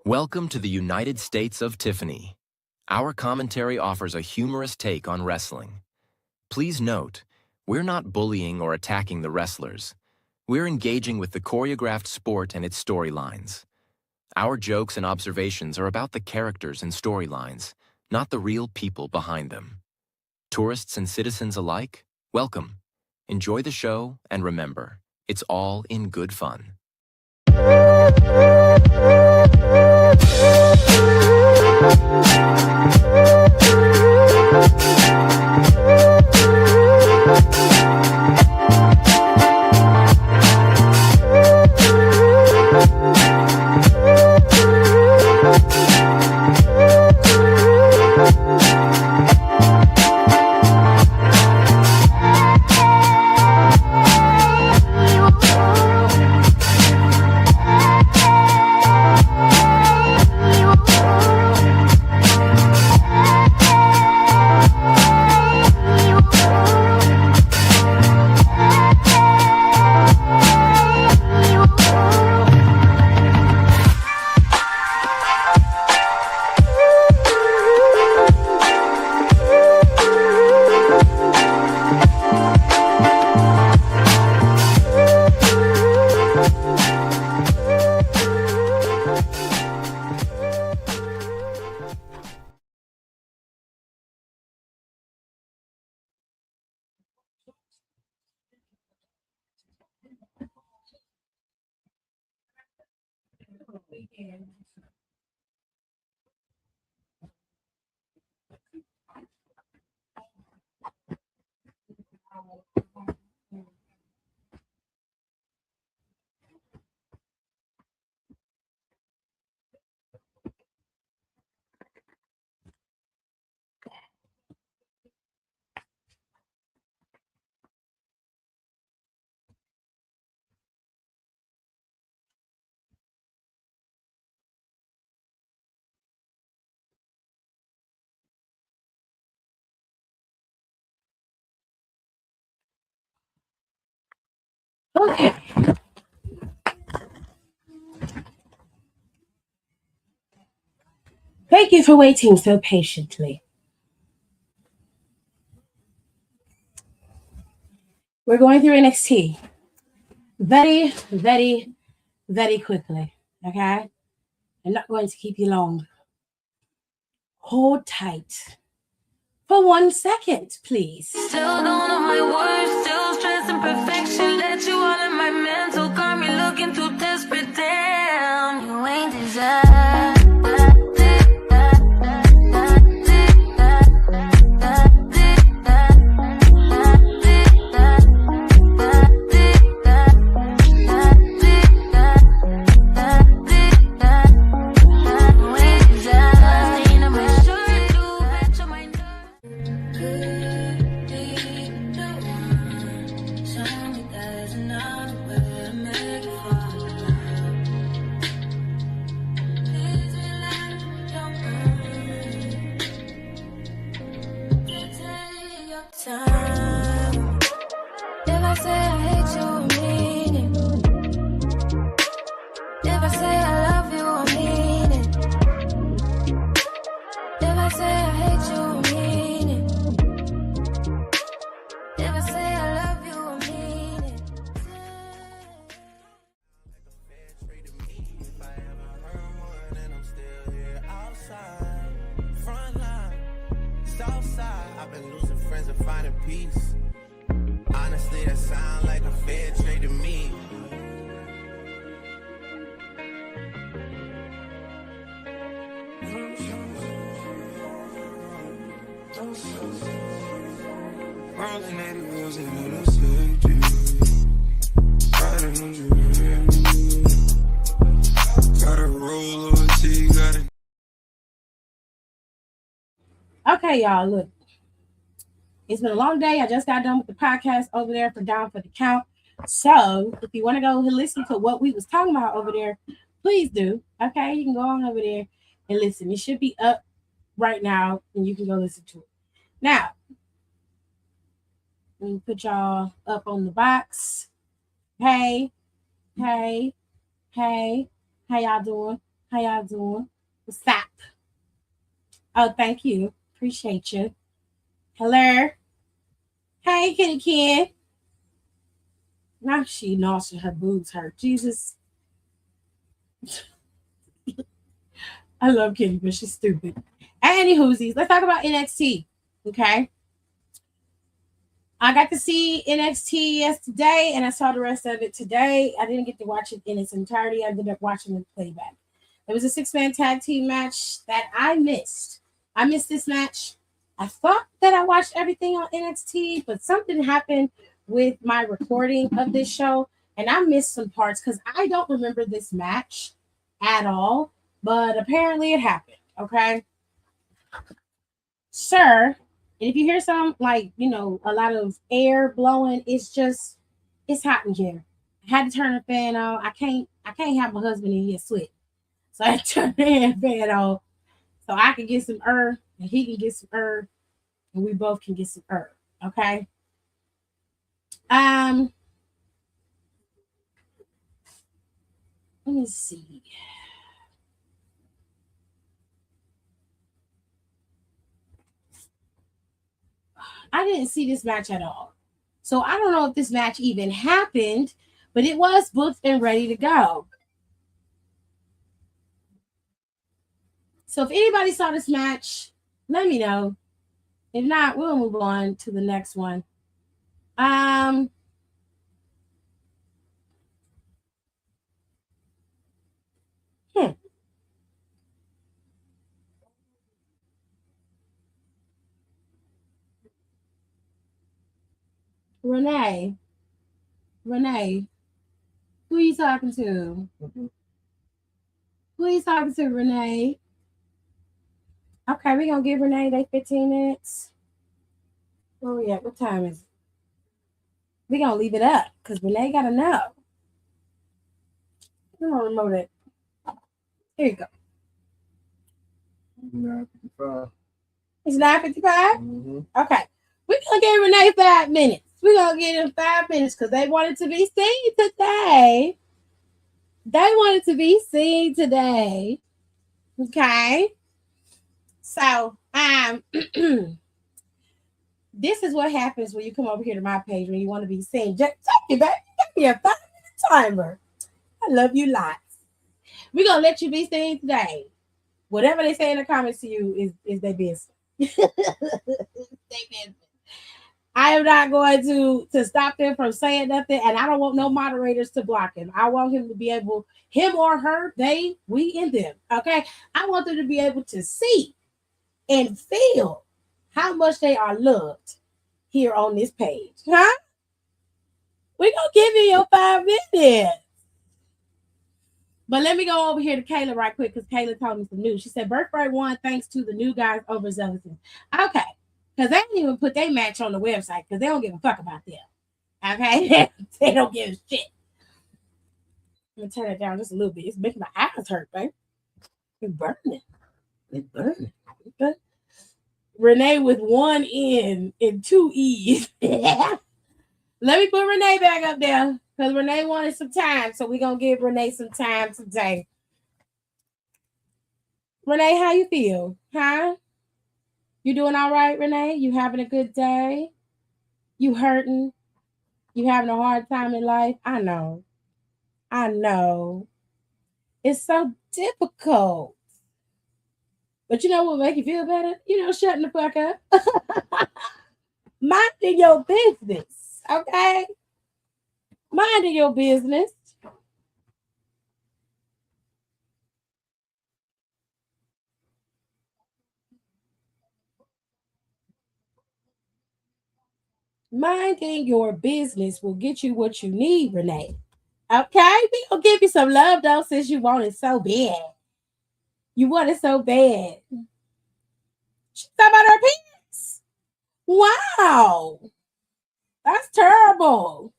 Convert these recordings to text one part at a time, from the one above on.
Welcome to the United States of Tiffany. Our commentary offers a humorous take on wrestling. Please note, we're not bullying or attacking the wrestlers. We're engaging with the choreographed sport and its storylines. Our jokes and observations are about the characters and storylines, not the real people behind them. Tourists and citizens alike, welcome. Enjoy the show, and remember, it's all in good fun. Okay. Thank you for waiting so patiently. We're going through NXT very, very, very quickly. Okay? I'm not going to keep you long. Hold tight for 1 second, please. Still don't know my words, still stressing perfection. Let you all in my mental, got me looking too desperate. Damn, you ain't designed. If I say I hate you, I mean it. If I say I love you, I mean it. If I say I hate you, I mean it. If I say I love you, I mean it. If I ever heard one and I'm still here outside, front line, south side, I've been losing friends and finding peace. Honestly, that sound like a fair trade to me. Rolling 80 wheels in a safety. Riding on you. Gotta roll over to you, gotta. Okay, y'all, look. It's been a long day. I just got done with the podcast over there for Down for the Count. So if you want to go and listen to what we was talking about over there, please do. Okay, you can go on over there and listen. It should be up right now, and you can go listen to it. Now, let me put y'all up on the box. Hey, hey, hey, how y'all doing? How y'all doing? What's up? Oh, thank you. Appreciate you. Hello. Hey, Kitty Kid. Now she nauseous. Her boobs hurt. Jesus. I love Kitty, but she's stupid. Any whoosies. Let's talk about NXT. Okay. I got to see NXT yesterday, and I saw the rest of it today. I didn't get to watch it in its entirety. I ended up watching the playback. It was a 6-man tag team match that I missed. I missed this match. I thought that I watched everything on NXT, but something happened with my recording of this show, and I missed some parts because I don't remember this match at all, but apparently it happened. Okay. Sir, and if you hear some a lot of air blowing, it's hot in here. I had to turn the fan on. I can't have my husband in here sweat. So I turn the fan on so I can get some and he can get some and we both can get some Okay. Let me see. I didn't see this match at all. So I don't know if this match even happened, but it was booked and ready to go. So if anybody saw this match, let me know. If not, we'll move on to the next one. Renee, who are you talking to? Who are you talking to, Renee? Okay, we're gonna give Renee 15 minutes. Where we at? What time is it? We're gonna leave it up because Renee gotta know. Come on, remote it. Here you go. 9:55. It's 9:55? Mm-hmm. Okay. We're gonna give Renee 5 minutes. We're gonna give them 5 minutes because they wanted to be seen today. Okay. So this is what happens when you come over here to my page when you want to be seen. Just take it back. Give me a 5-minute timer. I love you lots. We're gonna let you be seen today. Whatever they say in the comments to you is their business. I am not going to stop them from saying nothing, and I don't want no moderators to block him. I want him to be able, him or her, they, we, and them. Okay, I want them to be able to see and feel how much they are loved here on this page. Huh? We're gonna give you your 5 minutes. But let me go over here to Kayla right quick because Kayla told me some news. She said Birthright won thanks to the new guys overzealousness. Okay. Because they didn't even put their match on the website because they don't give a fuck about them. Okay? They don't give a shit. I'm going to turn it down just a little bit. It's making my eyes hurt, babe. It's burning. Okay. Renee with 1 N and 2 E's. Let me put Renee back up there. Because Renee wanted some time, so we're going to give Renee some time today. Renee, how you feel? Huh? You doing all right, Renee? You having a good day? You hurting? You having a hard time in life? I know. It's so difficult. But you know what make you feel better? Shutting the fuck up. Minding your business, okay? Minding your business. Minding your business will get you what you need, Renee. Okay? We gonna give you some love though since you want it so bad. You want it so bad. She's talking about her penis. Wow. That's terrible.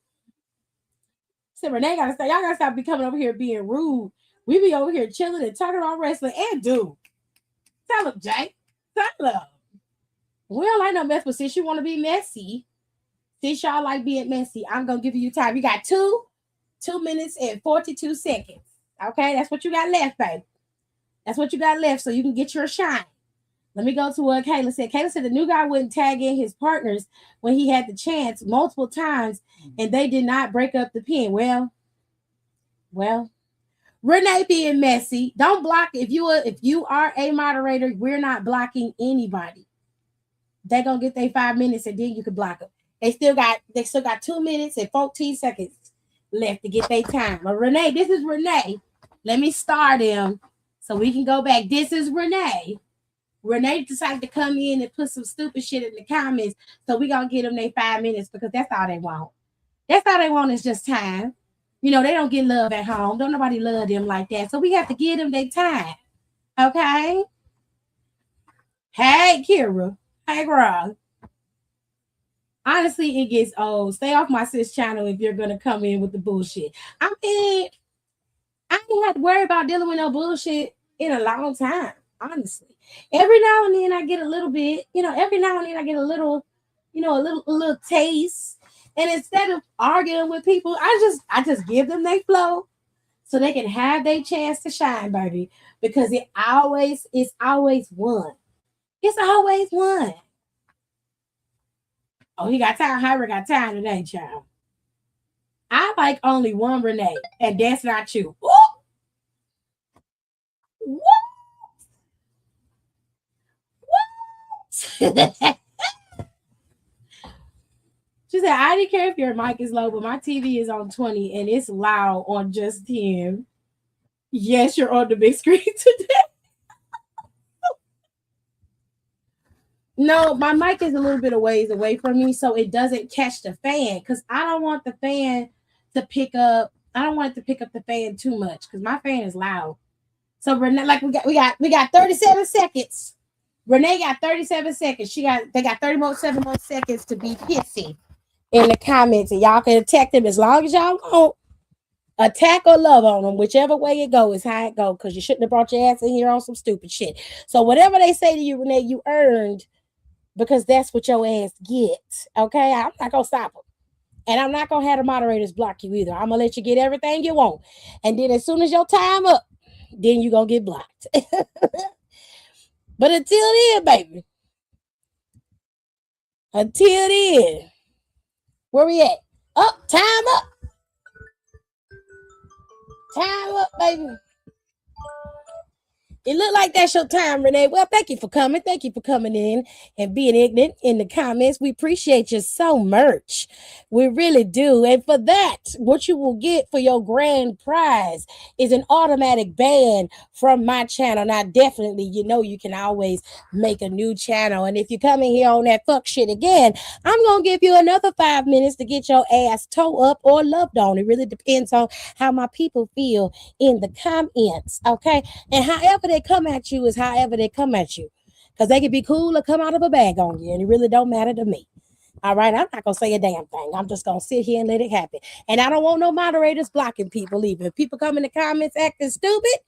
So Renee gotta say, y'all gotta stop becoming over here being rude. We be over here chilling and talking about wrestling and Duke. Tell him, Jay. Tell him. We don't like no mess, but since you want to be messy, since y'all like being messy, I'm gonna give you time. You got 2 minutes and 42 seconds. Okay, that's what you got left, babe. That's what you got left, so you can get your shine. Let me go to what Kayla said. Kayla said the new guy wouldn't tag in his partners when he had the chance multiple times, and they did not break up the pin. Well, Renee being messy. Don't block if you are a moderator. We're not blocking anybody. They're gonna get their 5 minutes, and then you can block them. They still got 2 minutes and 14 seconds left to get their time. But Renee, this is Renee. Let me start them so we can go back. This is Renee. Renee decided to come in and put some stupid shit in the comments, so we gonna get them their 5 minutes because that's all they want. That's all they want is just time. You know, they don't get love at home. Don't nobody love them like that. So we have to give them their time. Okay? Hey, Kira. Hey, girl. Honestly, it gets old. Stay off my sis channel if you're going to come in with the bullshit. I mean, I ain't had to worry about dealing with no bullshit in a long time, honestly. Every now and then I get a little bit, every now and then I get a little taste. And instead of arguing with people, I just give them their flow so they can have their chance to shine, baby. Because it's always one. It's always one. Oh, he got time. Hyra got time today, child. I like only one Renee, and that's not you. Ooh. What? She said, I didn't care if your mic is low, but my TV is on 20 and it's loud on just 10. Yes, you're on the big screen today. No, my mic is a little bit of ways away from me, so it doesn't catch the fan because I don't want the fan to pick up. I don't want it to pick up the fan too much because my fan is loud. So Renee, like we got 37 seconds. Renee got 37 seconds. They got 37 more seconds to be pissy in the comments, and y'all can attack them as long as y'all want. Attack or love on them, whichever way it goes is how it goes, because you shouldn't have brought your ass in here on some stupid shit. So whatever they say to you, Renee, you earned, because that's what your ass gets. Okay, I'm not gonna stop them, and I'm not gonna have the moderators block you either. I'm gonna let you get everything you want, and then as soon as your time up, then you gonna get blocked. But until then, baby, until then, where we at? Up, time up. Time up, baby. It look like that's your time, Renee. Well, thank you for coming. Thank you for coming in and being ignorant in the comments. We appreciate you so much. We really do. And for that, what you will get for your grand prize is an automatic ban from my channel. Now, definitely, you can always make a new channel. And if you come in here on that fuck shit again, I'm going to give you another 5 minutes to get your ass toe up or loved on. It really depends on how my people feel in the comments, okay? And however they come at you is however they come at you, because they can be cool or come out of a bag on you, and it really don't matter to me. All right, I'm not gonna say a damn thing. I'm just gonna sit here and let it happen. And I don't want no moderators blocking people either. If people come in the comments acting stupid,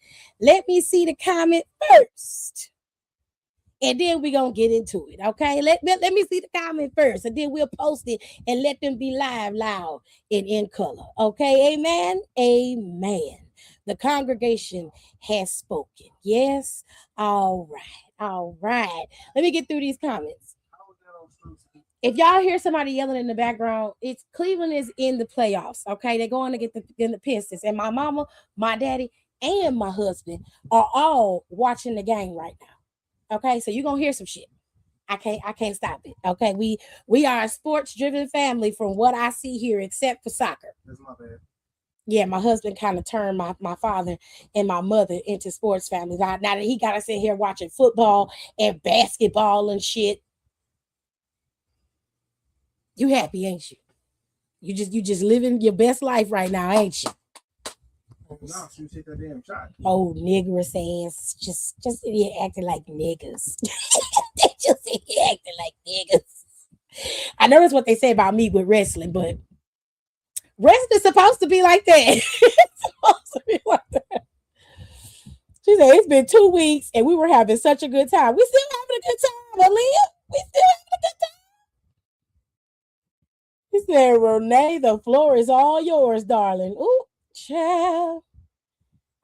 let me see the comment first, and then we're gonna get into it. Okay, let me see the comment first, and then we'll post it and let them be live, loud, and in color. Okay, amen. The congregation has spoken. Yes. All right. Let me get through these comments. If y'all hear somebody yelling in the background, it's Cleveland is in the playoffs. Okay, they're going to get the Pistons, and my mama, my daddy, and my husband are all watching the game right now. Okay, so you're gonna hear some shit. I can't stop it. Okay, we are a sports-driven family from what I see here, except for soccer. That's my bad. Yeah, my husband kind of turned my father and my mother into sports families. Now that he got us in here watching football and basketball and shit. You happy, ain't you? You just living your best life right now, ain't you? No, she take that damn shot. Oh, niggers ass. Just here acting like niggas. They just here acting like niggas. I know that's what they say about me with wrestling, but wrestling's supposed to be like that. It's supposed to be like that. She said, it's been 2 weeks and we were having such a good time. We still having a good time, Aaliyah. We still having a good time. He said, Renee, the floor is all yours, darling. Ooh, child.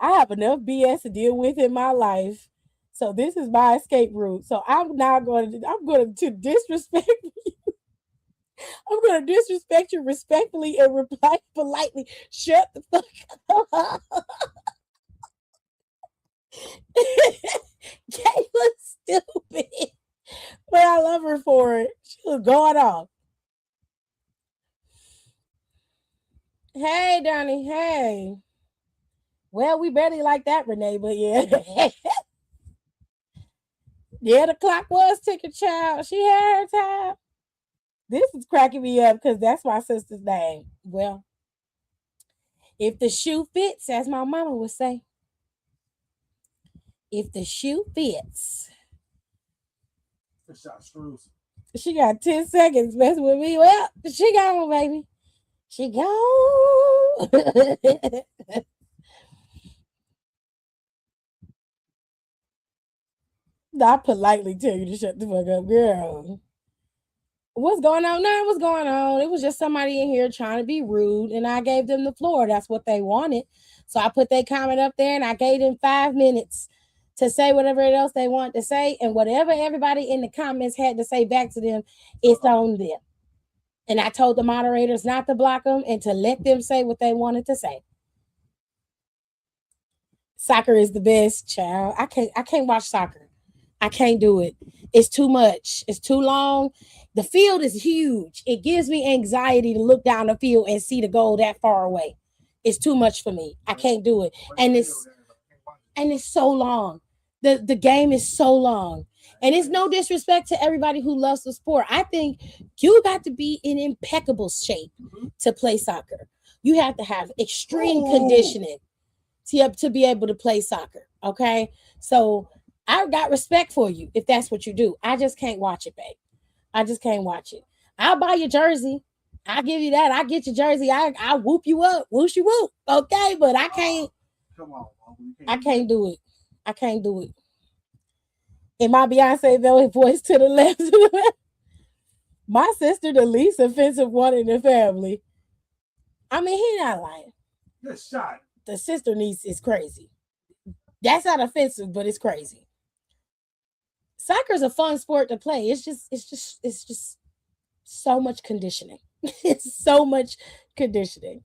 I have enough BS to deal with in my life. So this is my escape route. So I'm going to disrespect you. I'm going to disrespect you respectfully and reply politely. Shut the fuck up. Kayla's stupid. But I love her for it. She was going off. Hey, Donnie. Hey. Well, we barely like that, Renee, but yeah. Yeah, the clock was ticking, child. She had her time. This is cracking me up because that's my sister's name. Well, if the shoe fits, as my mama would say, if the shoe fits. The shot screws. She got 10 seconds messing with me. Well, she gone, baby. She gone. I politely tell you to shut the fuck up, girl. What's going on now? What's going on? It was just somebody in here trying to be rude, and I gave them the floor. That's what they wanted. So I put their comment up there, and I gave them 5 minutes to say whatever else they want to say, and whatever everybody in the comments had to say back to them, it's on them. And I told the moderators not to block them and to let them say what they wanted to say. Soccer is the best, child. I can't watch soccer. I can't do it. It's too much. It's too long. The field is huge. It gives me anxiety to look down the field and see the goal that far away. It's too much for me. I can't do it. And it's so long. The game is so long. And it's no disrespect to everybody who loves the sport. I think you got to be in impeccable shape to play soccer. You have to have extreme conditioning to be able to play soccer. Okay? So I got respect for you if that's what you do. I just can't watch it, babe. I just can't watch it. I'll buy your jersey. I'll give you that. I'll get your jersey. I'll whoop you up. Whoosh you whoop. Okay, but I can't. Come on. I can't do it. I can't do it. In my Beyonce voice to the left. My sister, the least offensive one in the family. I mean, he not lying. Good shot. The sister niece is crazy. That's not offensive, but it's crazy. Soccer is a fun sport to play. It's just so much conditioning. It's so much conditioning.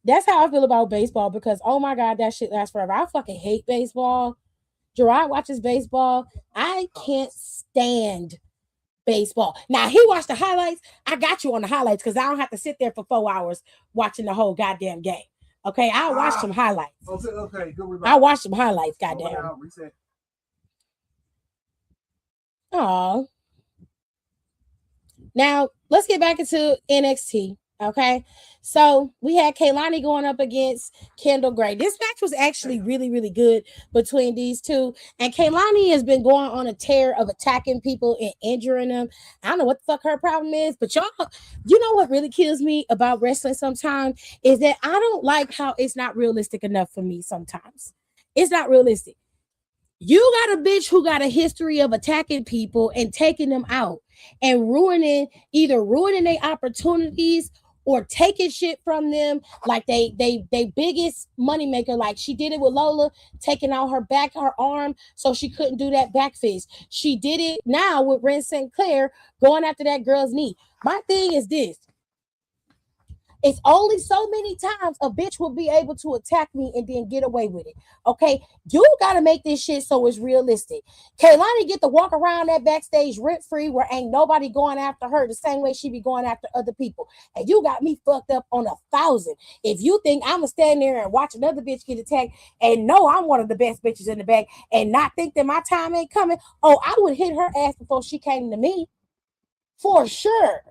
That's how I feel about baseball because, oh my God, that shit lasts forever. I fucking hate baseball. Gerard watches baseball. I can't stand baseball. Now, he watched the highlights. I got you on the highlights because I don't have to sit there for 4 hours watching the whole goddamn game. Okay, I'll watch some highlights. Okay, good rebound. I'll watch some highlights, goddamn. Reset. Oh. Now, let's get back into NXT. Okay, so we had Kaylani going up against Kendall Gray. This match was actually really, really good between these two. And Kaylani has been going on a tear of attacking people and injuring them. I don't know what the fuck her problem is, but y'all, you know what really kills me about wrestling sometimes is that I don't like how it's not realistic enough for me sometimes. It's not realistic. You got a bitch who got a history of attacking people and taking them out and either ruining their opportunities or taking shit from them, like they biggest moneymaker. Like she did it with Lola, taking out her arm, so she couldn't do that back fist. She did it now with Ren St. Clair going after that girl's knee. My thing is this. It's only so many times a bitch will be able to attack me and then get away with it. Okay, you got to make this shit so it's realistic. Kaylani get to walk around that backstage rent-free where ain't nobody going after her the same way she be going after other people. And you got me fucked up on 1,000. If you think I'm going to stand there and watch another bitch get attacked and know I'm one of the best bitches in the back and not think that my time ain't coming, oh, I would hit her ass before she came to me. For sure.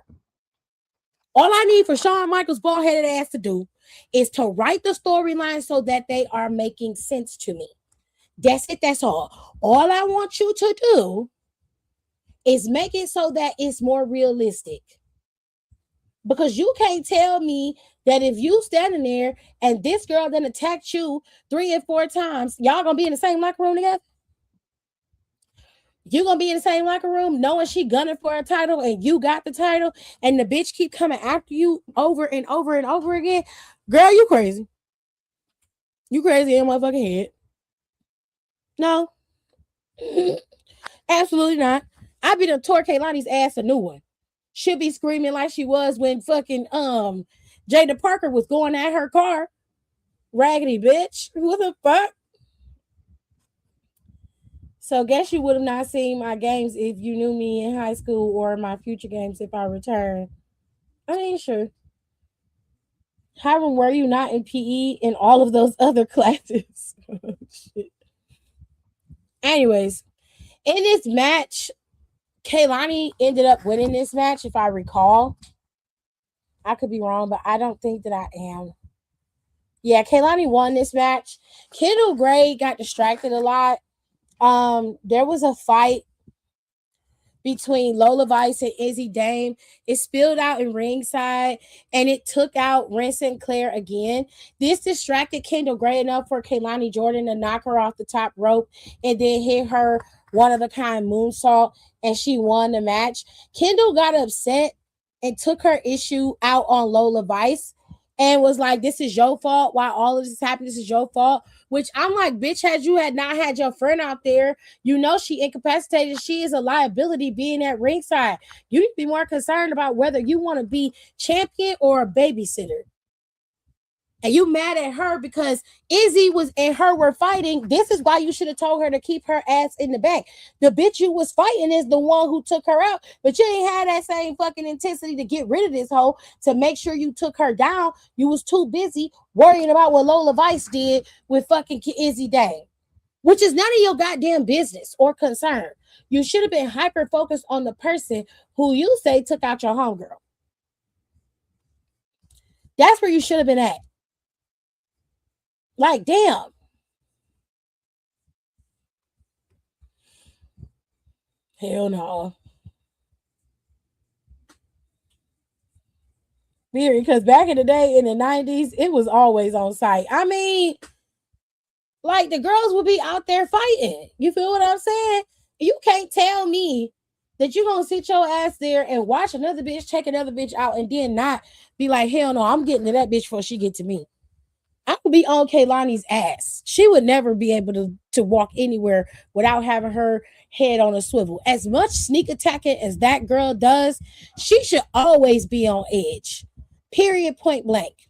All I need for Shawn Michaels' bald-headed ass to do is to write the storyline so that they are making sense to me. That's it. That's all. All I want you to do is make it so that it's more realistic. Because you can't tell me that if you standing there and this girl then attacked you 3 and 4 times, y'all gonna be in the same locker room together? You're going to be in the same locker room knowing she gunning for a title and you got the title and the bitch keep coming after you over and over and over again. Girl, you crazy. You crazy in my fucking head. No, absolutely not. I be done tore Kaylani's ass a new one. She'll be screaming like she was when fucking Jada Parker was going at her car. Raggedy bitch. What the fuck? So guess you would have not seen my games if you knew me in high school or my future games if I return. I ain't sure. Hiram, were you not in PE in all of those other classes? Shit. Anyways, in this match, Kaylani ended up winning this match, if I recall. I could be wrong, but I don't think that I am. Yeah, Kaylani won this match. Kendall Gray got distracted a lot. There was a fight between Lola Vice and Izzy Dame. It spilled out in ringside and it took out Ren Sinclair again. This distracted Kendall Gray enough for Kaylani Jordan to knock her off the top rope and then hit her one of a kind moonsault, and she won the match. Kendall got upset and took her issue out on Lola Vice and was like, "This is your fault. Why all of this is happening? This is your fault." Which I'm like, bitch, had you had not had your friend out there, you know she incapacitated. She is a liability being at ringside. You need to be more concerned about whether you want to be champion or a babysitter. And you mad at her because Izzy was and her were fighting. This is why you should have told her to keep her ass in the back. The bitch you was fighting is the one who took her out, but you ain't had that same fucking intensity to get rid of this hoe to make sure you took her down. You was too busy worrying about what Lola Vice did with fucking Izzy Day, which is none of your goddamn business or concern. You should have been hyper focused on the person who you say took out your homegirl. That's where you should have been at. Like, damn. Hell no. Because back in the day in the 90s, it was always on site. I mean, like the girls would be out there fighting. You feel what I'm saying? You can't tell me that you're gonna sit your ass there and watch another bitch take another bitch out and then not be like, hell no, I'm getting to that bitch before she get to me. I would be on Kaylani's ass. She would never be able to walk anywhere without having her head on a swivel. As much sneak attacking as that girl does, she should always be on edge. Period, point blank.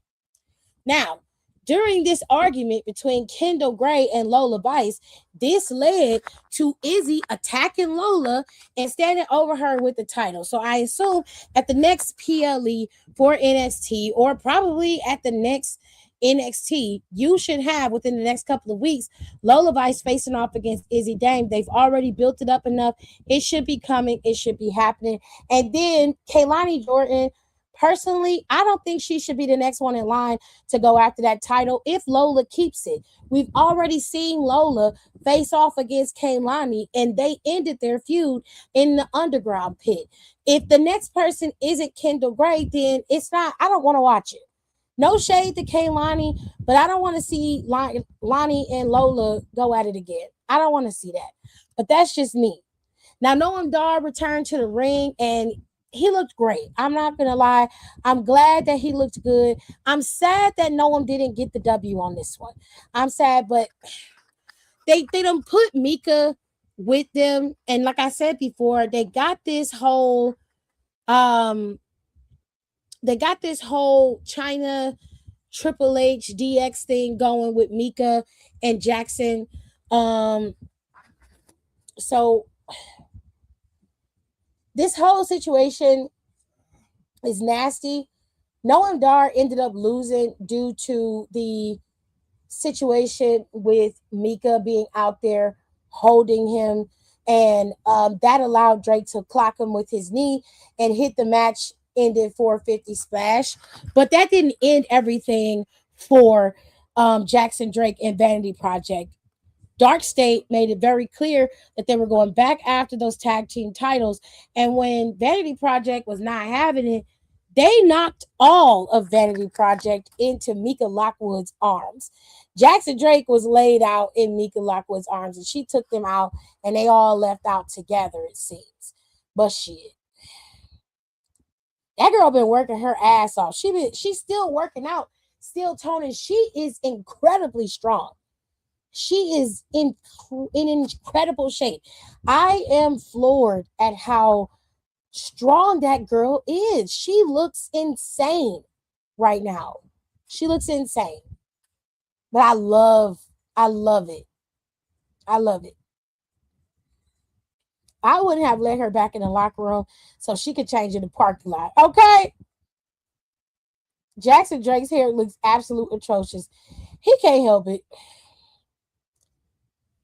Now, during this argument between Kendall Gray and Lola Vice, this led to Izzy attacking Lola and standing over her with the title. So I assume at the next PLE for NXT, or probably at the next NXT, you should have within the next couple of weeks Lola Vice facing off against Izzy Dame. They've already built it up enough. It should be coming. It should be happening. And then Kaylani Jordan, personally, I don't think she should be the next one in line to go after that title if Lola keeps it. We've already seen Lola face off against Kaylani, and they ended their feud in the underground pit. If the next person isn't Kendall Gray, then it's not. I don't want to watch it. No shade to Kaylani, but I don't want to see Lonnie and Lola go at it again. I don't want to see that. But that's just me. Now, Noam Dar returned to the ring and he looked great. I'm not going to lie. I'm glad that he looked good. I'm sad that Noam didn't get the W on this one. I'm sad, but they done put Mika with them. And like I said before, they got this whole China Triple H DX thing going with Mika and Jackson. So this whole situation is nasty. Noam Dar ended up losing due to the situation with Mika being out there holding him, and that allowed Drake to clock him with his knee and hit the match. Ended 450 splash, but that didn't end everything for Jackson Drake and Vanity Project. Dark State made it very clear that they were going back after those tag team titles, and when Vanity Project was not having it, they knocked all of Vanity Project into Mika Lockwood's arms. Jackson Drake was laid out in Mika Lockwood's arms, and she took them out, and they all left out together, it seems. But shit, that girl been working her ass off. She's still working out, still toning. She is incredibly strong. She is in incredible shape. I am floored at how strong that girl is. She looks insane right now. She looks insane. But I love it. I love it. I wouldn't have let her back in the locker room so she could change in the parking lot. Okay. Jackson Drake's hair looks absolutely atrocious. He can't help it.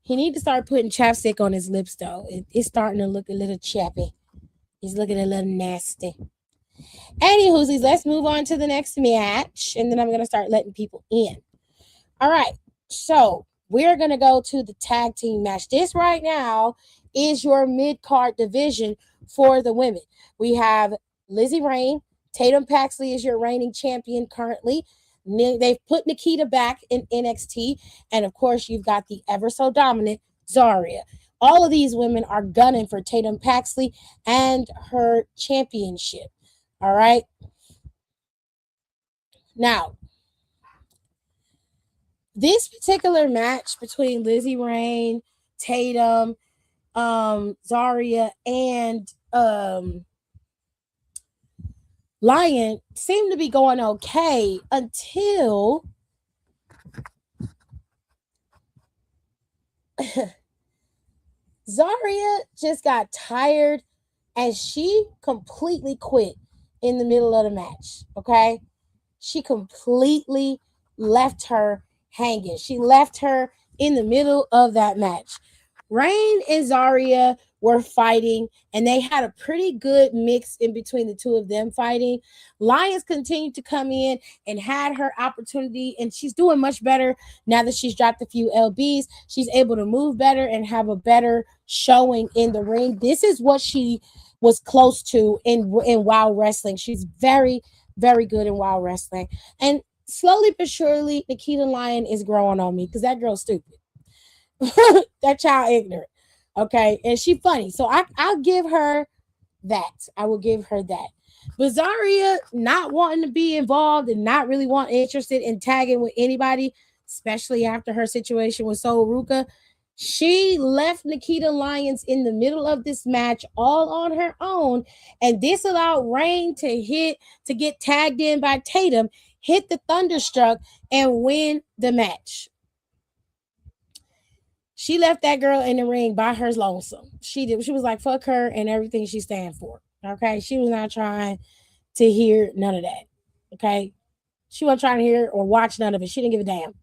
He need to start putting chapstick on his lips though. It's starting to look a little chappy. He's looking a little nasty. Anywhoosies, let's move on to the next match. And then I'm going to start letting people in. All right. So we're going to go to the tag team match. This right now is your mid-card division for the women. We have Lizzie Rain. Tatum Paxley is your reigning champion currently. They've put Nikita back in NXT. And of course, you've got the ever so dominant Zarya. All of these women are gunning for Tatum Paxley and her championship. All right. Now, this particular match between Lizzie Rain, Tatum, Zarya, and Lion seemed to be going okay until Zarya just got tired and she completely quit in the middle of the match. Okay. She completely left her hanging. She left her in the middle of that match. Rain and Zarya were fighting, and they had a pretty good mix in between the two of them fighting. Lions continued to come in and had her opportunity, and she's doing much better now that she's dropped a few LBs. She's able to move better and have a better showing in the ring. This is what she was close to in Wild Wrestling. She's very, very good in Wild Wrestling. And slowly but surely, Nikita Lion is growing on me because that girl's stupid. That child ignorant. Okay. And she funny. So I'll give her that. I will give her that. But Zarya not wanting to be involved and not really interested in tagging with anybody, especially after her situation with Sol Ruka. She left Nikita Lyons in the middle of this match all on her own, and this allowed Rain to get tagged in by Tatum, hit the Thunderstruck, and win the match. She left that girl in the ring by her lonesome. She was like, fuck her and everything she stand for. Okay. She was not trying to hear none of that. Okay. She wasn't trying to hear or watch none of it. She didn't give a damn.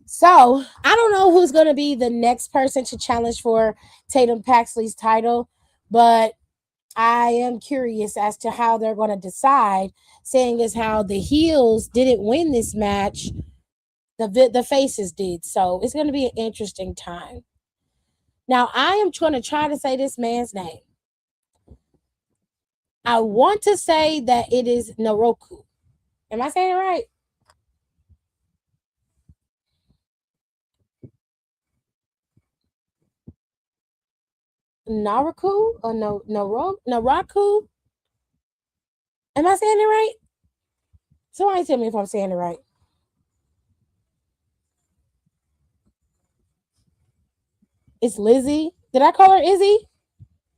So I don't know who's going to be the next person to challenge for Tatum Paxley's title, but I am curious as to how they're going to decide, seeing as how the heels didn't win this match. The faces did. So it's going to be an interesting time. Now, I am going to try to say this man's name. I want to say that it is Naroku. Am I saying it right? Naraku or Naraku? Am I saying it right? Somebody tell me if I'm saying it right. It's Lizzie. Did I call her Izzy?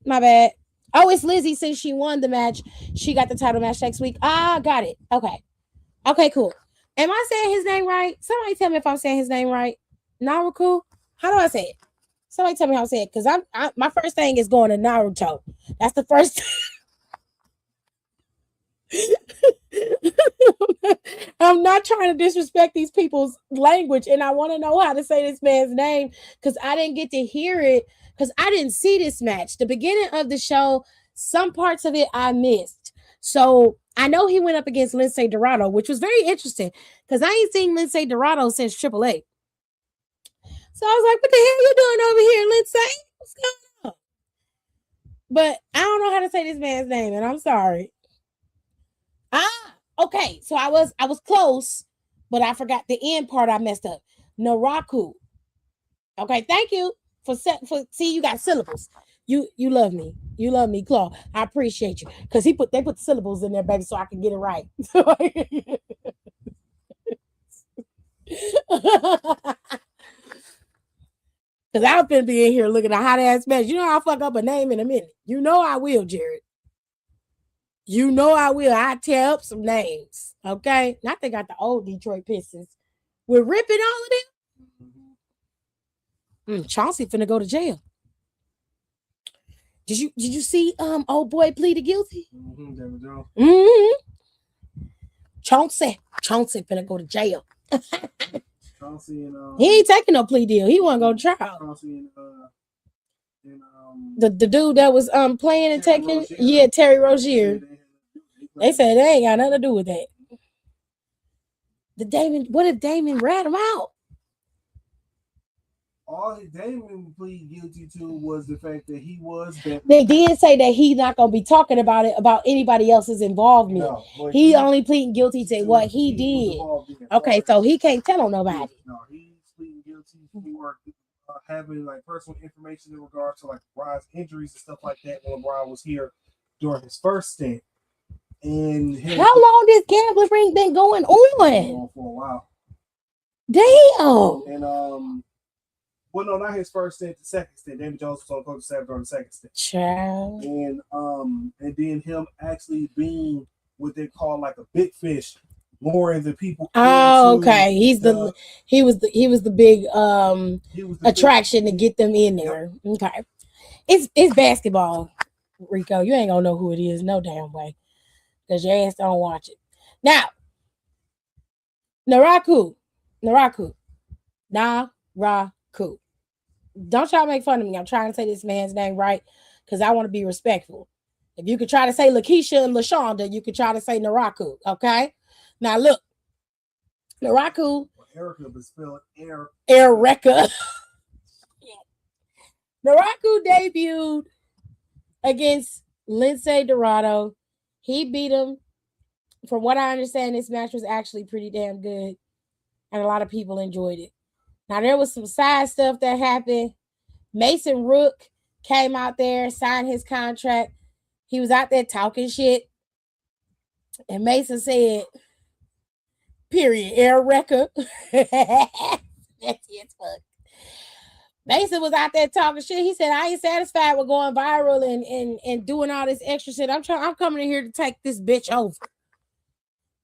My bad. Oh, it's Lizzie. Since she won the match, she got the title match next week. Ah, got it. Okay. Okay, cool. Am I saying his name right? Somebody tell me if I'm saying his name right. Naruku? How do I say it? Somebody tell me how to say it. Because my first thing is going to Naruto. That's the first. I'm not trying to disrespect these people's language, and I want to know how to say this man's name because I didn't get to hear it because I didn't see this match. The beginning of the show, some parts of it I missed. So I know he went up against Lince Dorado, which was very interesting because I ain't seen Lince Dorado since AAA. So I was like, what the hell you doing over here, Lince? What's going on? But I don't know how to say this man's name, and I'm sorry. Okay, so I was close, but I forgot the end part. I messed up. Naraku. Okay, thank you for see, you got syllables. You love me. You love me, Claw. I appreciate you because they put the syllables in there, baby, so I can get it right. Because I've been being here looking at hot ass match. You know I'll fuck up a name in a minute. You know I will, Jared. You know I will. I tear up some names. Okay? Not they got the old Detroit Pistons. We're ripping all of them. Chauncey finna go to jail. Did you see old boy pleaded guilty? David Jones. Chauncey finna go to jail. Chauncey and He ain't taking no plea deal. He wasn't going to trial. Chauncey and The dude that was playing and Terry taking, Rozier. yeah, Terry Rozier. They said they ain't got nothing to do with that. What if Damon rat him out? All Damon pleaded guilty to was the fact that he was that. They did say that he's not gonna be talking about it about anybody else's involvement. No, but he only pleading guilty to what he did. Okay, so he can't tell on nobody. No, he's pleading guilty for having like personal information in regard to like LeBron's injuries and stuff like that when LeBron was here during his first stint. And how long this gambling ring been going on? For a while. Damn. And well, no, not his first stint, the second stint. David Jones was on coach staff during the second stint. Child. And then him actually being what they call like a big fish, luring the people. Oh, okay. He was the big attraction to get them in there. Yep. Okay. It's basketball, Rico. You ain't gonna know who it is, no damn way. Because your ass don't watch it. Now, Naraku. Don't try to make fun of me. I'm trying to say this man's name right because I want to be respectful. If you could try to say Lakeisha and LaShonda, you could try to say Naraku. Okay? Now look. Naraku. Erica, but spell it Erica. Naraku debuted against Lindsay Dorado. He beat him. From what I understand, this match was actually pretty damn good. And a lot of people enjoyed it. Now, there was some side stuff that happened. Mason Rook came out there, signed his contract. He was out there talking shit. And Mason said, period, Erica. That's it, fuck. Mason was out there talking shit. He said, I ain't satisfied with going viral and doing all this extra shit. I'm coming in here to take this bitch over.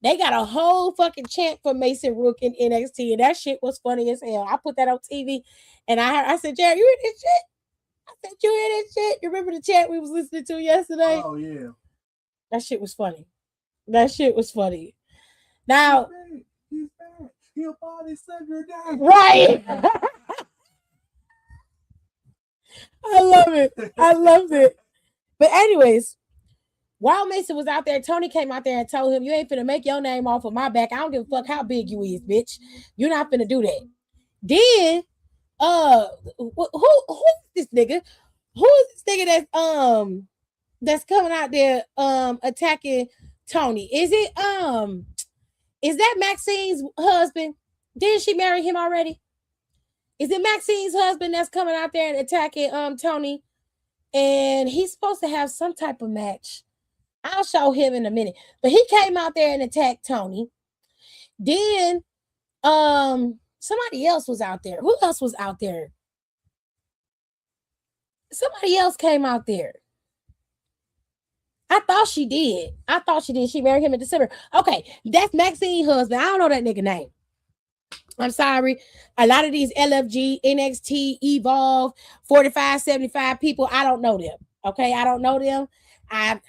They got a whole fucking chant for Mason Rook in NXT, and that shit was funny as hell. I put that on TV, and I said, Jared, you hear this shit? I said, you hear this shit? You remember the chant we was listening to yesterday? Oh, yeah. That shit was funny. Now, he's back. He'll body suck your day. Right. I loved it. But anyways, while Mason was out there, Tony came out there and told him, you ain't finna make your name off of my back. I don't give a fuck how big you is, bitch. You're not finna do that. Then, who is this nigga? Who is this nigga that's coming out there attacking Tony? Is that Maxine's husband? Didn't she marry him already? Is it Maxine's husband that's coming out there and attacking Tony? And he's supposed to have some type of match. I'll show him in a minute. But he came out there and attacked Tony. Then somebody else was out there. Who else was out there? Somebody else came out there. I thought she did. She married him in December. Okay, that's Maxine's husband. I don't know that nigga name. I'm sorry. A lot of these LFG, NXT, Evolve, 45, 75 people, I don't know them. Okay, I don't know them. I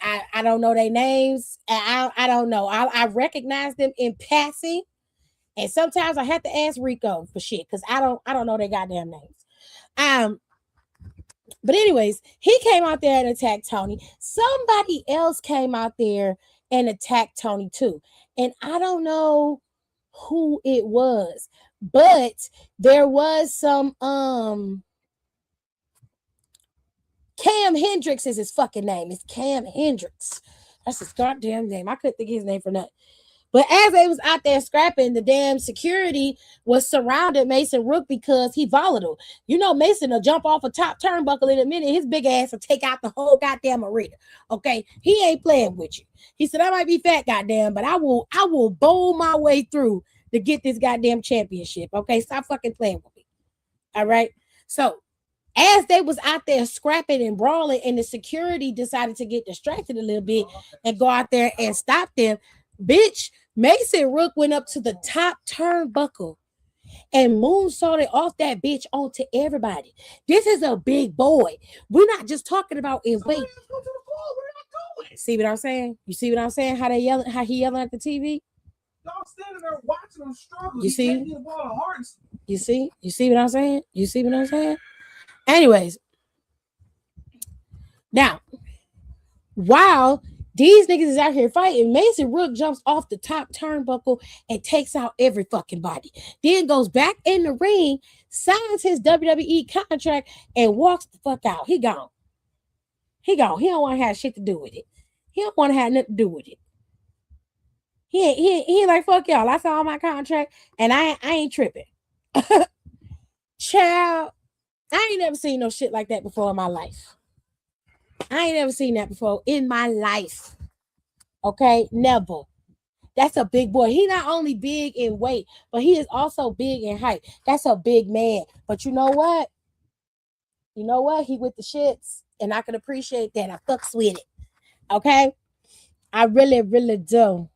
don't know their names. I don't know. I recognize them in passing. And sometimes I have to ask Rico for shit because I don't know their goddamn names. But anyways, he came out there and attacked Tony. Somebody else came out there and attacked Tony too. And I don't know who it was, but there was some Cam Hendricks is his fucking name. It's Cam Hendricks. That's his goddamn name. I couldn't think of his name for nothing. But as they was out there scrapping, the damn security was surrounded Mason Rook because he volatile. You know, Mason will jump off a top turnbuckle in a minute. His big ass will take out the whole goddamn arena. Okay, he ain't playing with you. He said, I might be fat, goddamn, but I will bowl my way through to get this goddamn championship. Okay, stop fucking playing with me. All right. So As they was out there scrapping and brawling, and the security decided to get distracted a little bit and go out there and stop them, bitch, Mason Rook went up to the top turnbuckle and moonsaulted off that bitch onto everybody. This is a big boy. We're not just talking about in weight. See what I'm saying? You see what I'm saying? How they yelling? How he yelling at the TV? Y'all standing there watching him struggle. You see? The ball hard. You see? You see what I'm saying? You see what I'm saying? Anyways, now while these niggas is out here fighting, Mason Rook jumps off the top turnbuckle and takes out every fucking body. Then goes back in the ring, signs his WWE contract, and walks the fuck out. He gone. He gone. He don't want to have shit to do with it. He don't want to have nothing to do with it. He ain't like, fuck y'all. I saw my contract and I ain't tripping. Child, I ain't never seen no shit like that before in my life. I ain't never seen that before in my life. Okay, never. That's a big boy. He not only big in weight, but he is also big in height. That's a big man. But you know what? You know what? He with the shits, and I can appreciate that. I fucks with it. Okay? I really, really do.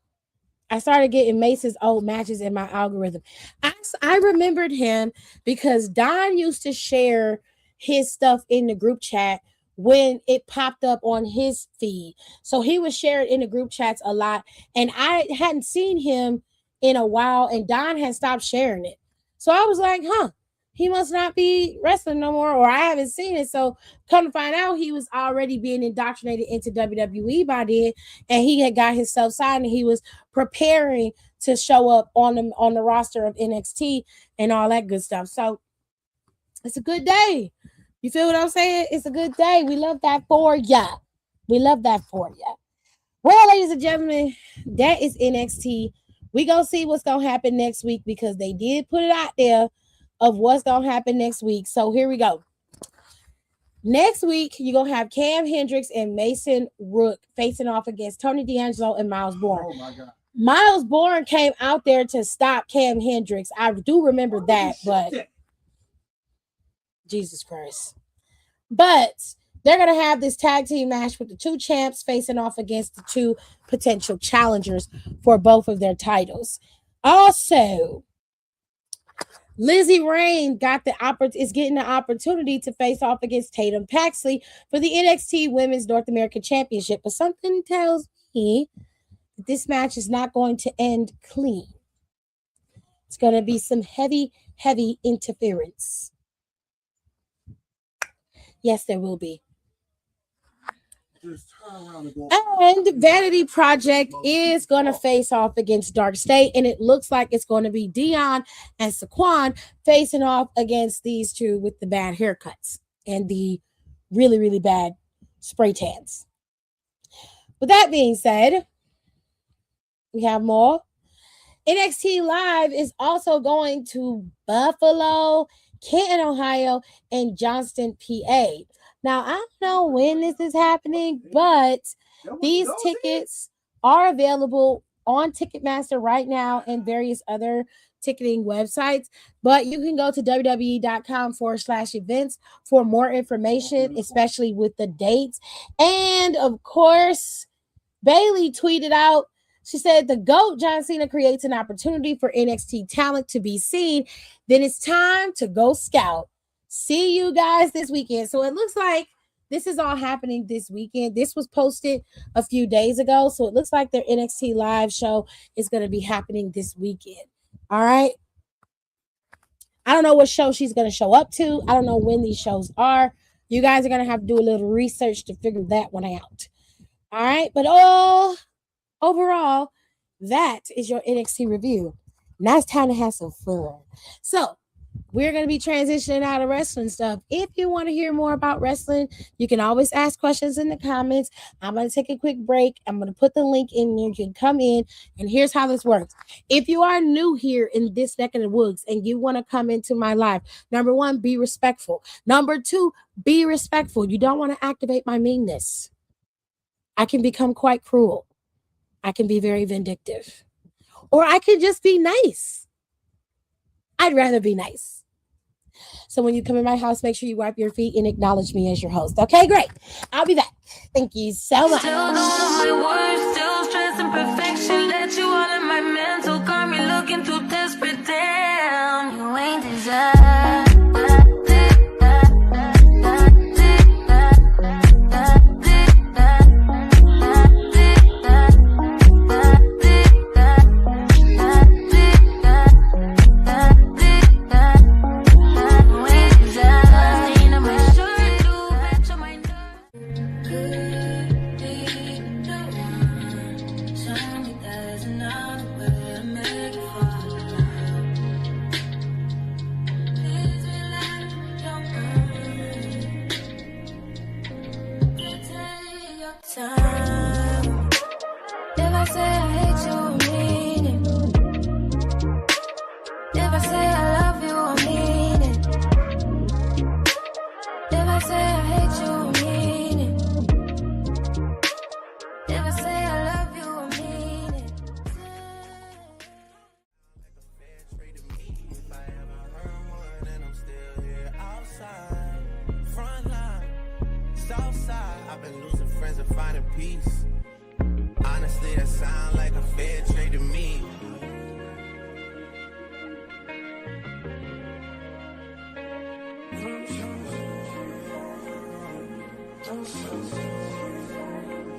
I started getting Mason's old matches in my algorithm. I remembered him because Don used to share his stuff in the group chat when it popped up on his feed. So he would share it in the group chats a lot. And I hadn't seen him in a while, and Don had stopped sharing it. So I was like, he must not be wrestling no more, or I haven't seen it. So come to find out, he was already being indoctrinated into WWE by then, and he had got himself signed, and he was preparing to show up on the roster of NXT and all that good stuff. So it's a good day. You feel what I'm saying? It's a good day. We love that for ya. We love that for ya. Well, ladies and gentlemen, that is NXT. We gonna see what's gonna happen next week because they did put it out there of what's gonna happen next week. So here we go. Next week, you're gonna have Cam Hendricks and Mason Rook facing off against Tony D'Angelo and Miles Bourne. Oh my God. Miles Bourne came out there to stop Cam Hendricks. I do remember that, but Jesus Christ. But they're gonna have this tag team match with the two champs facing off against the two potential challengers for both of their titles. Also, Lizzie Rain is getting the opportunity to face off against Tatum Paxley for the NXT Women's North American Championship. But something tells me that this match is not going to end clean. It's going to be some heavy, heavy interference. Yes, there will be. And Vanity Project is going to face off against Dark State, and it looks like it's going to be Dion and Saquon facing off against these two with the bad haircuts and the really, really bad spray tans. With that being said, we have more. NXT Live is also going to Buffalo, Canton, Ohio, and Johnston, PA. Now, I don't know when this is happening, but these tickets are available on Ticketmaster right now and various other ticketing websites. But you can go to www.com/events for more information, especially with the dates. And, of course, Bailey tweeted out, she said, the GOAT, John Cena, creates an opportunity for NXT talent to be seen. Then it's time to go scout. See you guys this weekend. So it looks like this is all happening this weekend. This was posted a few days ago. So it looks like their NXT Live show is going to be happening this weekend. All right. I don't know what show she's going to show up to. I don't know when these shows are. You guys are going to have to do a little research to figure that one out. All right. But overall, that is your NXT review. Now it's time to have some fun. So we're going to be transitioning out of wrestling stuff. If you want to hear more about wrestling, you can always ask questions in the comments. I'm going to take a quick break. I'm going to put the link in there. You can come in, and here's how this works. If you are new here in this neck of the woods and you want to come into my life, number one, be respectful. Number two, be respectful. You don't want to activate my meanness. I can become quite cruel. I can be very vindictive. Or I can just be nice. I'd rather be nice. So when you come in my house, make sure you wipe your feet and acknowledge me as your host. Okay, great. I'll be back. Thank you so much. Still don't know my words, still stressing perfection. Let you all in my mental, got me looking too desperate. Damn, you ain't desire. I've been losing friends and finding peace. Honestly, that sound like a fair trade to me.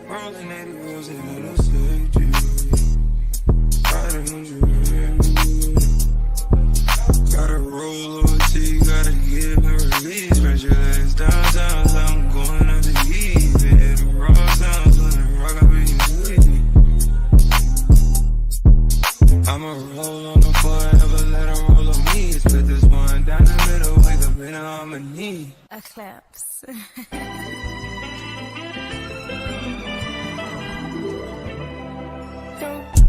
Rolling 80 wheels in a stage, riding you. Gotta roll over to you, gotta give and release. Spread your legs downtown, so I'm going up the east. Hit the raw sounds when the rock up in your sleep. I'ma roll on the forever, let her roll on me. Split this one down the middle, wake up in harmony. Eclipse.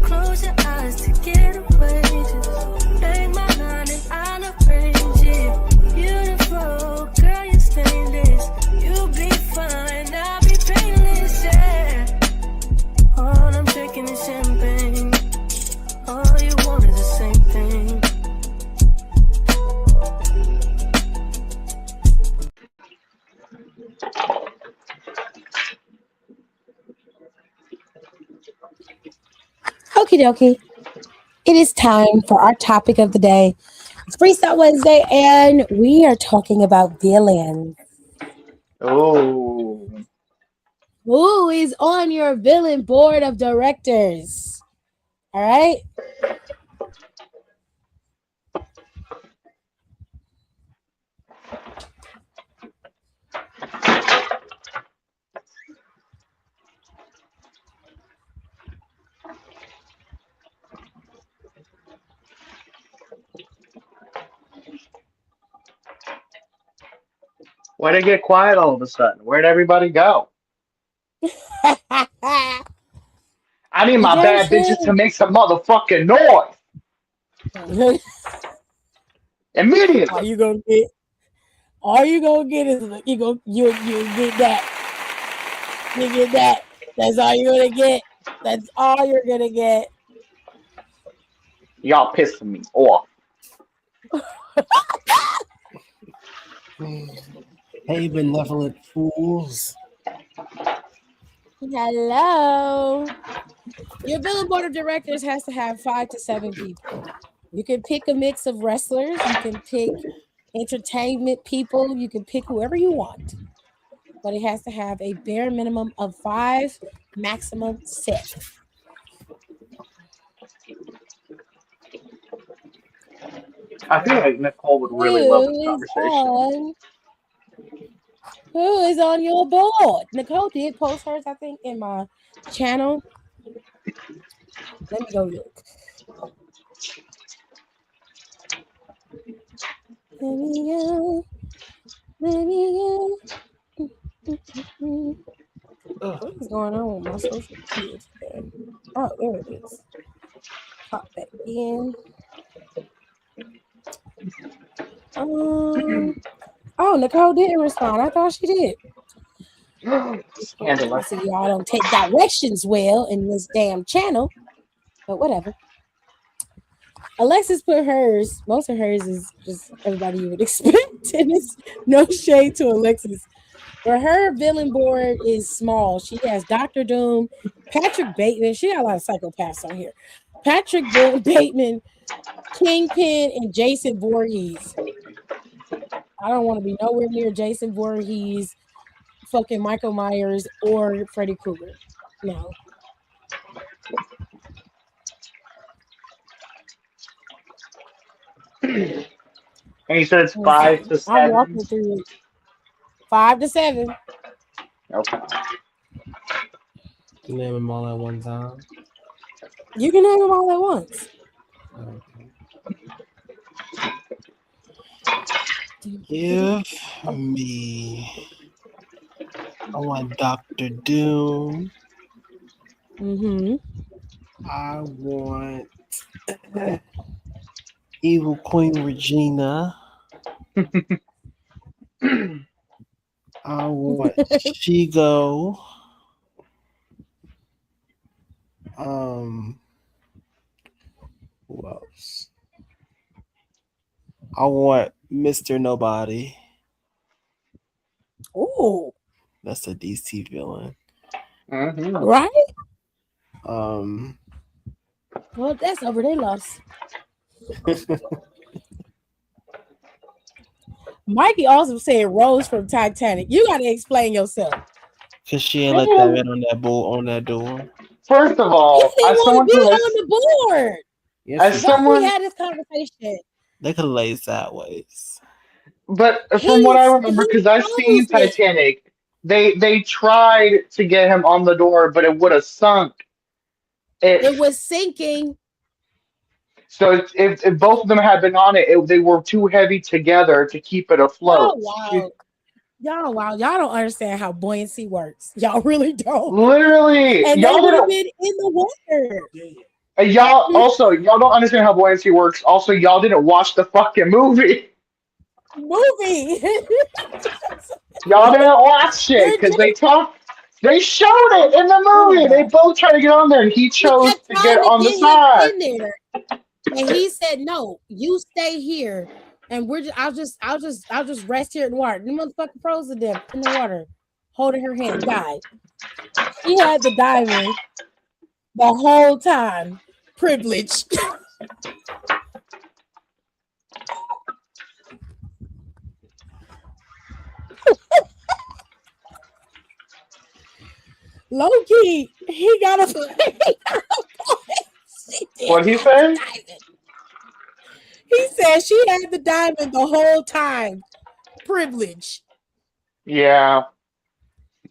Close your eyes to get away. Just make my mind and I'll arrange it. Beautiful, girl, you're stainless. You'll be fine, I'll be painless, yeah. All I'm drinking is champagne. All you want is the same thing. Okie dokie. It is time for our topic of the day. It's Freestyle Wednesday, and we are talking about villains. Oh, Who is on your villain board of directors? All right. why'd it get quiet all of a sudden? Where'd everybody go? I need my bad bitches to make some motherfucking noise immediately. All you gonna get? All you gonna get is you get that. You get that. That's all you're gonna get. That's all you're gonna get. Y'all pissing me off. Hey, benevolent fools. Hello. Your villain board of directors has to have 5 to 7 people. You can pick a mix of wrestlers. You can pick entertainment people. You can pick whoever you want. But it has to have a bare minimum of 5, maximum 6. I feel like Nicole would really love this conversation. Who is on your board? Nicole did post hers, I think, in my channel. Let me go look. Let me go. Let me go. What is going on with my social media today? Oh, there it is. Pop back in. Oh, Nicole didn't respond. I thought she did. Scandalous. See, y'all don't take directions well in this damn channel, but whatever. Alexis put hers. Most of hers is just everybody you would expect. Tennis, no shade to Alexis. But her villain board is small. She has Dr. Doom, Patrick Bateman. She got a lot of psychopaths on here. Patrick Bateman, Kingpin, and Jason Voorhees. I don't want to be nowhere near Jason Voorhees, fucking Michael Myers, or Freddy Krueger. No. And you said it's Let's 5 see. to I'm 7. walking through it. 5 to 7. Okay. You name them all at one time. You can name them all at once. Give me. I want Dr. Doom. Mm-hmm. I want Evil Queen Regina. I want Shigo. Who else? I want Mr. Nobody. Ooh. That's a DC villain. Mm-hmm. Right? Um, Well, that's over their loss. Mikey also said Rose from Titanic. You got to explain yourself. Cause she ain't let that man on that bull on that door. First of all, He didn't as want someone to be who has, on the board. Yes, as they- someone, We had this conversation. they could have laid sideways. but from what I remember, because I've seen proposed it. Titanic, they tried to get him on the door, but it would have sunk. It was sinking. So if both of them had been on it, they were too heavy together to keep it afloat. Oh, wow. Y'all don't understand how buoyancy works. Y'all really don't. Literally, And y'all they would have didn't. been in the water. And y'all don't understand how buoyancy works. Also, y'all didn't watch the fucking movie. Movie. Y'all didn't watch it because they showed it in the movie. They both tried to get on there, and he chose to get on the side. In there. And he said, "No, you stay here, and I'll just rest here in the water." The motherfucker froze to death in the water, holding her hand, died. She had the diamond the whole time. Privileged. Low-key, he got a What'd he say? He said she had the diamond the whole time. Privilege. Yeah.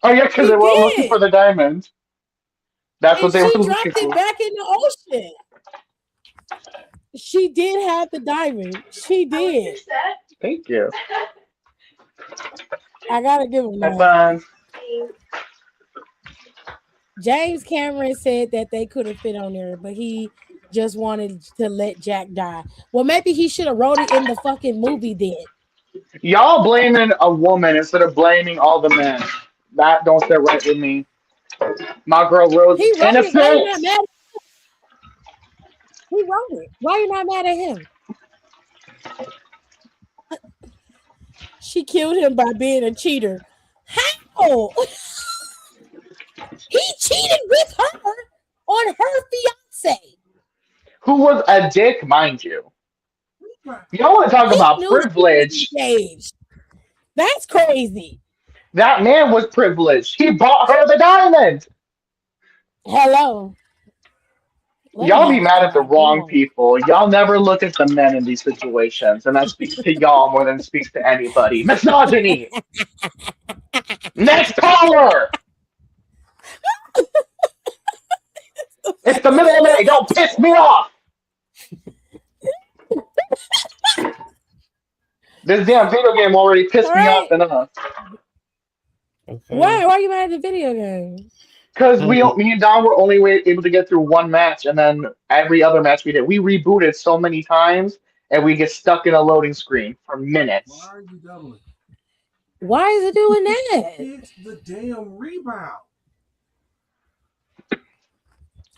Oh yeah, because He they were did. looking for the diamond. That's what And they were she looking dropped for. it back in the ocean. She did have the diamond. She did. Thank you. I gotta give him that. Bye. James Cameron said that they could have fit on there, but he just wanted to let Jack die. Well, maybe he should have wrote it in the fucking movie then. Y'all blaming a woman instead of blaming all the men. That don't sit right with me. My girl Rose He is wrote it. Why you not innocent. mad at him? He wrote it. Why you not mad at him? She killed him by being a cheater. How? He cheated with her on her fiance. Who was a dick, mind you. Y'all want to talk He about knew she was privilege. engaged. That's crazy. That man was privileged. He bought her the diamond. Hello. Let Y'all him be have mad it, at the God. wrong Come on. people. Y'all never look at the men in these situations, and that speaks to y'all more than it speaks to anybody. Misogyny. Next caller. It's the middle of the day. Don't piss me off. This damn video game already pissed me off enough. Okay. Why are you mad at the video game? Because me and Don were only able to get through one match, and then every other match we did, we rebooted so many times, and we get stuck in a loading screen for minutes. Why are you doubling? Why is it doing that? It's the damn rebound.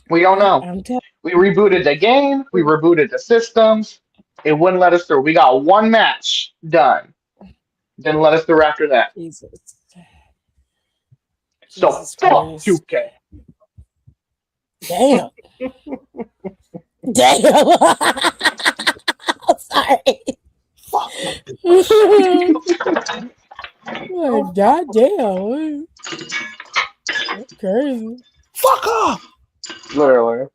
We don't know. I'm telling We rebooted the game. We rebooted the systems. It wouldn't let us through. We got one match done. Then let us through after that. Jesus. So Jesus fuck Christ. 2K. Damn. Damn. I'm sorry. Fuck. Like, God damn. That's crazy. Fuck off. Literally.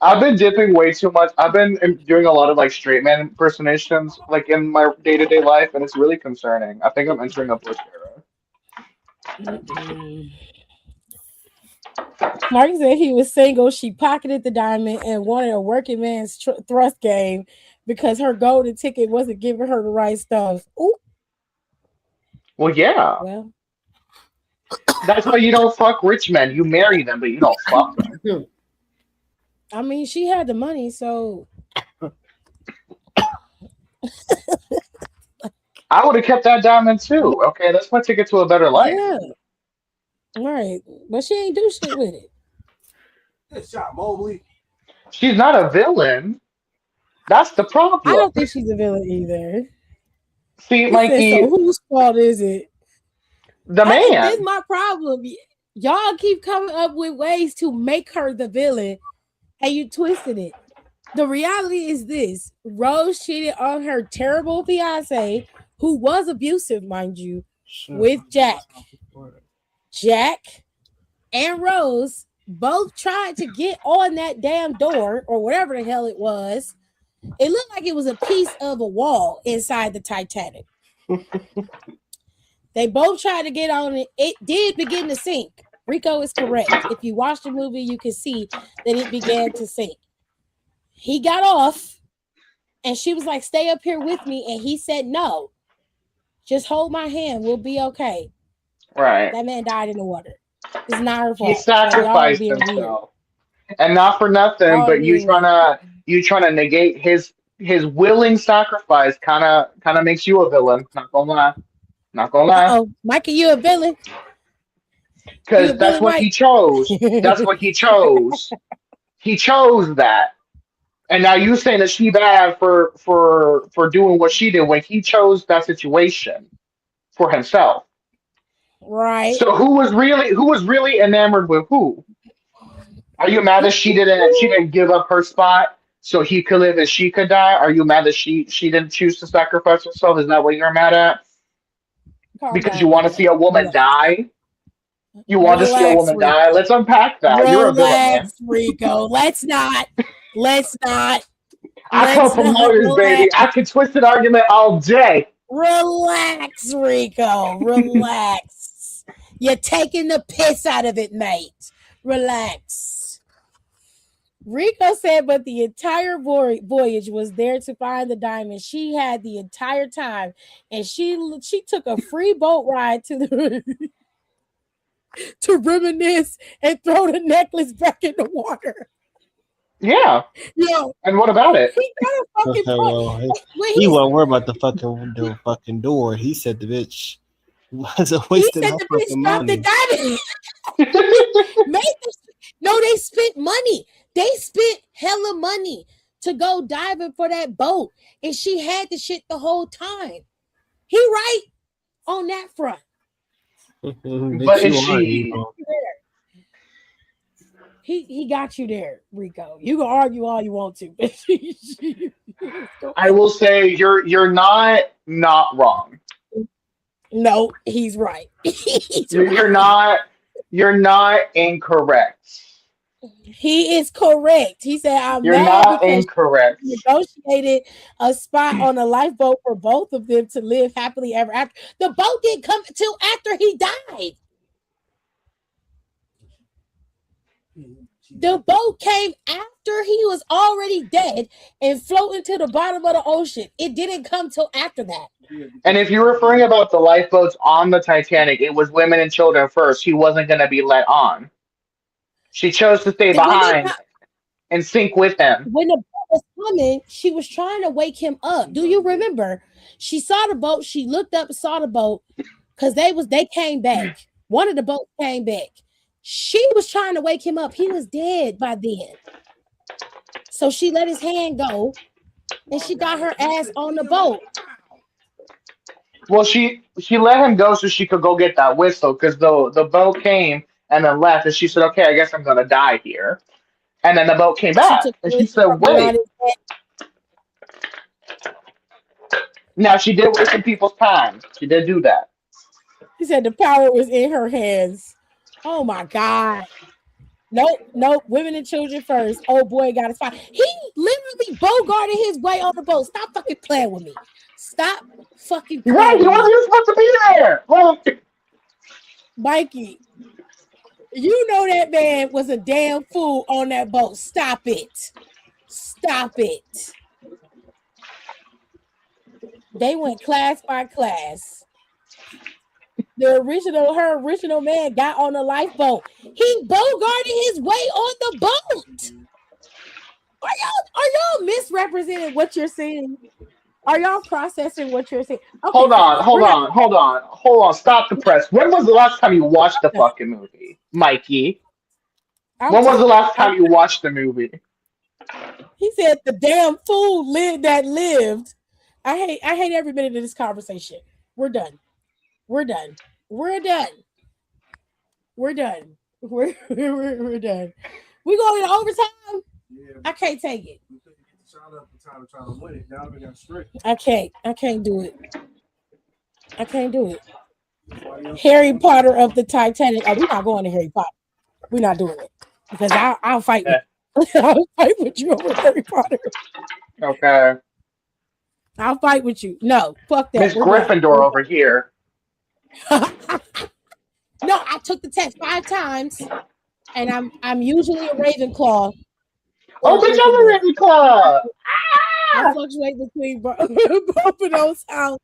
I've been dipping way too much. I've been doing a lot of like straight man impersonations like in my day to day life, and it's really concerning. I think I'm entering a Bush era. Mark said he was single. She pocketed the diamond and wanted a working man's thrust game because her golden ticket wasn't giving her the right stuff. Ooh. Well, yeah. Well, That's why you don't fuck rich men. You marry them, but you don't fuck them. I mean, she had the money, so I would have kept that diamond too. Okay, that's my ticket to a better life. yeah. All right. But she ain't do shit with it. Good shot, Mobley. She's not a villain. That's the problem. I don't think she's a villain either. See, He Mikey, said, so whose fault is it? the This man. is my problem. Y'all keep coming up with ways to make her the villain, and you twisted it. The reality is this: Rose cheated on her terrible fiance, who was abusive, mind you, with Jack. Jack and Rose both tried to get on that damn door or whatever the hell it was. It looked like it was a piece of a wall inside the Titanic. They both tried to get on it. It did begin to sink. Rico is correct. If you watch the movie, you can see that it began to sink. He got off and she was like, stay up here with me. And he said, no, just hold my hand. We'll be okay. Right. That man died in the water. It's not her fault. He sacrificed himself. And not for nothing, but you trying to negate his willing sacrifice kinda makes you a villain. Not gonna lie. Not gonna lie. Oh, Mikey, you a villain? Because that's what he chose. That's what he chose. He chose that. And now you saying that she bad for doing what she did when he chose that situation for himself. Right. So who was really enamored with who? Are you mad that she didn't give up her spot so he could live and she could die? Are you mad that she didn't choose to sacrifice herself? Is that what you're mad at? Because you want to see a woman die? You want to see a woman die? Let's unpack that. You're a villain, man. Rico. Let's not. I come from lawyers, baby. I can twist an argument all day. Relax, Rico. Relax. You're taking the piss out of it, mate. Relax. Rico said, but the entire voyage was there to find the diamond. She had the entire time, and she took a free boat ride to the to reminisce and throw the necklace back in the water. Yeah. Yo, and what about it? He got a fucking point. He wasn't worried about the fucking door. He said the bitch was a waste of her fucking money. No, they spent money. They spent hella money to go diving for that boat, and she had the shit the whole time. He right on that front. But is she? He got you there, Rico. You can argue all you want to. I will say you're not wrong. No, he's right. You're not incorrect. He is correct. He said, I'm You're mad not because incorrect. she negotiated a spot on a lifeboat for both of them to live happily ever after. The boat didn't come until after he died. The boat came after he was already dead and floating to the bottom of the ocean. It didn't come till after that. And if you're referring about the lifeboats on the Titanic, it was women and children first. He wasn't going to be let on. She chose to stay behind and sink with him. When the boat was coming, she was trying to wake him up. Do you remember? She saw the boat. She looked up and saw the boat because they came back. One of the boats came back. She was trying to wake him up. He was dead by then. So she let his hand go and she got her ass on the boat. Well, she let him go so she could go get that whistle because the boat came and then left, and she said, "Okay, I guess I'm gonna die here." And then the boat came She took back, the and she whistle said, from around "Wait." his neck. Now she did waste some people's time. She did do that. He said the power was in her hands. Oh my God. Nope. Women and children first. Oh boy, got his fire. He literally bogarted his way on the boat. Stop fucking playing with me. Stop fucking Right? playing He with me. wasn't even supposed to be there. Well, Mikey, you know that man was a damn fool on that boat. Stop it. Stop it. They went class by class. Her original man got on the lifeboat. He bogarted his way on the boat. Are y'all misrepresenting what you're saying? Are y'all processing what you're saying? Okay, hold on, hold we're not. on, hold on, hold on. Stop the press. When was the last time you watched the fucking movie, Mikey? I'm When was the done. last time you watched the movie? He said the damn fool that lived. I hate every minute of this conversation. We're done. We're done. We're done. We're done. We're done. We going to overtime? Yeah, I can't take it. we couldn't get the shot up in time to try to win it. Now we got straight. I can't do it. I can't do it. Everybody else- Harry Potter of the Titanic. Oh, we're not going to Harry Potter. We're not doing it because I'll fight with I'll fight with you over Harry Potter. Okay. I'll fight with you. No, fuck that. Miss We're done. Gryffindor over here. No, I took the test 5 times, and I'm usually a Ravenclaw. or Oh, bitch, Gryffindor. I'm a Ravenclaw. I fluctuate between both of those houses.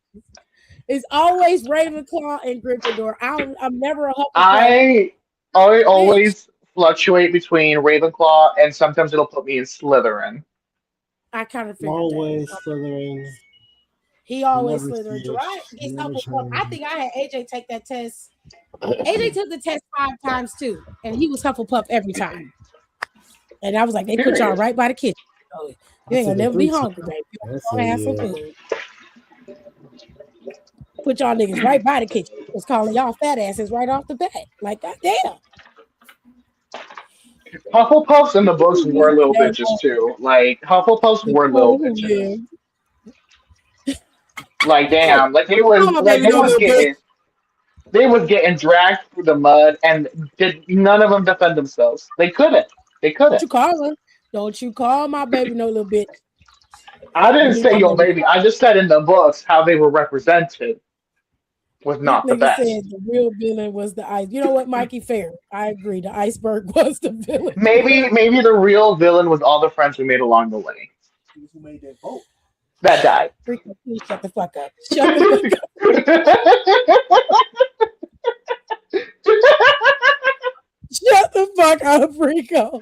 It's always Ravenclaw and Gryffindor. I'm never a Hufflepuff. I always fluctuate between Ravenclaw and sometimes it'll put me in Slytherin. I kind of figured Always that. Slytherin. He always Never Slytherin. switch. Gerard gets Never Hufflepuff. I change. think I had AJ take that test. AJ took the test 5 times too, and he was Hufflepuff every time. And I was like, they put y'all right by the kitchen. So you ain't gonna never be hungry, baby. You're gonna have some food. Put y'all niggas right by the kitchen. Was calling y'all fat asses right off the bat. Like, goddamn. Hufflepuffs in the books were little bitches too. Like Hufflepuffs were little bitches. Like damn, like they was getting dragged through the mud and none of them defend themselves. They couldn't. Don't you call her? Don't you call my baby no little bitch. I didn't say your baby. I just said in the books how they were represented was not the best. Said the real villain was the ice. You know what, Mikey? Fair. I agree. The iceberg was the villain. Maybe the real villain was all the friends we made along the way. Who made that vote? That died. Shut the fuck up. Shut the Shut the fuck up, Rico.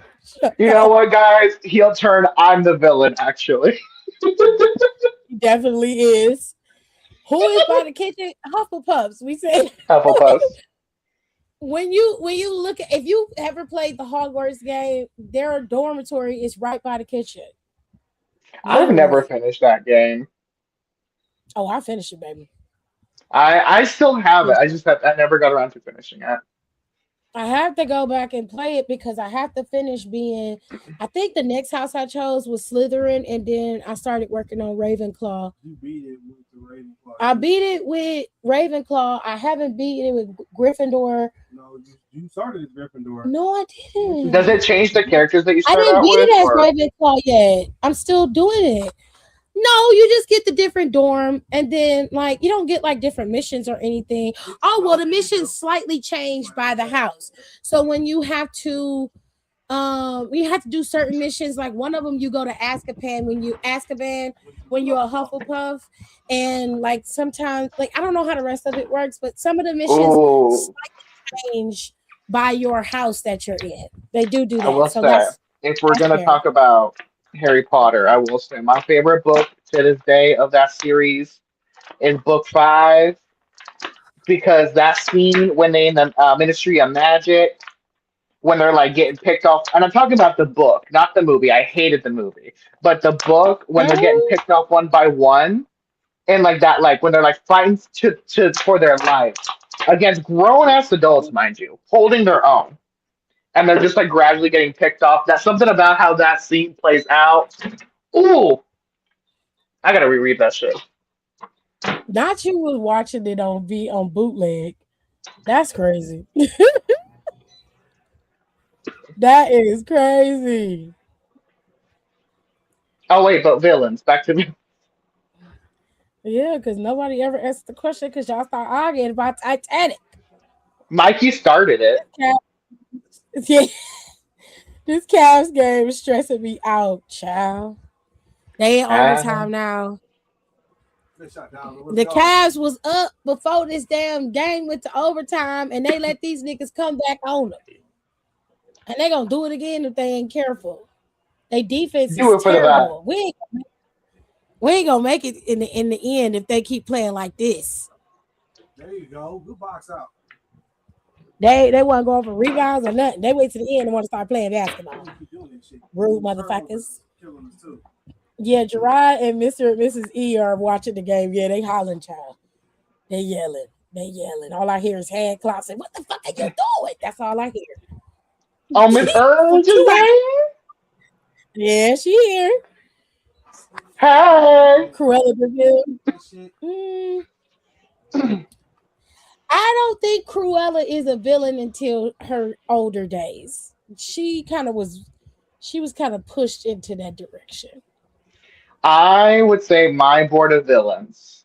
You know what, guys? Heel turn. I'm the villain, actually. He definitely is. Who is by the kitchen? Hufflepuffs. We said Hufflepuffs. When you look at, if you ever played the Hogwarts game, their dormitory is right by the kitchen. I've never finished that game. Oh, I finished it, baby. I still have it. I never got around to finishing it. I have to go back and play it because I have to finish being. I think the next house I chose was Slytherin, and then I started working on Ravenclaw. You beat it with the Ravenclaw. I beat it with Ravenclaw. I haven't beaten it with Gryffindor. No, you started as Gryffindor. No, I didn't. Does it change the characters that you I start didn't out beat with? it as Ravenclaw yet. I'm still doing it. No, you just get the different dorm, and then like you don't get like different missions or anything. Oh well, the missions slightly changed by the house. So when you have to do certain missions, like one of them you go to Azkaban when you're a Hufflepuff, and like sometimes like I don't know how the rest of it works, but some of the missions slightly change by your house that you're in. They do that. I will say, if we're gonna talk about Harry Potter, I will say my favorite book to this day of that series is book 5 because that scene when they in the Ministry of Magic when they're like getting picked off, and I'm talking about the book, not the movie. I hated the movie, but the book when they're getting picked off one by one, and like that, like when they're like fighting to for their life against grown ass adults, mind you, holding their own, and they're just like gradually getting picked off. That's something about how that scene plays out. Ooh, I gotta reread that shit. Not you was watching it on bootleg. That's crazy. That is crazy. Oh wait, but villains. Back to me. Yeah, because nobody ever asked the question because y'all start arguing about Titanic. Mikey started it. Yeah. This Cavs game is stressing me out, child. They in overtime now. The Cavs was up before this damn game went to overtime, and they let these niggas come back on them. And they gonna do it again if they ain't careful. They defense Do is it for the terrible. We ain't gonna make it in the end if they keep playing like this. There you go. Good box out. They wasn't going for rebounds or nothing. They wait to the end and want to start playing basketball. Rude motherfuckers. Yeah, Gerard and Mr. and Mrs. E are watching the game. Yeah, they hollering, child. They yelling. All I hear is hand claps and what the fuck are you doing? That's all I hear. Oh, Miss Earl just yeah, she here. Hey. Cruella DeVille. I don't think Cruella is a villain until her older days. She was kind of pushed into that direction. I would say my board of villains.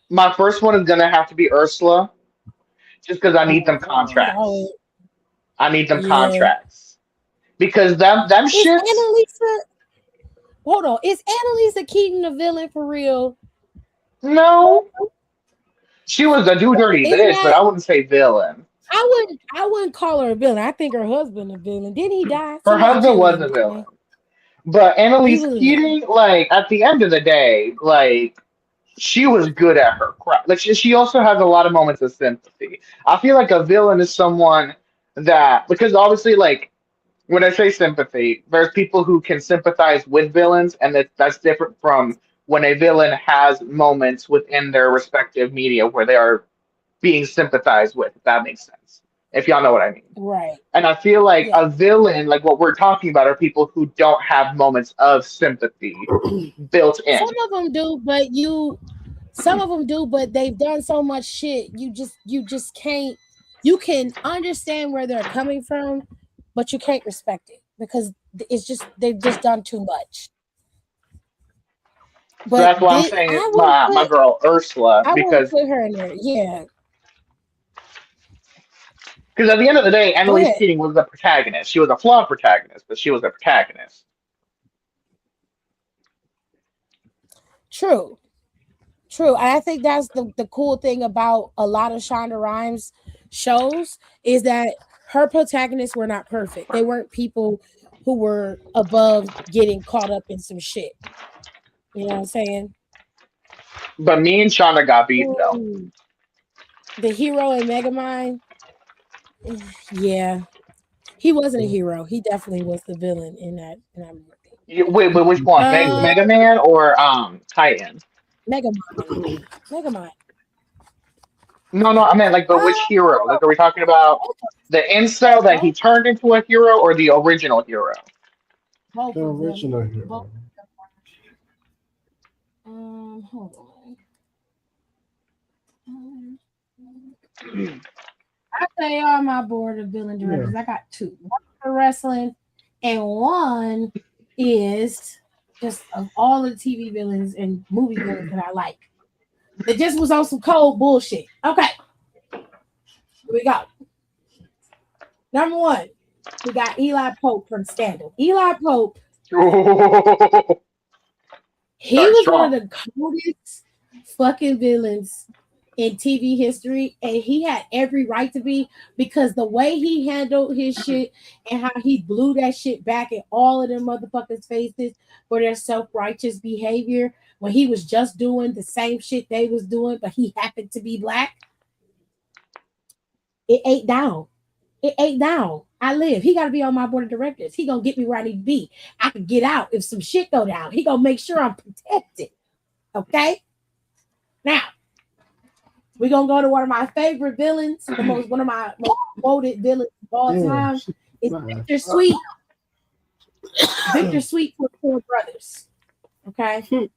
My first one is gonna have to be Ursula, just because I need them contracts. I need them contracts because them shits. Annalisa, hold on, is Annalisa Keaton a villain for real? No, she was a do dirty bitch, but I wouldn't say villain. I wouldn't call her a villain. I think her husband a villain. Didn't he die? Her husband was a villain. But Annalise Keating, like at the end of the day, like she was good at her craft. Like she also has a lot of moments of sympathy. I feel like a villain is someone that because obviously like when I say sympathy, there's people who can sympathize with villains, and that's different from when a villain has moments within their respective media where they are being sympathized with, if that makes sense. If y'all know what I mean. Right. And I feel like a villain, like what we're talking about, are people who don't have moments of sympathy built in. Some of them do, but they've done so much shit. You just can't. You can understand where they're coming from, but you can't respect it because they've just done too much. But so that's why I'm saying my girl Ursula, because put her in there, yeah. Because at the end of the day, Annalise Keating was the protagonist. She was a flawed protagonist, but she was a protagonist. True. And I think that's the cool thing about a lot of Shonda Rhimes shows is that her protagonists were not perfect. They weren't people who were above getting caught up in some shit. You know what I'm saying? But me and Shonda got beat, though. The hero in Megamind. Yeah, he wasn't a hero. He definitely was the villain in that movie. Wait, which one? Mega Man or Titan? Megamind. No, I meant like, but which hero? Like, are we talking about the incel that he turned into a hero, or the original hero? The original hero. Hold on. I say on my board of villain directors, I got two. One for wrestling, and one is just of all the TV villains and movie villains that I like. It just was on some cold bullshit. Okay. Here we go. Number one, we got Eli Pope from Scandal. Eli Pope. He was one of the coldest fucking villains in TV history, and he had every right to be because the way he handled his shit and how he blew that shit back at all of them motherfuckers' faces for their self-righteous behavior when he was just doing the same shit they was doing, but he happened to be black. It ate down. It ain't down. I live. He got to be on my board of directors. He gonna get me where I need to be. I can get out if some shit go down. He gonna make sure I'm protected. Okay. Now we're gonna go to one of my favorite villains, one of my most quoted villains of all time. It's Victor Sweet. Victor Sweet for Four Brothers. Okay.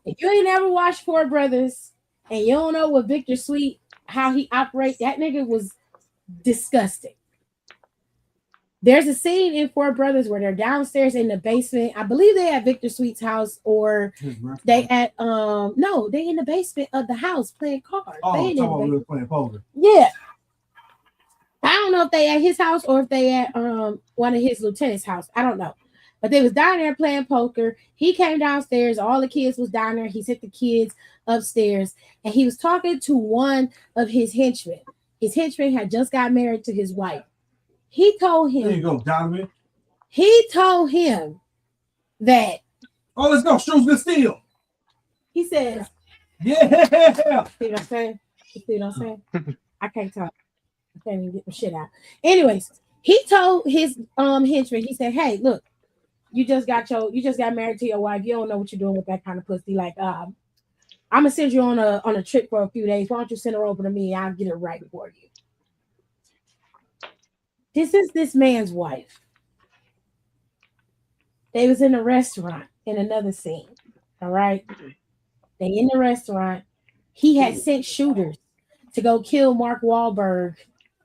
If you ain't ever watched Four Brothers and you don't know what Victor Sweet, how he operates, that nigga was disgusting. There's a scene in Four Brothers where they're downstairs in the basement. I believe they at Victor Sweet's house, or they at no, they in the basement of the house playing cards. Oh, they playing poker. Yeah. I don't know if they at his house or if they at one of his lieutenant's house. I don't know. But they was down there playing poker. He came downstairs. All the kids was down there. He sent the kids upstairs, and he was talking to one of his henchmen. His henchman had just got married to his wife. He told him. There you go, Donovan. He told him that. Oh, let's go. Shoes good steel. He says. Yeah. See what I'm saying? You see what I'm saying? I can't talk. I can't even get my shit out. Anyways, he told his henchman. He said, "Hey, look, you just got married to your wife. You don't know what you're doing with that kind of pussy. Like, I'm gonna send you on a trip for a few days. Why don't you send her over to me? I'll get it right for you." This is this man's wife. They was in a restaurant in another scene. All right. They in the restaurant. He had sent shooters to go kill Mark Wahlberg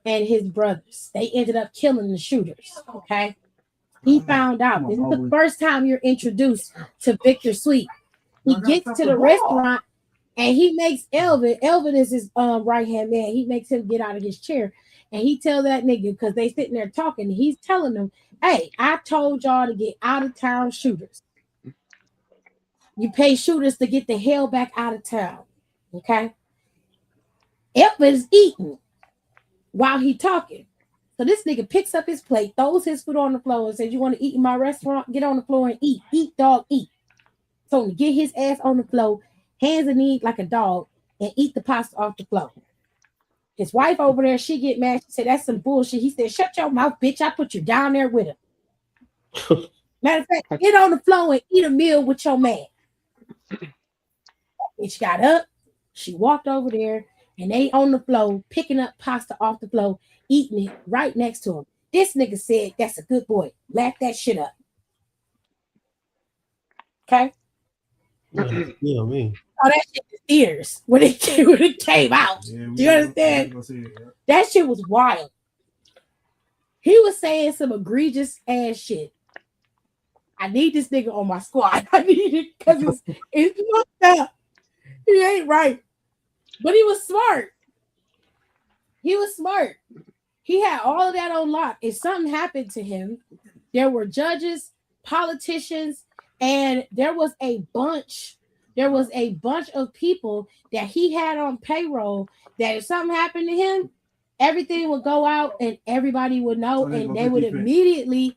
and his brothers. They ended up killing the shooters. Okay. He found out. This is the first time you're introduced to Victor Sweet. He gets to the restaurant and he makes Elvin. Elvin is his right hand man. He makes him get out of his chair. And he tell that nigga, because they sitting there talking, he's telling them, "Hey, I told y'all to get out of town shooters. You pay shooters to get the hell back out of town." Okay. Elvin's eating while he talking. So this nigga picks up his plate, throws his food on the floor, and says, "You want to eat in my restaurant? Get on the floor and eat. Eat, dog, eat." So to get his ass on the floor, hands and knees like a dog, and eat the pasta off the floor. His wife over there, she get mad. She said, "That's some bullshit." He said, "Shut your mouth, bitch. I put you down there with him." Matter of fact, get on the floor and eat a meal with your man. And she got up, she walked over there, and they on the floor, picking up pasta off the floor, eating it right next to him. This nigga said, "That's a good boy. Laugh that shit up." Okay? Yeah, me. Oh, that shit was theaters when it came out. Yeah, Do you understand? That shit was wild. He was saying some egregious ass shit. I need this nigga on my squad. I need it because it's fucked up. He ain't right. But he was smart. He was smart. He had all of that on lock. If something happened to him, there were judges, politicians, and there was a bunch of people that he had on payroll that if something happened to him, everything would go out and everybody would know, and they would immediately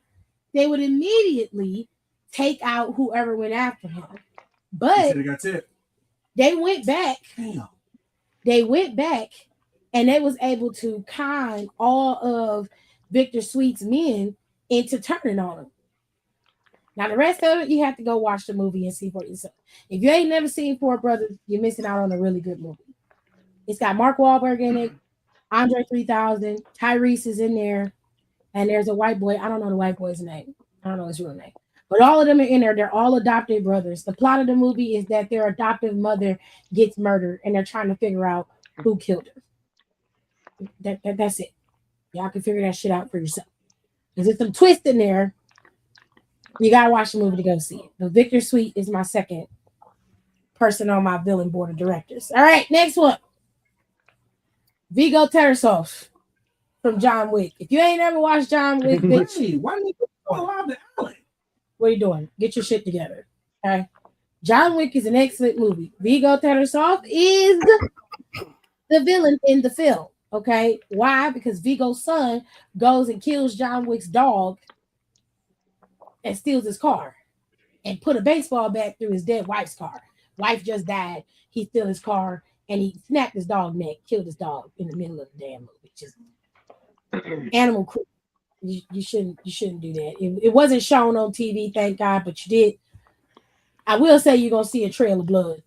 take out whoever went after him. But they went back. Damn. They went back and they was able to con all of Victor Sweet's men into turning on him. Now, the rest of it, you have to go watch the movie and see for yourself. If you ain't never seen Four Brothers, you're missing out on a really good movie. It's got Mark Wahlberg in it, Andre 3000, Tyrese is in there, and there's a white boy. I don't know the white boy's name. I don't know his real name. But all of them are in there. They're all adopted brothers. The plot of the movie is that their adoptive mother gets murdered, and they're trying to figure out who killed her. That's it. Y'all can figure that shit out for yourself. There's some twist in there. You gotta watch the movie to go see it. But Victor Sweet is my second person on my villain board of directors. All right, next one. Viggo Tarasoff from John Wick. If you ain't ever watched John Wick, bitch, why do you go out the alley? What are you doing? Get your shit together. Okay. John Wick is an excellent movie. Viggo Tarasoff is the villain in the film. Okay. Why? Because Viggo's son goes and kills John Wick's dog and steals his car and put a baseball bat through his dead wife's car. Wife just died. He stole his car and he snapped his dog neck, killed his dog in the middle of the damn movie. Just Animal cruelty. You shouldn't do that. It wasn't shown on TV, thank God, but you did. I will say you're gonna see a trail of blood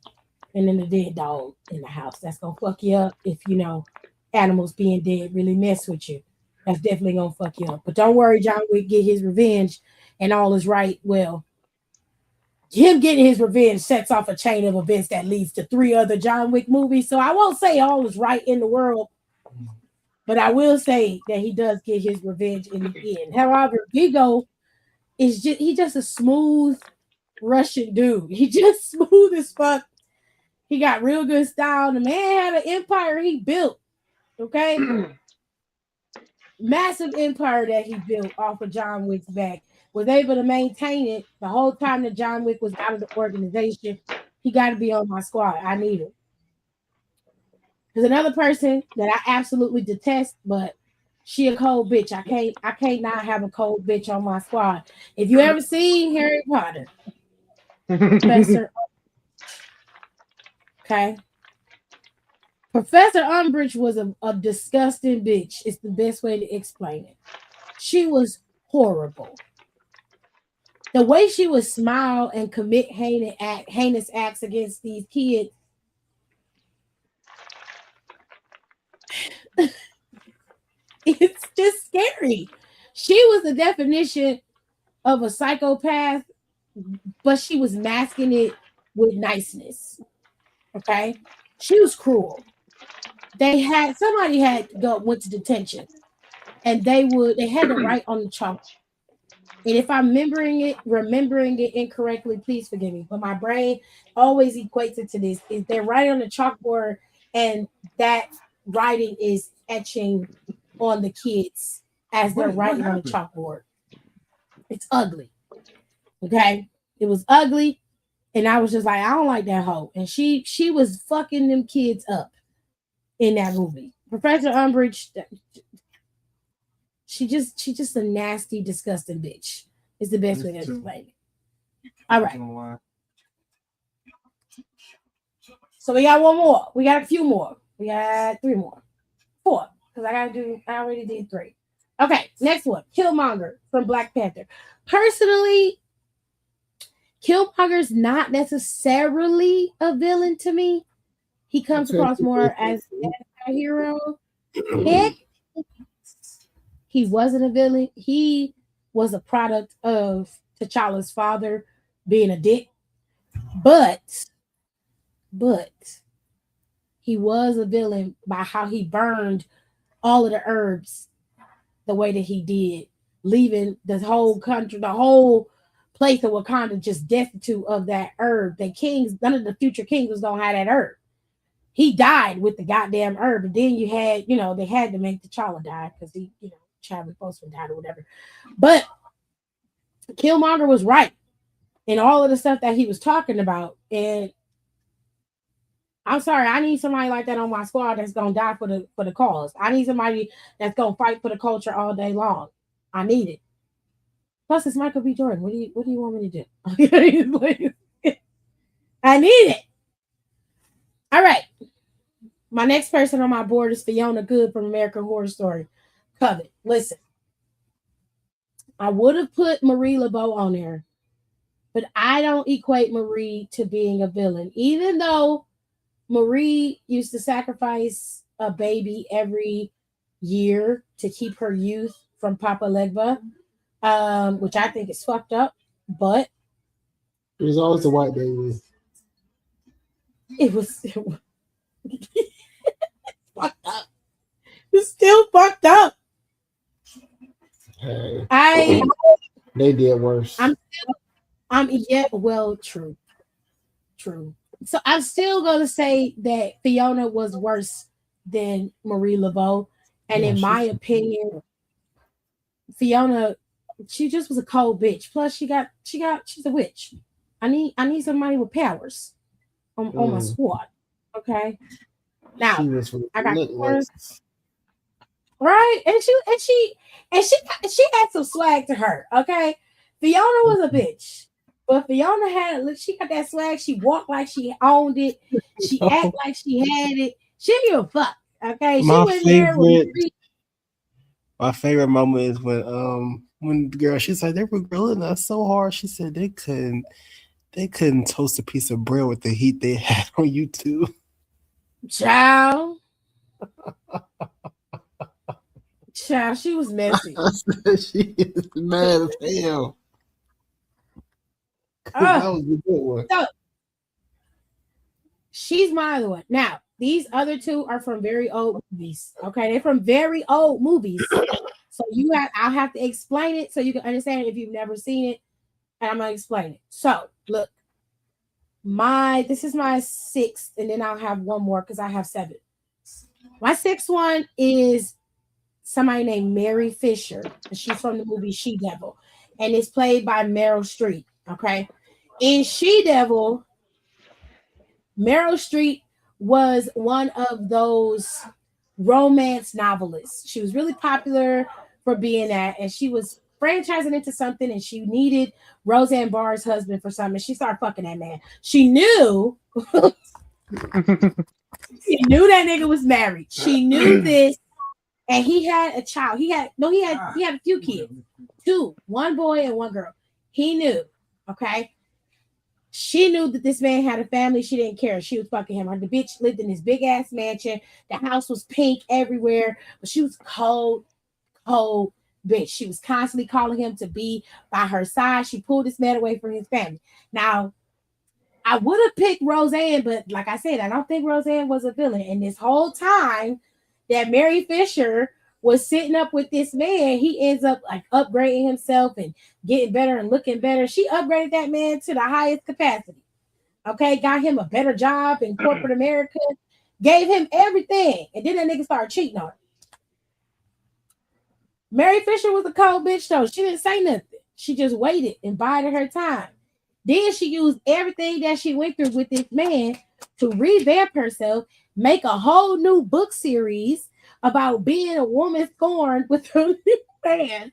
and then the dead dog in the house. That's gonna fuck you up if you know animals being dead really mess with you. That's definitely gonna fuck you up. But don't worry, John Wick get his revenge and all is right. Well, him getting his revenge sets off a chain of events that leads to 3 other John Wick movies. So I won't say all is right in the world, but I will say that he does get his revenge in the end. However, Vigo is just a smooth Russian dude. He just smooth as fuck. He got real good style. The man had an empire he built. Okay. Massive empire that he built off of John Wick's back. Was able to maintain it the whole time that John Wick was out of the organization. He got to be on my squad. I need him. There's another person that I absolutely detest, but she a cold bitch. I can't not have a cold bitch on my squad. If you ever seen Harry Potter, Professor, okay, Professor Umbridge was a disgusting bitch. It's the best way to explain it. She was horrible. The way she would smile and commit heinous acts against these kids. It's just scary. She was the definition of a psychopath, but she was masking it with niceness. Okay, she was cruel. Somebody went to detention, and they had to write on the chalk. And if I'm remembering it incorrectly, please forgive me. But my brain always equates it to this: is they're writing on the chalkboard, and that writing is etching on the kids as they're writing on the chalkboard. It's ugly. Okay, it was ugly, and I was just like, I don't like that hoe. And she was fucking them kids up in that movie. Professor Umbridge, she just a nasty, disgusting bitch. Is the best way to explain it. All right. So we got one more. We got a few more. We got 3 more. 4. Because I already did 3. Okay, next one. Killmonger from Black Panther. Personally, Killmonger's not necessarily a villain to me. He comes across more as a hero. Heck, he wasn't a villain. He was a product of T'Challa's father being a dick. But he was a villain by how he burned all of the herbs the way that he did, leaving the whole country, the whole place of Wakanda just destitute of that herb. The kings, none of the future kings was gonna have that herb. He died with the goddamn herb, and then you had, they had to make T'Challa die because he, Chadwick Boseman died or whatever. But Killmonger was right in all of the stuff that he was talking about, and I'm sorry, I need somebody like that on my squad that's gonna die for the cause. I need somebody that's gonna fight for the culture all day long. I need it. Plus, it's Michael B. Jordan. What do you want me to do? I need it. All right. My next person on my board is Fiona Good from American Horror Story. Covet. Listen, I would have put Marie Laveau on there, but I don't equate Marie to being a villain, even though Marie used to sacrifice a baby every year to keep her youth from Papa Legba, which I think is fucked up, but it was always a white baby. It was fucked up. It's still fucked up. Hey, they did worse. True. So I'm still gonna say that Fiona was worse than Marie Laveau, and in my opinion, Fiona, she just was a cold bitch. Plus, she's a witch. I need somebody with powers on my squad. Okay. Now I got powers. Right, and she had some swag to her. Okay, Fiona was a bitch, but Fiona she got that swag. She walked like she owned it. She acted like she had it. She didn't give a fuck. Okay, she went there with My favorite moment is when the girl, she's like, they were grilling us so hard. She said they couldn't toast a piece of bread with the heat they had on YouTube. Child. Child, she was messy. She is mad as hell. That was a good one. So, she's my other one. Now, these other two are from very old movies. Okay, they're from very old movies. So I'll have to explain it so you can understand it if you've never seen it, and I'm gonna explain it. So, look, this is my sixth, and then I'll have one more because I have 7. My sixth one is somebody named Mary Fisher. She's from the movie She Devil, and it's played by Meryl Streep. Okay, in She Devil, Meryl Streep was one of those romance novelists. She was really popular for being that, and she was franchising into something, and she needed Roseanne Barr's husband for something. She started fucking that man. She knew she knew that nigga was married. She knew this, and he had a child. He had a few kids. 2, 1 boy and 1 girl. He knew, okay? She knew that this man had a family. She didn't care. She was fucking him. The bitch lived in this big ass mansion. The house was pink everywhere, but she was cold bitch. She was constantly calling him to be by her side. She pulled this man away from his family. Now, I would have picked Roseanne, but like I said, I don't think Roseanne was a villain. And this whole time that Mary Fisher was sitting up with this man, he ends up like upgrading himself and getting better and looking better. She upgraded that man to the highest capacity. Okay, got him a better job in corporate America, gave him everything, and then that nigga started cheating on her. Mary Fisher was a cold bitch though. She didn't say nothing. She just waited and bided her time. Then she used everything that she went through with this man to revamp herself, make a whole new book series about being a woman scorned with her new man.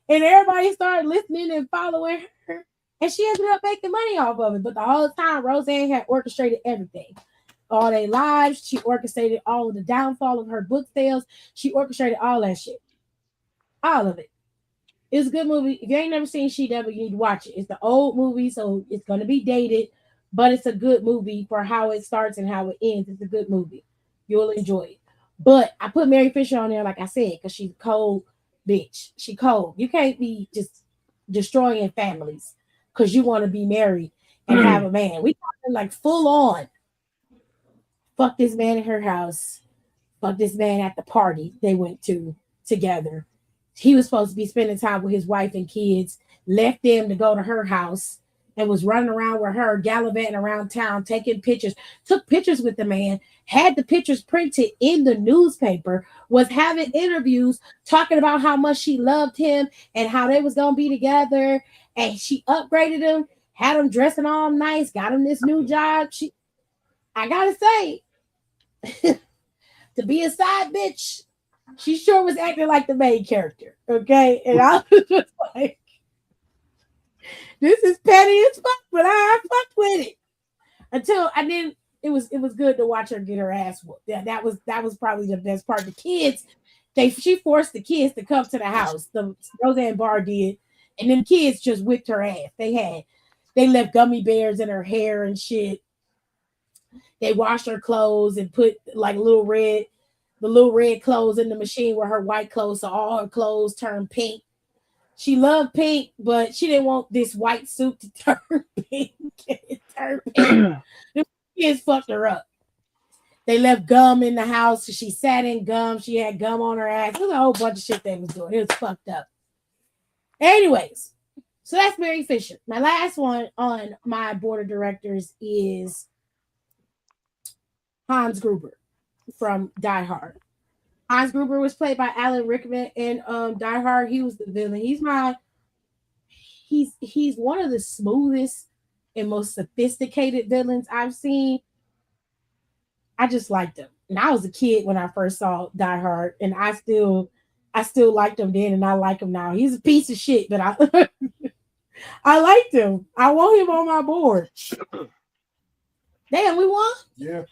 And everybody started listening and following her. And she ended up making money off of it. But the whole time, Roseanne had orchestrated everything. All their lives. She orchestrated all of the downfall of her book sales. She orchestrated all that shit. All of it. It's a good movie. If you ain't never seen She Devil, you need to watch it. It's the old movie, so it's going to be dated. But it's a good movie for how it starts and how it ends. It's a good movie. You'll enjoy it. But I put Mary Fisher on there, like I said, because she's a cold bitch. She cold. You can't be just destroying families because you want to be married and have a man. We talking like full on. Fuck this man in her house. Fuck this man at the party they went to together. He was supposed to be spending time with his wife and kids, left them to go to her house and was running around with her, gallivanting around town, taking pictures, took pictures with the man, had the pictures printed in the newspaper, was having interviews talking about how much she loved him and how they was going to be together. And she upgraded him, had him dressing all nice, got him this new job. I got to say, to be a side bitch, she sure was acting like the main character. Okay. And I was just like, this is petty as fuck, but I fucked with it. Until I didn't, it was good to watch her get her ass whooped. That was probably the best part. The kids, she forced the kids to come to the house. The Roseanne Barr did, and then kids just whipped her ass. They left gummy bears in her hair and shit. They washed her clothes and put like the little red clothes in the machine with her white clothes, so all her clothes turned pink. She loved pink, but she didn't want this white suit to turn pink. The kids fucked her up. They left gum in the house. She sat in gum. She had gum on her ass. There was a whole bunch of shit they was doing. It was fucked up. Anyways, so that's Mary Fisher. My last one on my board of directors is Hans Gruber from Die Hard. Hans Gruber was played by Alan Rickman in Die Hard. He was the villain. He's one of the smoothest and most sophisticated villains I've seen. I just liked him. And I was a kid when I first saw Die Hard, and I still liked him then, and I like him now. He's a piece of shit, but I liked him. I want him on my board. Damn, we won? Yeah.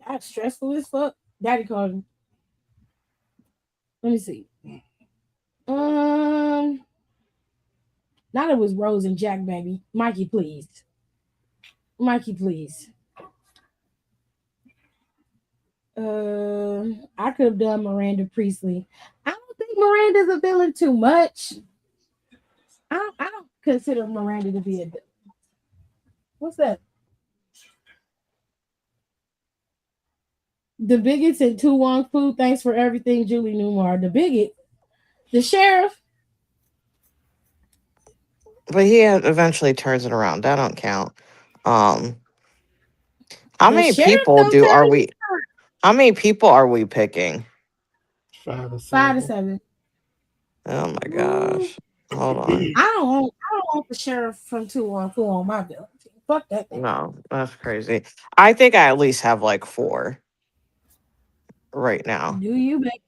That's stressful as fuck. Daddy called him. Let me see. Um, Not it was Rose and Jack, baby. Mikey, please. Mikey, please. I could have done Miranda Priestley. I don't think Miranda's a villain too much. I don't consider Miranda to be a villain. What's that? The bigots and Tu Wong Fu. Thanks for everything, Julie Newmar. The bigot, the sheriff. But he eventually turns it around. That don't count. Um, how The many sheriff people don't do turn are his we? How many people are we picking? 5 or 7. 5 to 7. Oh my Mm, gosh. Hold on. I don't want the sheriff from 214 on my bill. Fuck that thing. No, that's crazy. I think I at least have like 4 right now. Do you make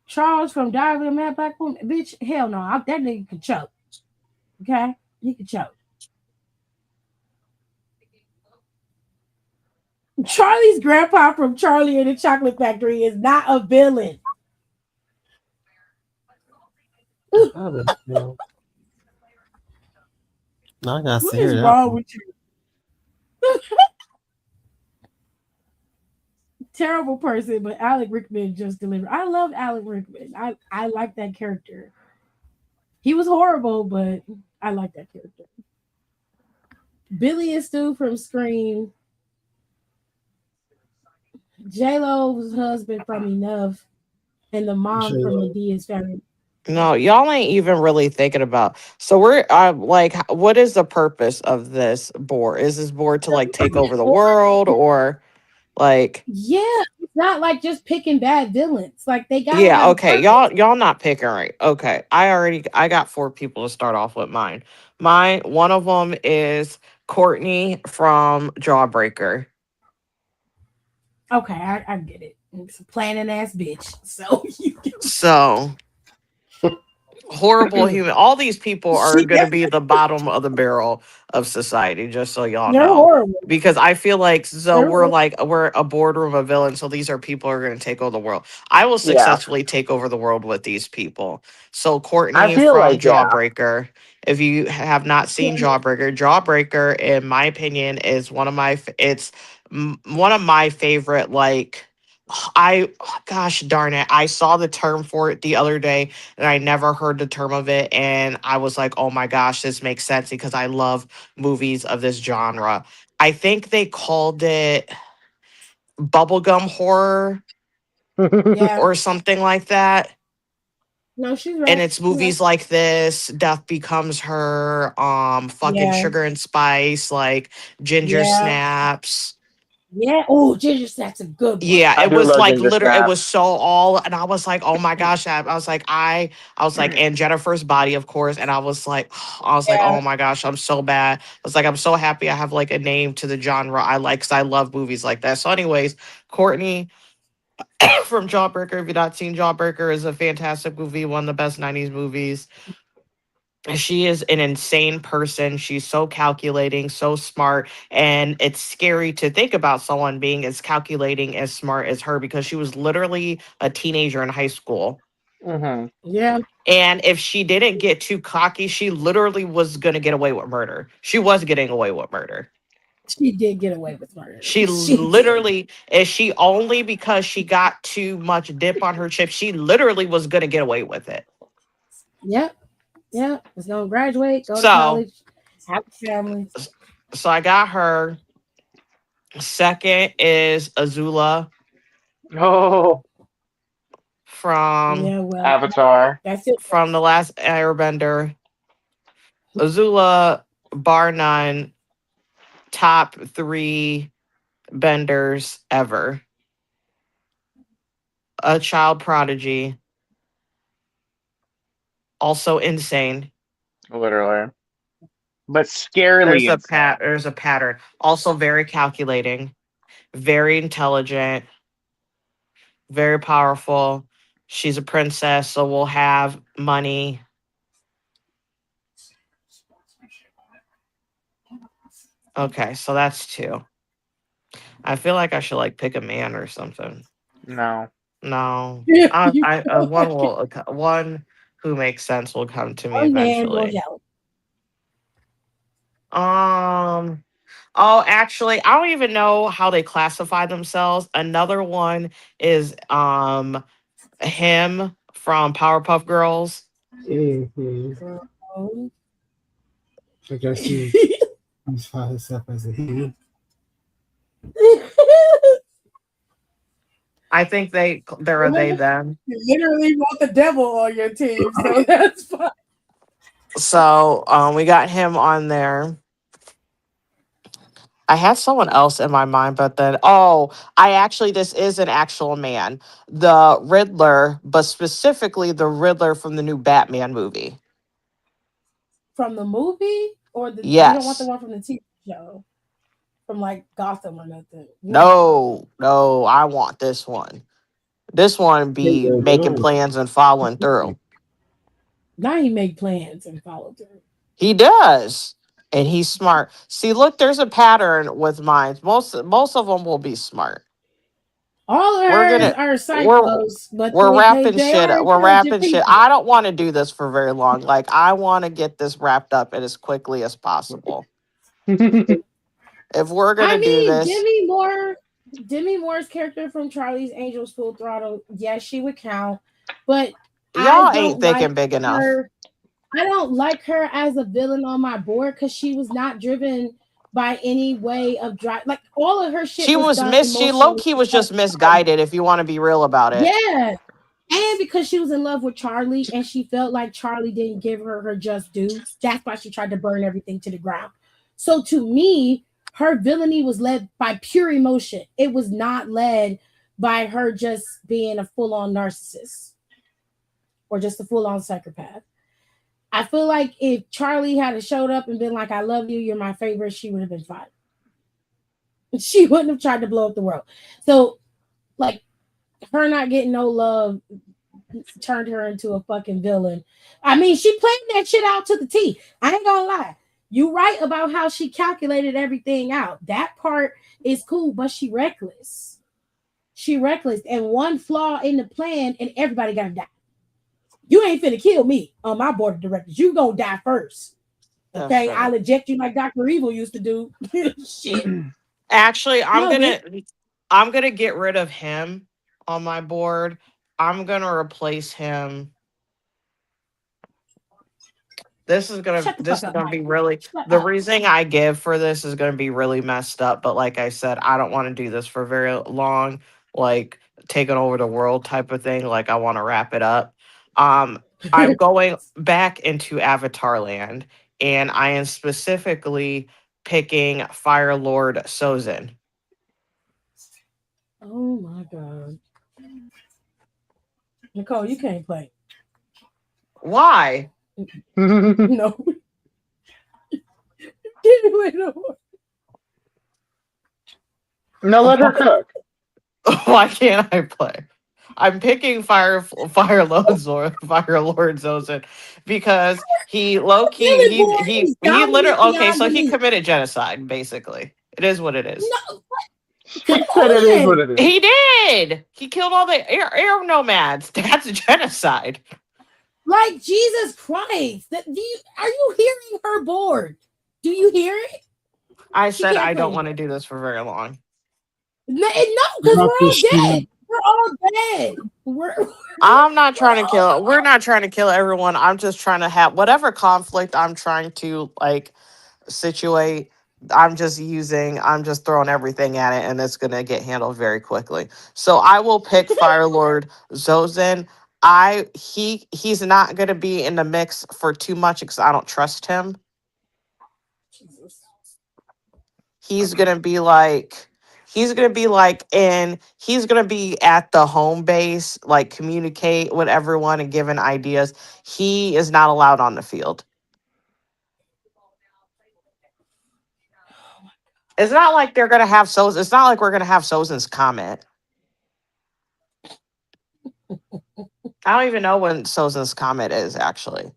Charles from Diary of a Mad Black Woman? Bitch, hell no. That nigga can choke. Okay? He can choke. Charlie's grandpa from Charlie and the Chocolate Factory is not a villain. No, I gotta What see is her that wrong one. with you? Terrible person, but Alec Rickman just delivered. I love Alec Rickman. I like that character. He was horrible, but I like that character. Billy and Stu from Scream. J Lo's husband from Enough, and the mom from J-Lo. Medea's family. No, y'all ain't even really thinking about. So we're like, what is the purpose of this board? Is this board to like take over the world or like? Yeah, it's not like just picking bad villains. Like they gotta Yeah, have a okay. purpose. Y'all not picking right. Okay. I got 4 people to start off with mine. One of them is Courtney from Jawbreaker. Okay, I get it. It's a planning ass bitch. So So horrible human. All these people are she going to be the bottom of the barrel of society, just so y'all they're know. horrible. Because I feel like so They're horrible. we're a boardroom of villains, so these are people who are going to take over the world. I will Yeah. successfully take over the world with these people. So I Courtney feel from like, yeah. Jawbreaker. If you have not seen Jawbreaker, in my opinion, is one of my favorite like. Gosh darn it, I saw the term for it the other day and I never heard the term of it. And I was like, oh my gosh, this makes sense because I love movies of this genre. I think they called it bubblegum horror Yeah. or something like that. No, she's And right. it's You're right. movies like this, Death Becomes Her, fucking Yeah. Sugar and Spice, like Ginger Yeah. Snaps. Yeah. Oh, Ginger Snap's a good one. Yeah, I it do was love like Ginger literally, it was Snaps. so all, and I was like, oh my gosh, I was like, and Jennifer's Body, of course, and I was like, Yeah. oh my gosh, I'm so bad. I was like, I'm so happy I have like a name to the genre I like, because I love movies like that. So, anyways, Courtney from Jawbreaker, if you've not seen Jawbreaker, is a fantastic movie, one of the best '90s movies. She is an insane person. She's so calculating, so smart, and it's scary to think about someone being as calculating, as smart as her because she was literally a teenager in high school. Hmm. Yeah. And if she didn't get too cocky, she literally was going to get away with murder. She was getting away with murder. She did get away with murder. She She did. literally, is she only because she got too much dip on her chip, she literally was going to get away with it. Yep. Yeah, was gonna graduate, go to So, college, have a family. so I got her. Second is Azula Oh, from Yeah, well, Avatar. that's it. from the last Airbender. Azula, bar none, top 3 benders ever. A child prodigy, also insane. Literally. But scarily insane. There's a pattern. Also very calculating, very intelligent, very powerful. She's a princess, so we'll have money. Okay, so that's 2. I feel like I should like pick a man or something. No. No, You know, one who makes sense will come to me one man will eventually. yell. Um. Oh, actually, I don't even know how they classify themselves. Another one is him from Powerpuff Girls. Mm-hmm. Oh. I guess he classifies himself as a he. I think they're a they them. You literally want the devil on your team, so that's fine. So we got him on there. I had someone else in my mind, but then this is an actual man, the Riddler, but specifically the Riddler from the new Batman movie. From the movie, or you don't want the Yes. one from the TV show, from like Gotham or nothing. You want Gotham. No, I want this one. This one Hey, be yo, making yo. plans and following through. Now he make plans and follow through. He does. And he's smart. See, look, there's a pattern with minds. Most of them will be smart. All of We're hers gonna are we're psychos, but we're wrapping they shit. are We're intelligent wrapping shit. people. I don't want to do this for very long. Like I want to get this wrapped up as quickly as possible. If we're I gonna do mean, this, Demi Moore's character from Charlie's Angels Full Throttle, yes, she would count, but I y'all ain't don't like thinking big enough. her. I don't like her as a villain on my board because she was not driven by any way of drive. Like all of her shit was done She low emotionally. key was just misguided. If you want to be real about it, Yeah. And because she was in love with Charlie and she felt like Charlie didn't give her her just due, that's why she tried to burn everything to the ground. So to me, her villainy was led by pure emotion. It was not led by her just being a full on narcissist or just a full on psychopath. I feel like if Charlie had showed up and been like, I love you, you're my favorite, she would have been fine. She wouldn't have tried to blow up the world. So, like, her not getting no love turned her into a fucking villain. I mean, she played that shit out to the T. I ain't gonna lie. You right about how she calculated everything out. That part is cool, but she reckless. She reckless. And one flaw in the plan, and everybody gotta die. You ain't finna kill me on my board of directors. You gonna die first. Okay, I'll eject you like Dr. Evil used to do. Shit. actually, No, bitch. I'm gonna get rid of him on my board. I'm gonna replace him. This is Shut the fuck up, gonna be Michael. really Shut the up. reasoning I give for this is gonna be really messed up. But like I said, I don't want to do this for very long, like taking over the world type of thing. Like I want to wrap it up. I'm going back into Avatar Land, and I am specifically picking Fire Lord Sozin. Oh my god. Nicole, you can't play. Why? No. No, let her cook. Why can't I play? I'm picking Fire Lord Zozin because he low key Billy Boy is he dominant literally okay, beyond so he belief. committed genocide basically. It is what it is. No, come He said it is what on. it is. He did. He killed all the air nomads. That's genocide. Like Jesus Christ. Are you hearing her board? Do you hear it? I She said can't I don't play. want to do this for very long. No, because Drop we're all this shit dead. We're all dead. I'm not trying to kill. We're not trying to kill everyone. I'm just trying to have whatever conflict I'm trying to like situate. I'm just throwing everything at it and it's going to get handled very quickly. So I will pick Fire Lord Zozin. He's not going to be in the mix for too much because I don't trust him. Jesus. He's going to be like he's going to be like in he's going to be at the home base, like communicate with everyone and giving ideas. He is not allowed on the field. It's not like they're gonna have Sozin. It's not like we're gonna have Sozin's comment. I don't even know when Sozin's comment is actually.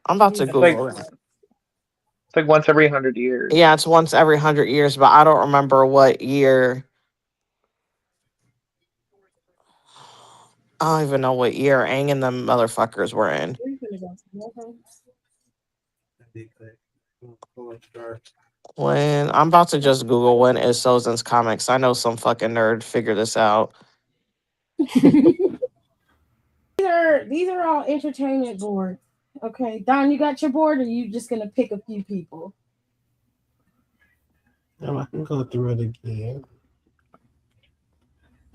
I'm about to It's like Google it. it's like once every 100 years. Yeah, it's once every 100 years, but I don't remember what year. I don't even know what year Aang and them motherfuckers were in. We're gonna go to the other. When I'm about to just Google when is Sozin's comics. I know some fucking nerd figure this out. These are all entertainment boards. Okay, Don, you got your board, or you just gonna pick a few people? I can go through it again.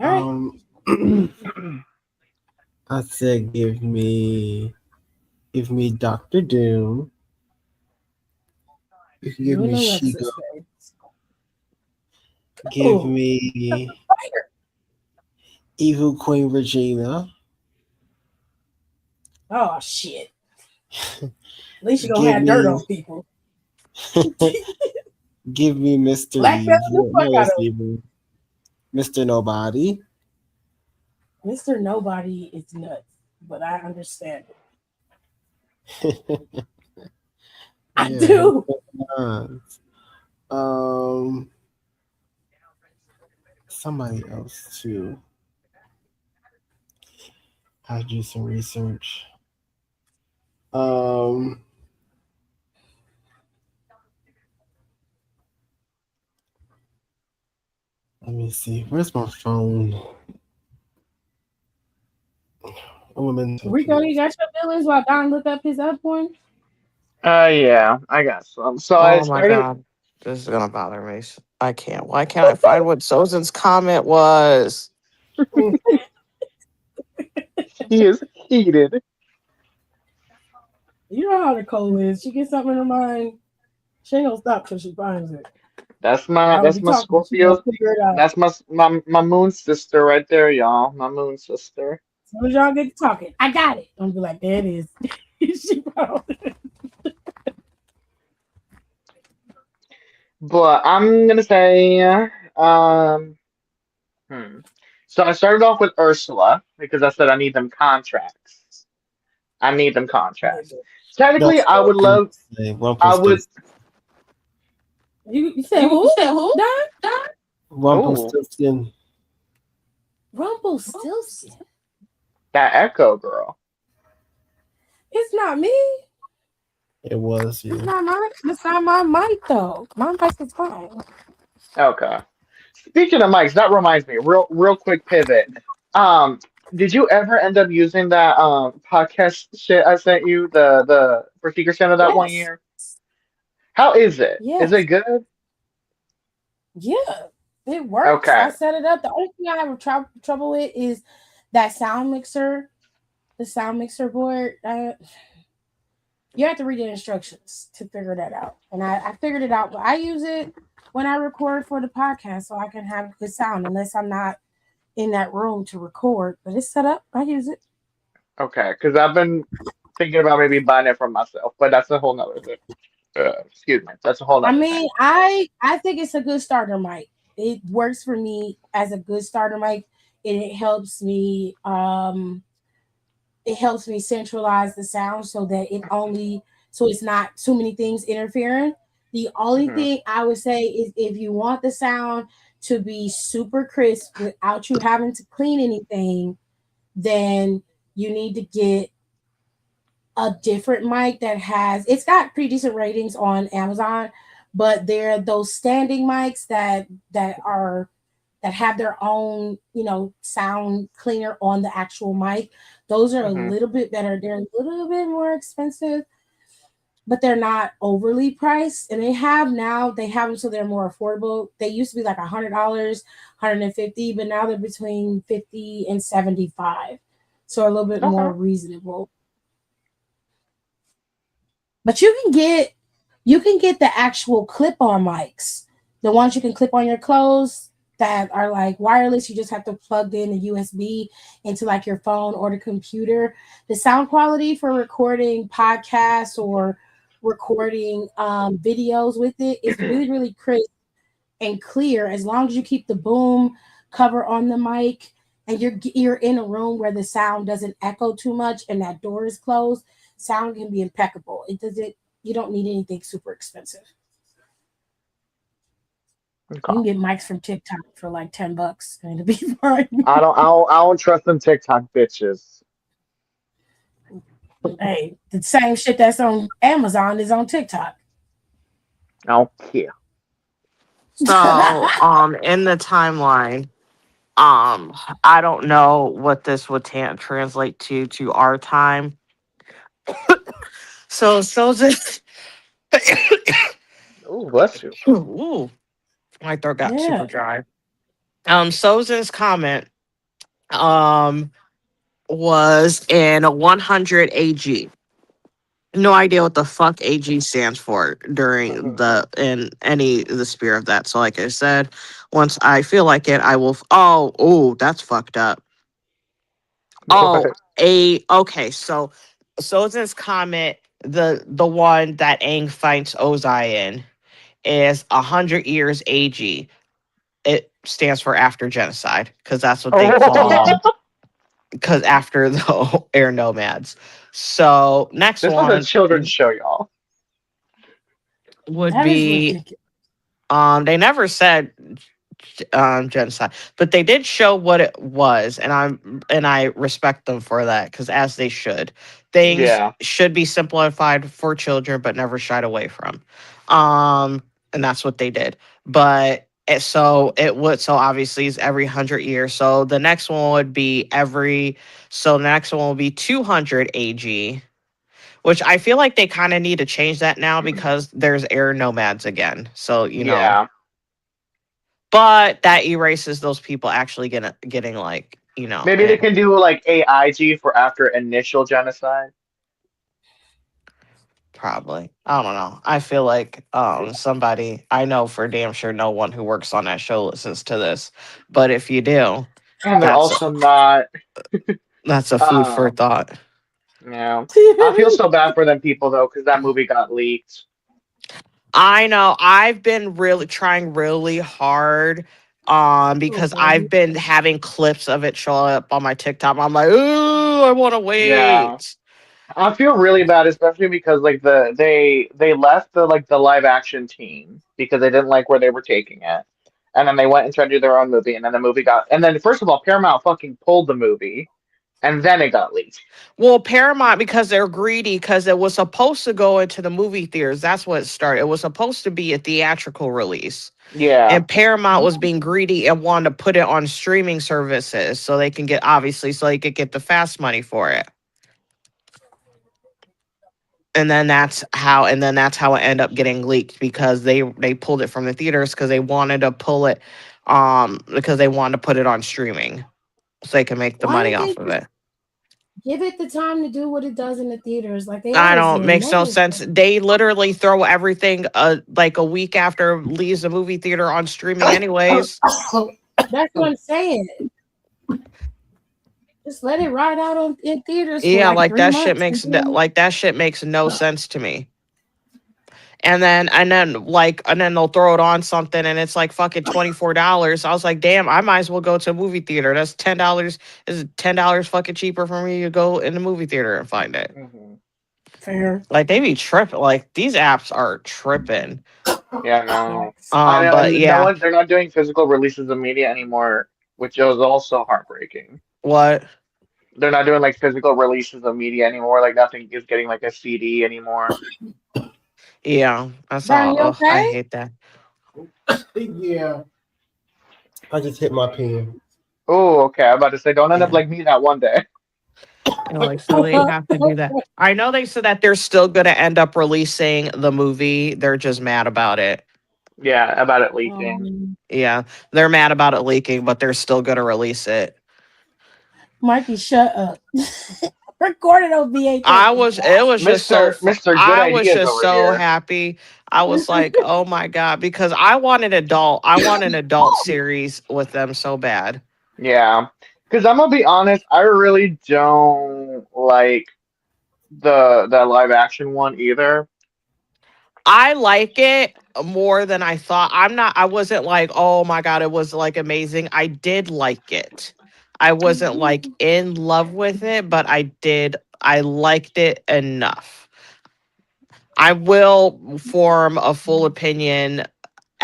All right. I said, give me Doctor Doom. You can give me Shigo. Give me Evil Queen Regina. Oh shit! At least you gonna have dirt on people. Give me Mr. Black Evil. No, Evil. Mr. Nobody. Mr. Nobody is nuts, but I understand it. I do. Somebody else too. I'll do some research. Let me see. Where's my phone? Rico, you got your feelings while Don look up his up one? Yeah, I got some. So oh my god, this is gonna bother me. I can't. Why can't I find what Sozin's comment was? He is heated. You know how Nicole is. She gets something in her mind, she ain't gonna stop till she finds it. That's my Scorpio. That's my moon sister right there, y'all. My moon sister. As soon as y'all get to talking, I got it. I'm be like, there it is. She found it. But I'm gonna say, So I started off with Ursula because I said I need them contracts. I need them contracts. Technically, I would love. I would. You said who? Don? Rumpelstiltskin. Rumpelstiltskin. That Echo girl. It's not me. It was you. It's not my mic though. My mic is fine. Okay. Speaking of mics, that reminds me. Real quick pivot. Did you ever end up using that podcast shit I sent you the for Secret Santa that one year? How is it? Yes. Is it good? Yeah, it works. Okay. I set it up. The only thing I have trouble with is that sound mixer, the sound mixer board. You have to read the instructions to figure that out. And I figured it out, but I use it when I record for the podcast so I can have good sound unless I'm not in that room to record. But it's set up. I use it. Okay, because I've been thinking about maybe buying it for myself, but that's a whole nother thing. Excuse me. That's a whole nother thing. I think it's a good starter mic. It works for me as a good starter mic, and it helps me centralize the sound so that it's not too many things interfering. The only thing I would say is if you want the sound to be super crisp without you having to clean anything, then you need to get a different mic it's got pretty decent ratings on Amazon, but they're those standing mics that have their own, sound cleaner on the actual mic. Those are a little bit better. They're a little bit more expensive, but they're not overly priced. And they have them so they're more affordable. They used to be like $100, $150, but now they're between $50 and $75. So a little bit more reasonable. But you can get the actual clip-on mics, the ones you can clip on your clothes that are like wireless. You just have to plug in a USB into like your phone or the computer. The sound quality for recording podcasts or recording videos with it is really, really crisp and clear as long as you keep the boom cover on the mic and you're in a room where the sound doesn't echo too much and that door is closed. Sound can be impeccable. You don't need anything super expensive. You Okay. can get mics from TikTok for like $10 and it'll be fine. I don't trust them TikTok bitches. Hey, the same shit that's on Amazon is on TikTok. I don't care. So, in the timeline, I don't know what this would translate to our time. So this, Oh, bless you. ooh, my throat got super Yeah. dry. Sozin's comment, um, was in 100 AG. No idea what the fuck AG stands for during the in any the spirit of that. So, like I said, once I feel like it, I will. Oh, that's fucked up. Oh, What? okay. So this comment, the one that Aang fights Ozai in, is 100 years AG. It stands for after genocide because that's what they Yeah. call because after the air nomads. So next This was a one children's show, y'all. would That is be ridiculous. they never said genocide, but they did show what it was, and I respect them for that because as they should, things Yeah. should be simplified for children, but never shied away from. Um, and that's what they did. But so it would so obviously it's every 100 years. So the next one would be every. So the next one will be 200 AG. Which I feel like they kind of need to change that now because there's air nomads again. So Yeah. but that erases those people actually getting like Maybe they in can do like AIG for after initial genocide. probably. I don't know. I feel like somebody I know for damn sure no one who works on that show listens to this, but if you do, And they're that's also not. that's a food for Um. thought. Yeah. I feel so bad for them people though, because that movie got leaked. I know. I've been really trying really hard because I've been having clips of it show up on my TikTok. I'm like, ooh, I want to Yeah. wait. I feel really bad, especially because like they left the live action team because they didn't like where they were taking it, and then they went and tried to do their own movie, and then the movie got and then first of all Paramount fucking pulled the movie, and then it got leaked. Well, Paramount, because they're greedy, because it was supposed to go into the movie theaters. That's what it started. It was supposed to be a theatrical release. Yeah. And Paramount was being greedy and wanted to put it on streaming services so they can get, obviously, so they could get the fast money for it. And then that's how it ended up getting leaked because they pulled it from the theaters because they wanted to pull it, because they wanted to put it on streaming so they can make the Why money did they off of just it. give it the time to do what it does in the theaters like they I always don't do? makes no sense. They literally throw everything like a week after it leaves the movie theater on streaming anyways. That's what I'm saying. Just let it ride out in theaters for Yeah, like like 3 months. that shit makes no sense to me. And then they'll throw it on something and it's like fucking $24. I was like, damn, I might as well go to a movie theater. That's $10. Is $10 fucking cheaper for me to go in the movie theater and find it? Hmm. Fair. Like they be tripping. Like these apps are tripping. Yeah, no. I know, But and no yeah, one they're not doing physical releases of media anymore, which is also heartbreaking. what? They're not doing like physical releases of media anymore. Like nothing is getting like a CD anymore. Yeah, that's Brian, all. you Ugh, I okay? hate that. Yeah, I just hit my pen. Oh, okay. I'm about to say, don't end up Yeah. like me that one day. Like so they have to do that. I know they said that they're still gonna end up releasing the movie. They're just mad about it. Yeah, about it leaking. Yeah, they're mad about it leaking, but they're still gonna release it. Mikey, shut up. Recorded on VHS. It was just so Mister Good I was Ideas just over so here. happy. I was like, oh my God, because I want an adult series with them so bad. Yeah, because I'm gonna be honest, I really don't like the live action one either. I like it more than I thought. I wasn't like, oh my God, it was like amazing. I did like it. I wasn't like in love with it, but I liked it enough. I will form a full opinion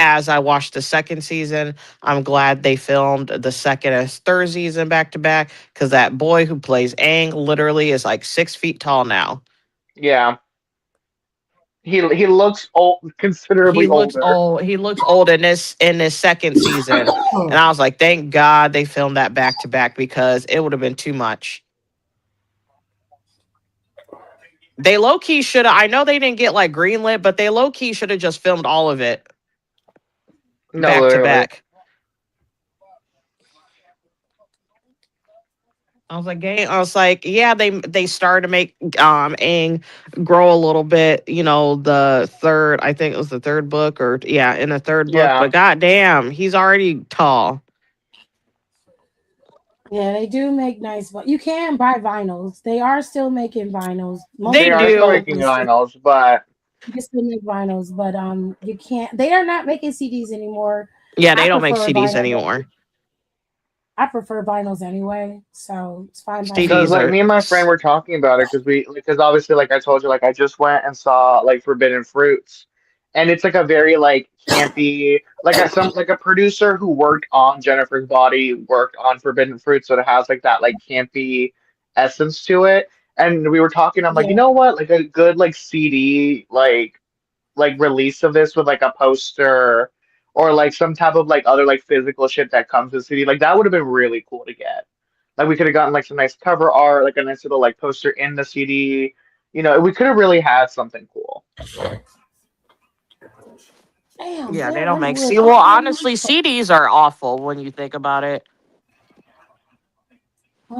as I watched the second season, I'm glad they filmed the second and third season back to back because that boy who plays Aang literally is like 6 feet tall now. Yeah, he looks old, considerably older. He looks old in this second season. And I was like, thank God they filmed that back to back because it would have been too much. They low key should have. I know they didn't get like greenlit, but they low key should have just filmed all of it No, back to literally. back. I was like, yeah, they started to make Aang grow a little bit, the third, I think it was the third book, or yeah, in the third book, Yeah, but goddamn, he's already tall. Yeah, they do make nice. You can buy vinyls. They are still making vinyls. Most They they of are them still do. making vinyls, but you can still make vinyls, but you can't. They are not making CDs anymore. Yeah, I they don't make prefer CDs vinyl. anymore. I prefer vinyls anyway, so it's fine by because CDs me. like are me and my friend were talking about it because obviously like I told you like I just went and saw like Forbidden Fruits, and it's like a very like campy like a producer who worked on Jennifer's Body worked on Forbidden Fruits, so it has like that like campy essence to it. And we were talking, I'm like, you Yeah, know what, like a good like CD like release of this with like a poster or like some type of like other like physical shit that comes with CD, like that would have been really cool to get. Like we could have gotten like some nice cover art, like a nice little like poster in the CD. We could have really had something cool. damn, yeah, they Blair don't make Underwood. C. Well, honestly, CDs are awful when you think about it.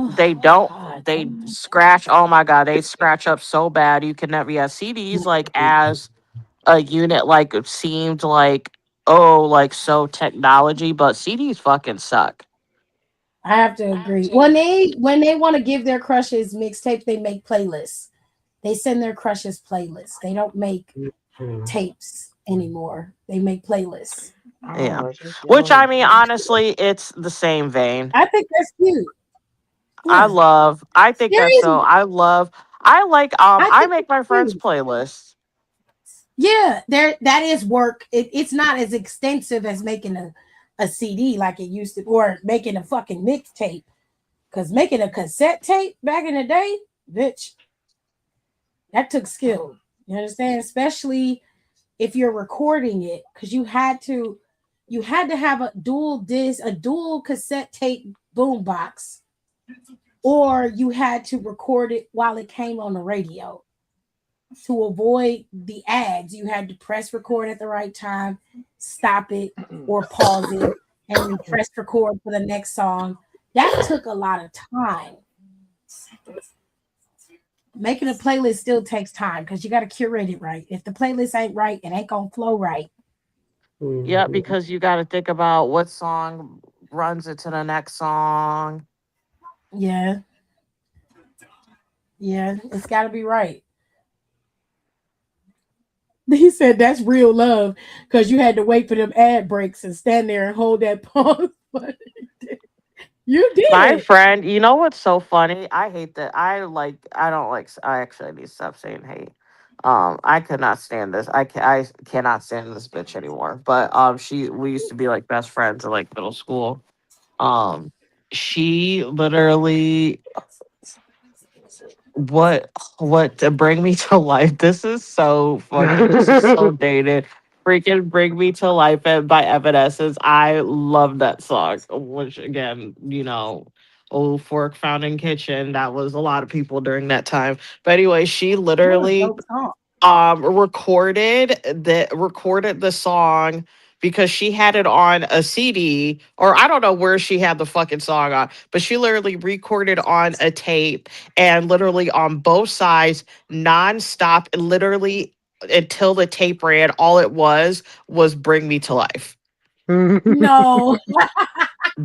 They Oh don't. God, They scratch. Oh my god, they scratch up so bad. You can never. Yeah, CDs like as a unit like it seemed like like so technology, but CDs fucking suck. I have to agree. When they want to give their crushes mixtapes, they make playlists. They send their crushes playlists. They don't make tapes anymore. They make playlists. Yeah, Oh, it's just which yellow I and mean, pink. honestly, it's the same vein. I think that's cute. Yeah. I think There that's is so. I like. I I think make it's my friends cute. playlists. Yeah, that is work. It's not as extensive as making a CD like it used to, or making a fucking mixtape. Because making a cassette tape back in the day, bitch, that took skill. You understand? Especially if you're recording it, because you had to have a dual disc, a dual cassette tape boombox, or you had to record it while it came on the radio. To avoid the ads, you had to press record at the right time, stop it, or pause it, and then press record for the next song. That took a lot of time. Making a playlist still takes time because you got to curate it right. If the playlist ain't right, it ain't gonna flow right. Yeah, because you got to think about what song runs into the next song. Yeah, yeah, it's got to be right. He said that's real love because you had to wait for them ad breaks and stand there and hold that pause button. You My did. friend, you know what's so funny? I hate that. I don't like. I actually need to stop saying hate. I could not stand this. I cannot stand this bitch anymore. But we used to be like best friends in like middle school. Um, she literally what what to bring me to life. This is so fucking. This is so dated. Freaking bring me to life and by Evanescence. I love that song. Which again, old fork found in kitchen. That was a lot of people during that time. But anyway, she That was a literally dope song. recorded the song because she had it on a CD, or I don't know where she had the fucking song on, but she literally recorded on a tape and literally on both sides nonstop, literally until the tape ran. All it was Bring Me to Life. No,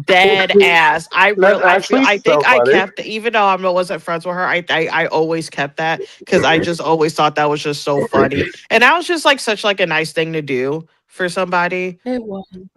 Dead ass. That's actually I think so I funny. kept, even though I wasn't friends with her, I always kept that because I just always thought that was just so funny. And that was just like such like a nice thing to do for somebody. it was. It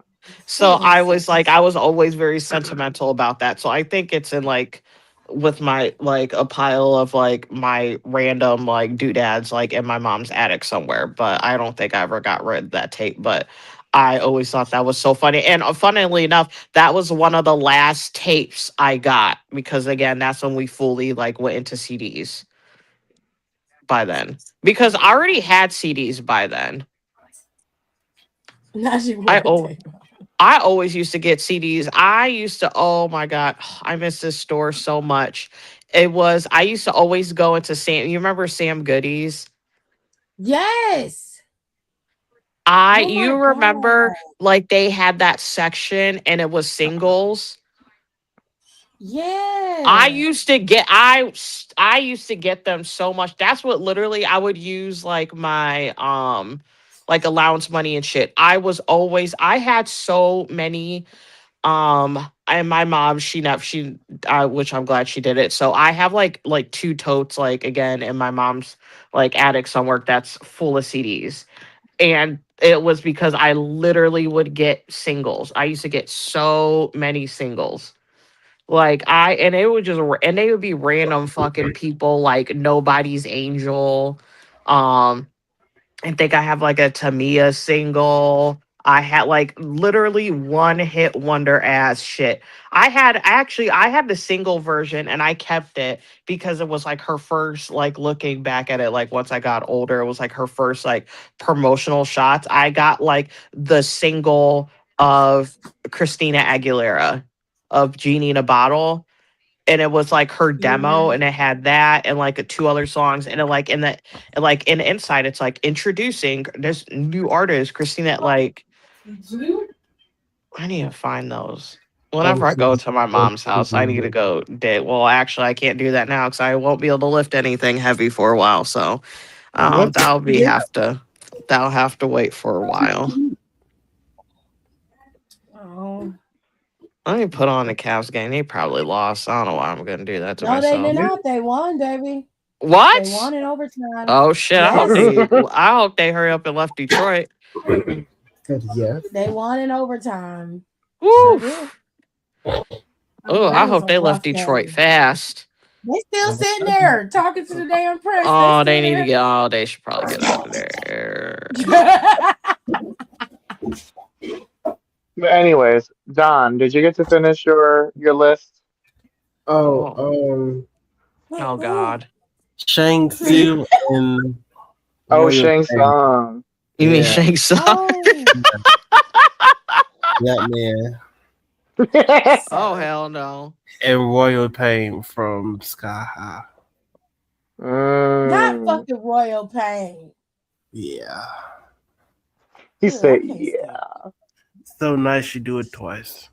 So I was. was like, I was always very sentimental about that. So I think it's in like with my like a pile of like my random like doodads like in my mom's attic somewhere. But I don't think I ever got rid of that tape. But I always thought that was so funny. And funnily enough, that was one of the last tapes I got because again, that's when we fully like went into CDs by then. Because I already had CDs by then. Now she I want to oh take. I always used to get CDs. I used to, oh my God, I miss this store so much. I used to always go into you remember Sam Goodies? Yes. Oh my You remember god. like they had that section and it was singles. Yeah. I used to get them so much. That's what literally I would use like my like allowance money and shit. I had so many and my mom which I'm glad she did it. So I have like two totes like again in my mom's like attic somewhere that's full of CDs. And it was because I literally would get singles. I used to get so many singles. And it would and they would be random fucking people like Nobody's Angel. Um, I think I have like a Tamia single. I had like literally one hit wonder ass shit. I had the single version and I kept it because it was like her first like looking back at it like once I got older it was like her first like promotional shots. I got like the single of Christina Aguilera of Genie in a Bottle and it was like her demo Yeah. and it had that and like two other songs and it like in the inside it's like introducing this new artist Christina like I need to find those whenever I go to my mom's house. I need to go dig. Well, actually I can't do that now because I won't be able to lift anything heavy for a while, so What? that'll have to wait for a while. Oh. Let me put on the Cavs game. They probably lost. I don't know why I'm gonna do that to No, they myself. did not. They won, baby. They What? won in overtime. Oh shit! Yes. I hope they hurry up and left Detroit. Yes. They won in overtime. Woo! did. Oh, I That was hope a they left rough Detroit game. fast. They still sitting there talking to the damn press. Oh, They they need to still get. Oh, they should probably get out of there. there. But anyways, Don, did you get to finish your list? Oh, Oh God! Shang Tsung and Oh, Royal Shang Pain. Tsung. You mean Yeah. Shang Tsung? Oh, That man. Oh hell no! And Royal Pain from Sky High. not fucking Royal Pain. Yeah. He Ugh, said, I can't "Yeah." stand So nice you do it twice.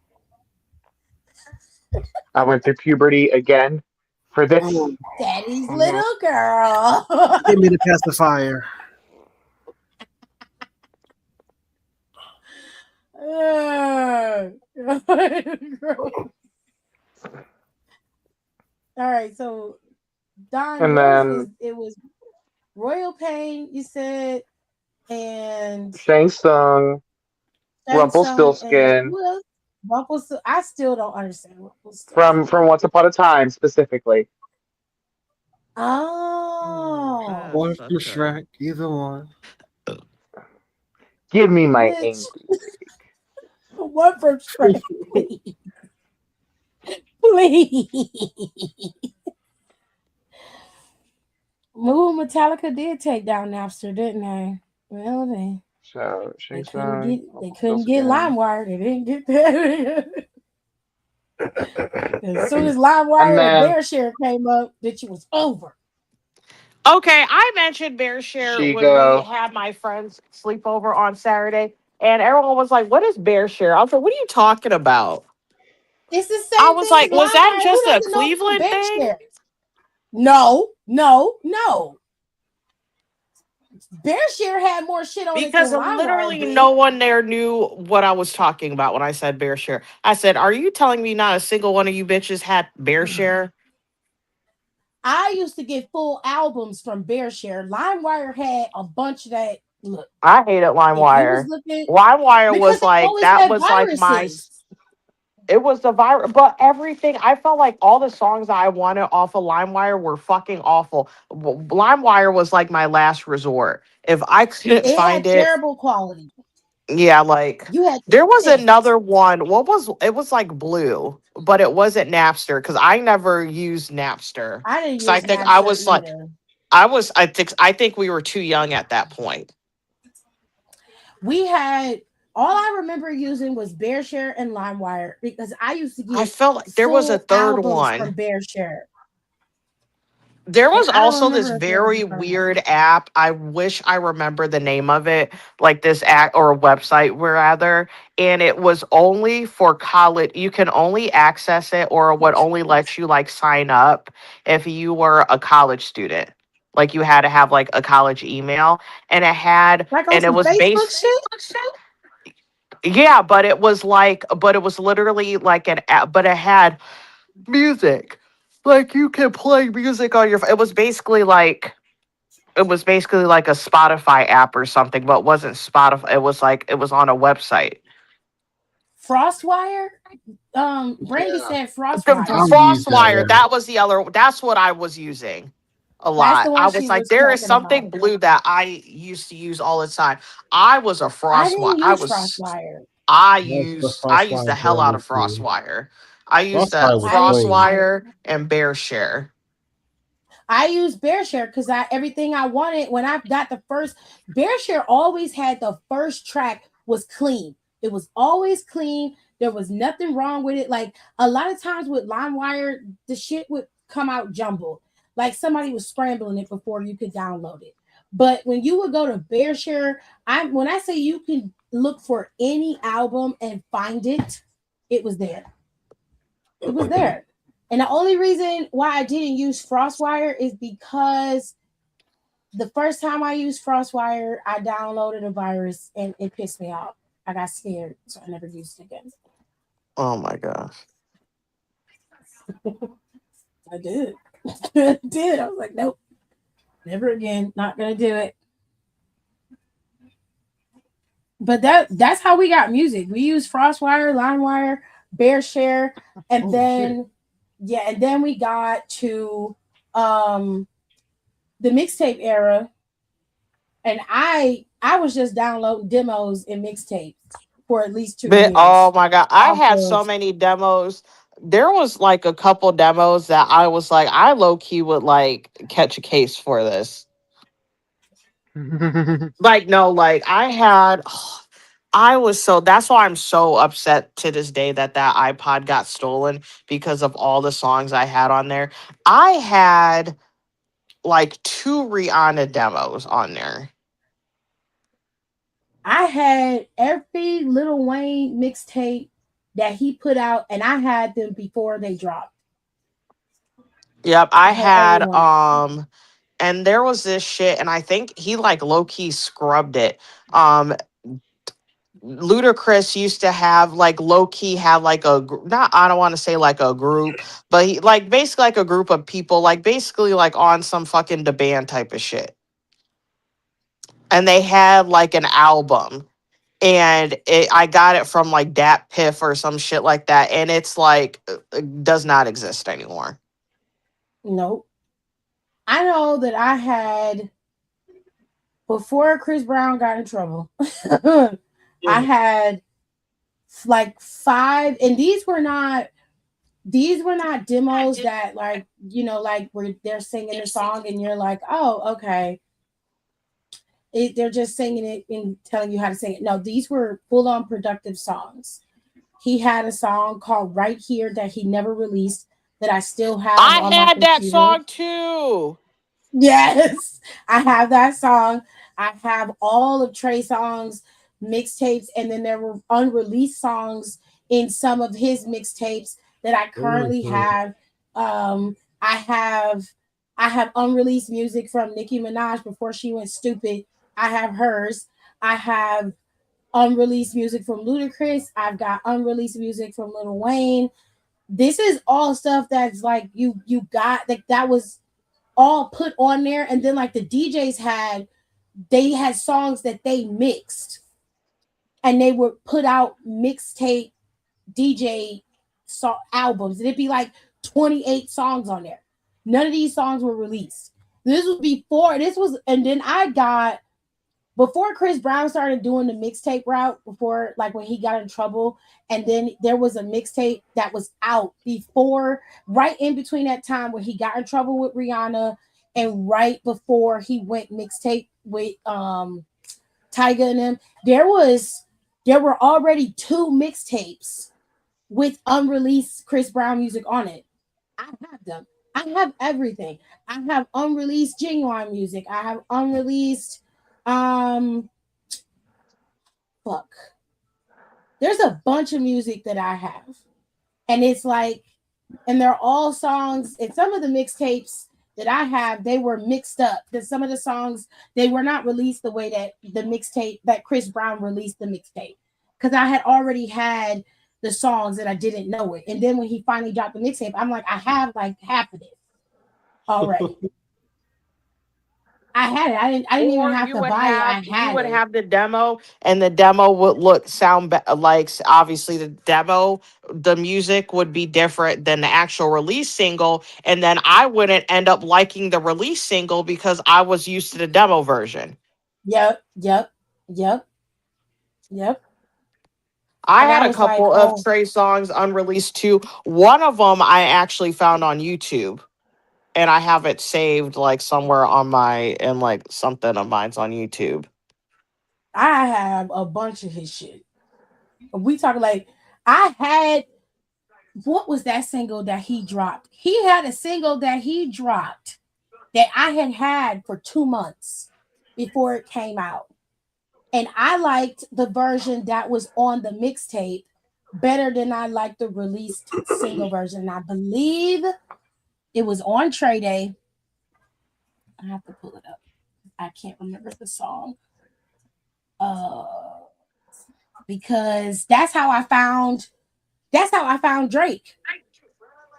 I went through puberty again for this. Daddy's little girl. Give me the pacifier. All right, so Don, And then it was Royal Pain, you said, and Shang Tsung, Shang Tsung, and Rumpelstiltskin who else? Rumpelstiltskin. I still don't understand Rumpelstiltskin. from Once Upon a Time specifically. Oh, Or from Shrek, either one. Give me my bitch. angry. One from Shrek, please. Please. Ooh, Metallica did take down Napster, didn't they? Well, So they Shang couldn't Tsung, get LimeWire. They didn't get that. As soon as LimeWire and BearShare came up, bitch, it was over. Okay, I mentioned BearShare when we had my friends sleep over on Saturday, and everyone was like, "What is BearShare?" I was like, "What are you talking about?" It's the same I was thing like, as "Was that LimeWire. just Who a doesn't know Cleveland thing?" BearShare? No. BearShare had more shit on Because it than LimeWire literally did. no one there knew what I was talking about when I said BearShare. I said, "Are you telling me not a single one of you bitches had BearShare?" I used to get full albums from BearShare. LimeWire had a bunch of that. Look, I hated LimeWire. LimeWire was like that was like my. It was the virus, but everything I felt like all the songs I wanted off of LimeWire were fucking awful. LimeWire was like my last resort. If I couldn't It find had it, terrible quality. Yeah, like You had to there was think. another one. What was it? Was like Blue, but it wasn't Napster because I never used Napster. I didn't So I use think I Napster was like, either. I think we were too young at that point. We had all I remember using was BearShare and LimeWire because I used to I get felt like there was a full third albums from one. BearShare, There and was I don't also this remember if there was a very third one. weird app. I wish I remember the name of it, like this app or a website, rather. And it was only for college. You can only access it, or what only lets you like sign up if you were a college student. Like you had to have like a college email, and Like on and it some was Facebook based. shit. Yeah, but it was literally like an app, but it had music. Like you can play music on your. It was basically like a Spotify app or something, but it wasn't Spotify. It was like it was on a website. Frostwire. Brandy Yeah, said The Frostwire. I've used that Frostwire, one. that was the other. That's what I was using a That's the lot. one I she was like, was there is talking something about. blue that I used to use all the time. I was a I Frostwire. didn't use Frostwire. That's the I used the Crossfire hell out Brandy of too. Frostwire. I used the Crossfire was I didn't. clean. Frostwire and BearShare. I used BearShare because I everything I wanted when I got the first BearShare always had the first track was clean. It was always clean. There was nothing wrong with it. Like a lot of times with LimeWire, the shit would come out jumbled. Like somebody was scrambling it before you could download it. But when you would go to BearShare, when I say you can look for any album and find it, it was there. It was there. And the only reason why I didn't use Frostwire is because the first time I used Frostwire, I downloaded a virus and it pissed me off. I got scared, so I never used it again. Oh my gosh. I did. I did. I was like, nope, never again. Not gonna do it. But that's how we got music. We used Frostwire, LimeWire, BearShare, and Oh, then yeah, and then we got to um the mixtape era, and I was just downloading demos and mixtapes for at least 2 years Oh my god, I off had so of. many demos. There was like a couple demos that I was like, I low key would like catch a case for this. Like no, like I had. I was so that's why I'm so upset to this day that that iPod got stolen because of all the songs I had on there. I had like two Rihanna demos on there. I had every Little Wayne mixtape that he put out, and I had them before they dropped. Yep, I I had every had one of them. and there was this shit and I think he like low key scrubbed it. Um Ludacris used to have like low key have like not I don't want to say like a group, but he like basically like a group of people like basically like on some fucking the band type of shit. And they had like an album and I got it from like Dat Piff or some shit like that and it's like does not exist anymore. Nope. I know that I had before Chris Brown got in trouble. I had like five, and these were not demos that like like where they're singing the song and you're like, oh, okay. They're just singing it and telling you how to sing it. No, these were full on productive songs. He had a song called Right Here that he never released that I still have I on my had that computer. song too. Yes, I have that song. I have all of Trey Songz mixtapes, and then there were unreleased songs in some of his mixtapes that I currently have. I have unreleased music from Nicki Minaj before she went stupid. I have hers. I have unreleased music from Ludacris. I've got unreleased music from Lil Wayne. This is all stuff that's like you got that was all put on there, and then like the DJs they had songs that they mixed and they would put out mixtape DJ albums, and it'd be like 28 songs on there. None of these songs were released. This was before this was, and then I got before Chris Brown started doing the mixtape route, before like when he got in trouble, and then there was a mixtape that was out before, right in between that time when he got in trouble with Rihanna, and right before he went mixtape with Tyga and them, there were already two mixtapes with unreleased Chris Brown music on it. I have them. I have everything. I have unreleased Genuine music. I have unreleased um fuck. There's a bunch of music that I have. And it's like, and they're all songs, and some of the mixtapes that I have, they were mixed up. That some of the songs, they were not released the way that the mixtape that Chris Brown released the mixtape. Because I had already had the songs and I didn't know it. And then when he finally dropped the mixtape, I'm like, I have like half of it already. I had it. I didn't even Or have you to would buy it. have I you had would it. have the demo, and the demo would like obviously the demo, the music would be different than the actual release single, and then I wouldn't end up liking the release single because I was used to the demo version. Yep, yep, yep, yep. I And had I a was like, couple of oh, Trey songs unreleased too. One of them I actually found on YouTube, and I have it saved like somewhere on my in like something of mine's on YouTube. I have a bunch of his shit. We talking like I had what was that single that he dropped? He had a single that he dropped that I had had for 2 months before it came out. And I liked the version that was on the mixtape better than I liked the released single version. And I believe it was on Trey Day. I have to pull it up. I can't remember the song. Uh because that's how I found Drake.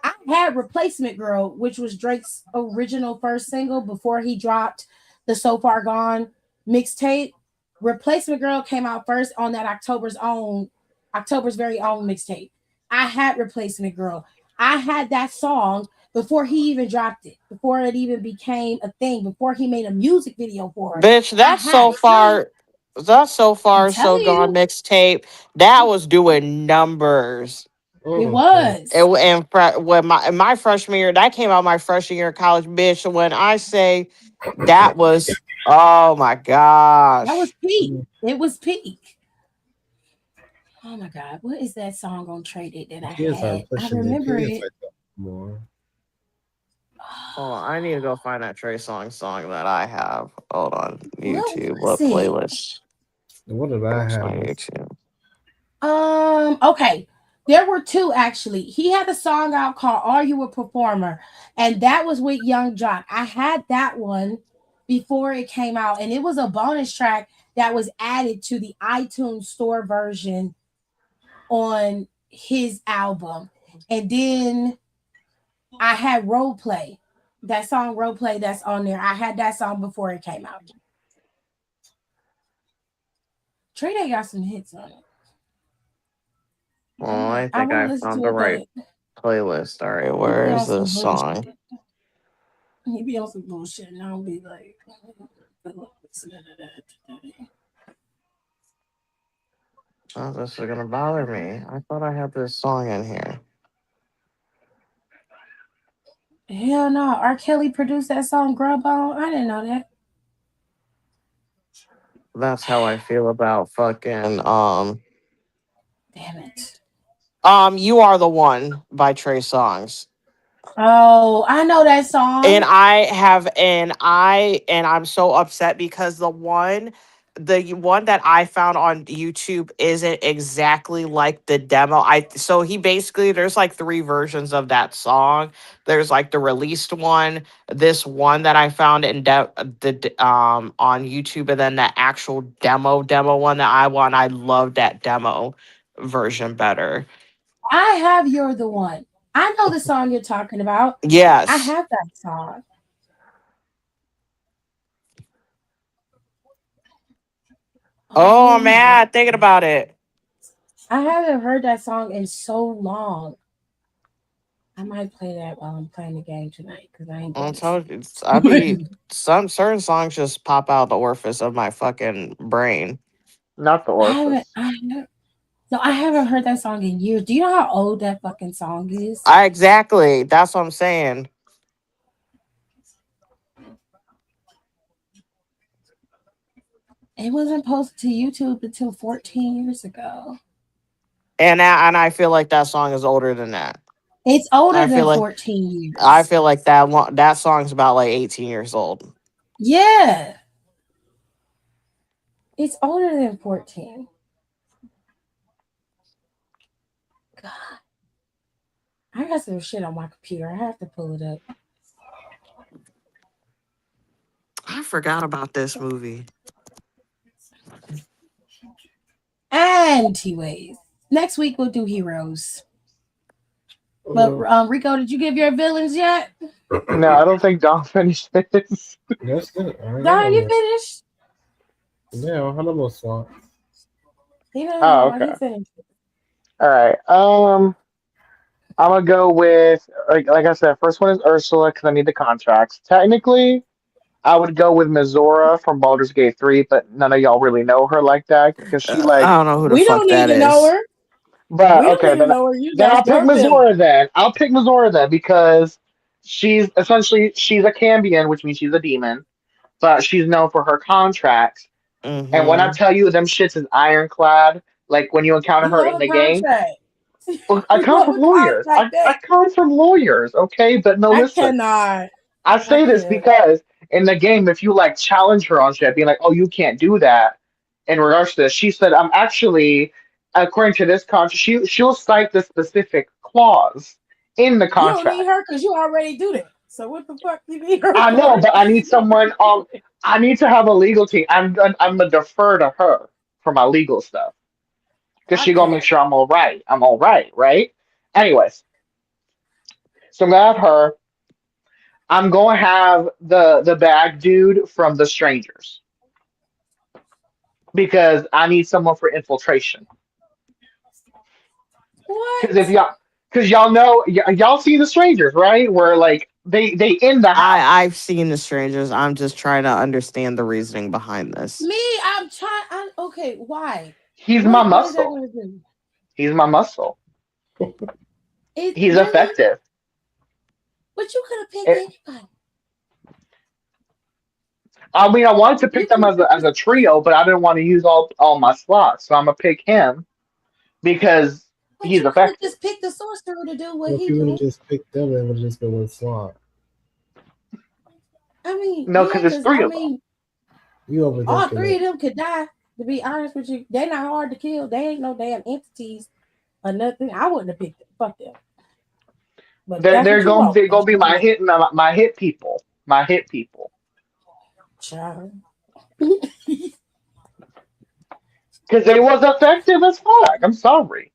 I had Replacement Girl, which was Drake's original first single before he dropped the So Far Gone mixtape. Replacement Girl came out first on that October's very own mixtape. I had Replacement Girl. I had that song before he even dropped it, before it even became a thing, before he made a music video for it. Bitch, I had it. that's so I'm far so telling gone you, mixtape. That was doing numbers. it Mm. was. And when my freshman year, that came out my freshman year of college, bitch. When I say that was, oh my That was gosh, peak. It was peak. Oh my God, what is that song on Trade It that I He is had? I pushing it. He remember is it. like that more. hold on, I need to go find that Trey song that I have. Hold on, What YouTube, was what it? playlist? What did I Where's my have? YouTube? Okay. There were two actually. He had a song out called Are You a Performer? And that was with Young Jock. I had that one before it came out, and it was a bonus track that was added to the iTunes store version on his album. And then I had Role Play. That song Role Play that's on there. I had that song before it came out. Trey Day got some hits on it. Oh, I I think want to I listen found to the it, right but playlist. All right, he be where on is some this song? bullshit. He be on some bullshit, and I'll be like, listen to that today. Oh, this is gonna bother me. I thought I had this song in here. Hell no, R. Kelly produced that song Grub On. I didn't know that. That's how I feel about fucking Damn it. You Are the One by Trey Songs. Oh, I know that And song. I'm so upset because the one that I found on YouTube isn't exactly like the demo. So he basically there's like three versions of that song. There's like the released one, this one that I found on YouTube, and then the actual demo one that I want. I love that demo version better. I have You're the One. I know the song you're talking about. I Yes. have that song. Oh, Oh I'm my. mad thinking about it. I haven't heard that song in so long. I might play that while I'm playing the game tonight because I ain't I'm been telling you, I listening. be some certain songs just pop out the orifice of my fucking brain. Not the I haven't. orifice. I haven't. No, I haven't heard that song in years. Do you know how old that fucking song is? I exactly. That's what I'm saying. It wasn't posted to YouTube until 14 years ago. And I feel like that song is older than that. It's older I feel than like 14 I years. feel like that song's about like 18 years old. Yeah, it's older than 14. God, I got some shit on my computer. I have to pull it up. I forgot about this movie. Anyways, next week we'll do heroes. But Rico, did you give your villains yet? No, I don't think Don finished this. That's good. I ain't got Don, no you more. finished? Yeah, I don't have no more slots. He doesn't have Oh, one. okay. He finished. All right. I'm gonna go with like I said, first one is Ursula because I need the contracts. Technically, I would go with Mizora from Baldur's Gate 3, but none of y'all really know her like that because she I like. don't know who the We fuck don't need that to know is. her. But We don't okay, need to then know her. You I'll that's pick your villain. Mizora then. I'll pick Mizora then because she's a Cambion, which means she's a demon, but she's known for her contracts. And when I Mm-hmm. tell you them shits is ironclad, like when you encounter You her love in a the game, contract. well, I You come love from a lawyers. contract. I That come from lawyers, okay? But no, I listen. cannot. I I say this can't. because in the game, if you like challenge her on shit, being like, "Oh, you can't do that," in regards to this, she said, "I'm actually, according to this contract, she'll cite the specific clause in the You don't need contract. her because you already do that. So what the fuck you need her I know, for? but I need someone. I need to have a legal team. I'm gonna defer to her for my legal stuff because I she gonna make can't. sure I'm all right. I'm all right, right? Anyways, so I'm gonna have her. I'm gonna have the bag dude from The Strangers because I need someone for infiltration. Because if What? y'all, because y'all know, y'all see The Strangers, right? Where like they in the house. I've seen The Strangers. I'm just trying to understand the reasoning behind this. Me, I'm trying. Okay, why? He's my What is that muscle. gonna do? He's my muscle. It He's really? effective. But you could have picked It, anybody. I mean, I wanted to You pick could them have as a trio, but I didn't want to use all my slots, so I'm gonna pick him because but he's you could have effective. just picked the sorcerer to do what Well, if he you would have do. just picked them, it would have just been one slot. I mean, No, yeah, because it's because three I of them. mean, You all overthinking three of it. them could die. To be honest with you, they're not hard to kill. They ain't no damn entities or nothing. I wouldn't have picked them. Fuck them. But if that's what you want, They're gonna that's be what you my want. my hit people, my hit people. Child. Because they was effective as fuck. I'm sorry.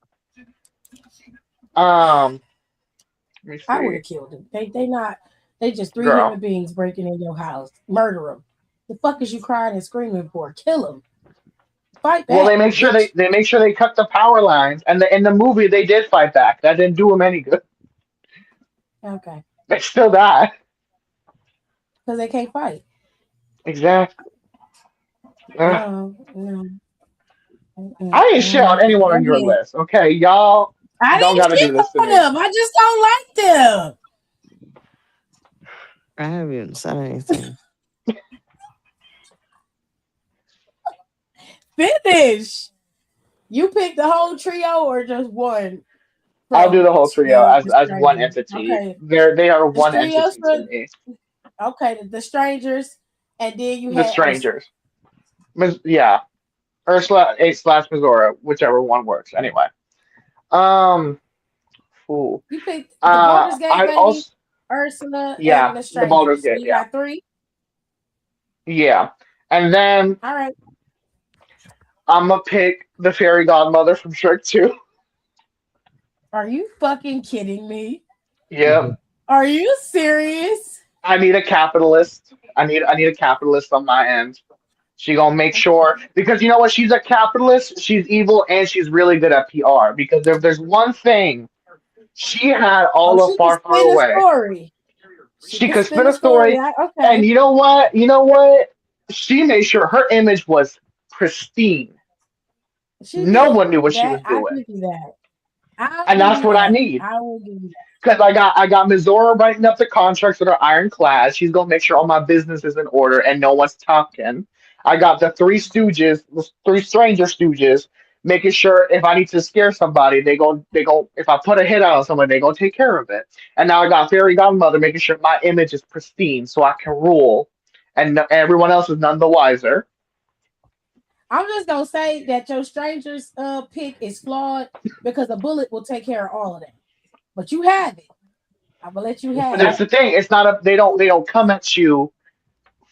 Um, let me I would see, have killed them. They not. They just three human girl. beings breaking in your house. Murder them. The fuck is you crying and screaming for? Kill them. Fight Well, back, bitch. they make sure they cut the power lines, and in the movie they did fight back. That didn't do them any good. Okay. They still died. Because they can't fight. Exactly. Ugh. No, no. I ain't shit on Go anyone on your ahead. list. Okay, y'all I don't didn't got to skip do this to on me. them. I just don't like them. I haven't even said anything. Finish. You picked the whole trio or just one I'll do from the whole trio the as one strangers? entity. Okay. They are The one trios entity to for me. okay, the strangers, and then you The had Ursula. strangers. Yeah, Ursula A slash Mizora, whichever one works. Anyway. Um. Ooh. You picked the Baldur's Gate I baby, also Ursula, yeah and the the Baldur's strangers. So Gate. you Yeah, got three. yeah. And then All right. I'm gonna pick the fairy godmother from Shrek 2. Are you fucking kidding me? Yep. Are you serious? I need a capitalist. I need a capitalist on my end. She gonna make sure because you know what? She's a capitalist. She's evil and she's really good at PR. Because if there's one thing She had Oh, all of she can Far Far spin a Away. story. She She can could spin spin a a story. story, Okay. and you know what? You know what? She made sure her image was pristine. She No did one knew what she that. was I doing, give you that. I'll and give that's you what I that. need. I will give you Because I got Mizora writing up the contracts that are ironclad. She's gonna make sure all my business is in order and no one's talking. I got the three stooges, the three stranger stooges, making sure if I need to scare somebody, they go if I put a hit out on someone, they gonna take care of it. And now I got fairy godmother making sure my image is pristine so I can rule, and everyone else is none the wiser. I'm just gonna say that your stranger's pick is flawed because a bullet will take care of all of that. But you have it. I'm gonna let you But have that's it. the thing. It's not a they don't come at you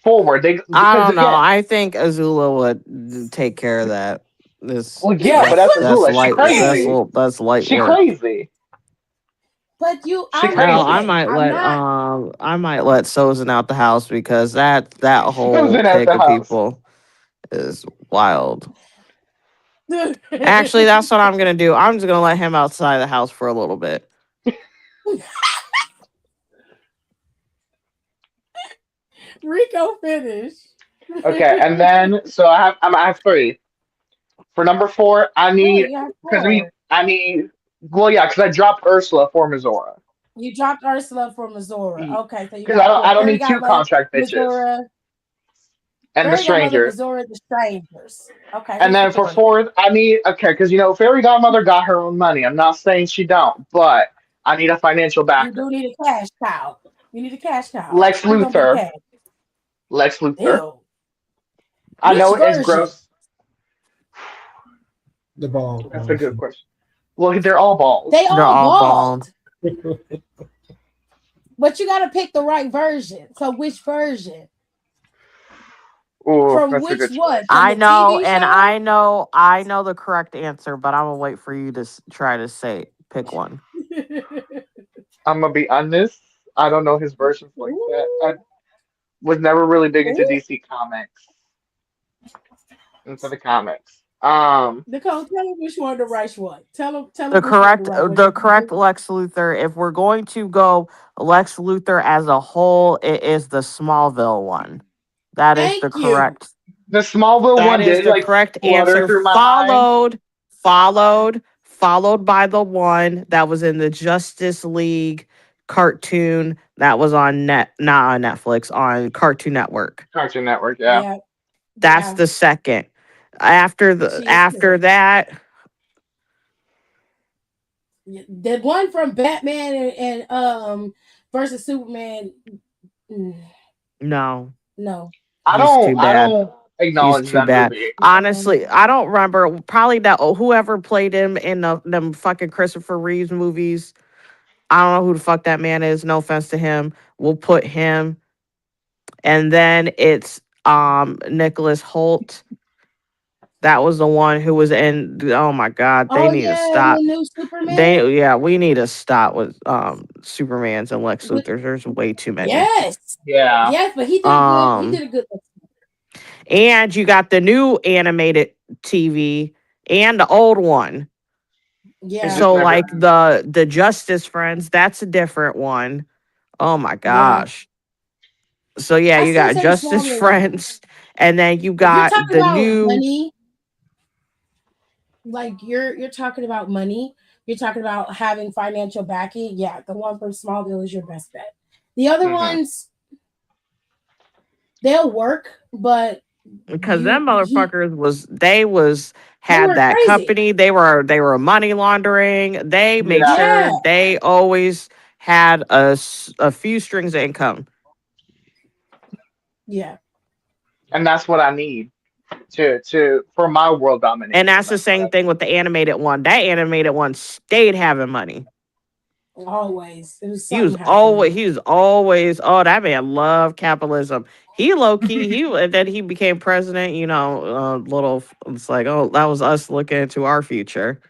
forward. They I because don't know. again, I think Azula would take care of that. This well yeah, but that's that's Azula. She light. crazy. That's light She work. crazy. But you, She Hell, I crazy. okay. might I'm let not. Sozin out the house because that whole Susan at pick the of house. people is wild. Actually, that's what I'm gonna do. I'm just gonna let him outside the house for a little bit. Rico finish. Okay, and then so I have three. For number four, I Oh, need you have because we four. I need well yeah because I dropped Ursula for Mizora You dropped Ursula for Missouri. Okay, so you because got I what? don't Fairy need two Godmother, contract bitches Missouri, and the Fairy Godmother, strangers. Missouri, the strangers. Okay, And who's the then for fourth? fourth, I need okay because Fairy Godmother got her own money. I'm not saying she don't, but I need a financial You backer. do need a cash cow. You need a cash cow. Lex Who's gonna be the Luthor. cash? Lex Luthor. Ew. I Which know it's version? gross. The ball That's a good version. question. Well, they're all balls. They They're all all bald, bald. but you got to pick the right version. So which version? Oh, From that's a which good one? choice. From I the know, TV and show? I know the correct answer, but I'm gonna wait for you to try to say pick one. I'm gonna be honest. I don't know his versions like that. I Ooh, was never really big into ooh. DC comics. Into the comics. Nicole, tell him which one the right one. Tell The him which one the right one. correct Lex Luthor. If we're going to go Lex Luthor as a whole, it is the Smallville one. That is the Thank you. correct. the Smallville That one is did the like correct flutter answer. through my mind. Followed by the one that was in the Justice League cartoon that was on not on Netflix, on Cartoon Network. Cartoon Network, yeah. Yeah, That's yeah. the second. She is After correct. that, The one from Batman and versus Superman. mm, no, No, I he's don't too I bad. don't He's acknowledge too that bad. movie. no. Honestly, I don't remember. Probably that whoever played him in them fucking Christopher Reeves movies. I don't know who the fuck that man is. No offense to him. We'll put him, and then it's Nicholas Holt. That was the one who was in. Oh my god, they Oh need to yeah, in the stop. new Superman. We need to stop with Supermans and Lex With, Luthor. There's way too many. yes, Yeah. yes, but he did a good. He Um, did a good. and you got the new animated TV and the old one. I Yeah, just So never like the Justice Friends, that's a different one. Oh my yeah. gosh. So yeah, I you still got say the Justice Smallville one. Friends, and then you If you're got talking the about new. money, like you're talking about money, you're talking about having financial backing. Yeah, the one from Smallville is your best bet. The other hmm ones, they'll work, but Because you them he motherfuckers they had were that crazy. company. They were money laundering. They made Yeah. Yeah, sure they always had a few strings of income. yeah. And that's what I need to for my world And domination. that's the That's what same I thing with the animated one. That animated one stayed having money. Always, it was something He happening. was always, oh, that man loved capitalism. He low key, and then he became president, it's like, oh, that was us looking into our future.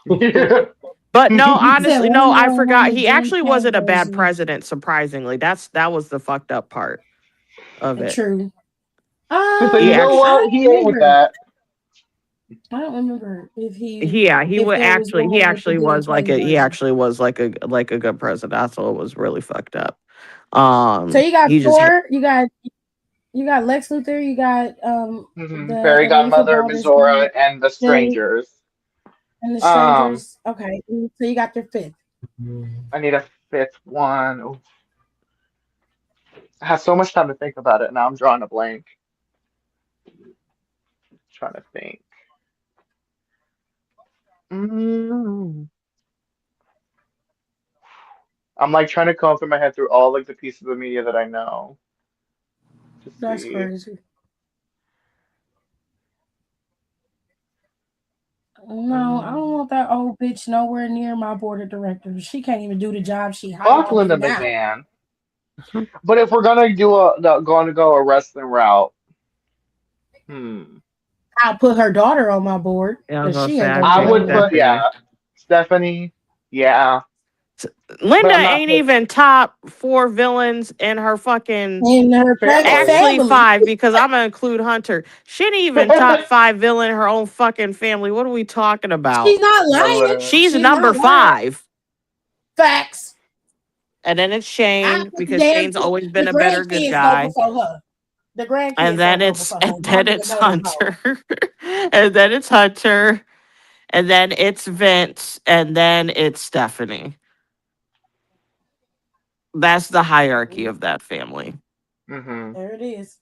need. But no, He said honestly, no, one I more forgot. woman He James actually Cain wasn't a bad version. president, surprisingly. That was the fucked up part of it. True. So He you know actually I what? don't He ain't with remember. that. I don't remember if Yeah, he would there was actually. He one with the actually Dylan was like Kane a. He version. actually was like a good president. That's all. It was really fucked up. So you got He just Thor, you got Lex Luthor, you got Fairy the wonderful Godmother, brothers Mizora, and the the strangers. and the Um, strangers. Okay, so you got your fifth. I need a fifth one. Ooh, I have so much time to think about it. Now I'm drawing a blank. Trying to think. Mm. I'm like trying to comb through my head through all like the pieces of media that I know to That's see. crazy. No, I don't Mm. want that old bitch nowhere near my board of directors. She can't even do the job she hired Fuck to do Linda now. McMahon. But if we're gonna do going to go a wrestling route, hmm, I'll put her daughter on my board yeah, I was because gonna she say ain't I'd gonna I go pick would nowhere. put Stephanie. Stephanie. Yeah, but Linda I'm not ain't put even top 4 villains in her fucking. In her family. Actually, family, 5 because I'm gonna include Hunter. She ain't even top 5 villain in her own fucking family. What are we talking about? she's not No, lying. literally. She's She's number not lying. 5, Facts. and then it's I Shane put the because damn Shane's always the been a better good grandkids go guy. before her. The And grandkids then gonna go it's before her. and Y'all then need to it's know this hoe. Hunter, and then it's Hunter, and then it's Vince, and then it's Stephanie. That's the hierarchy of that family. Hmm. There it is.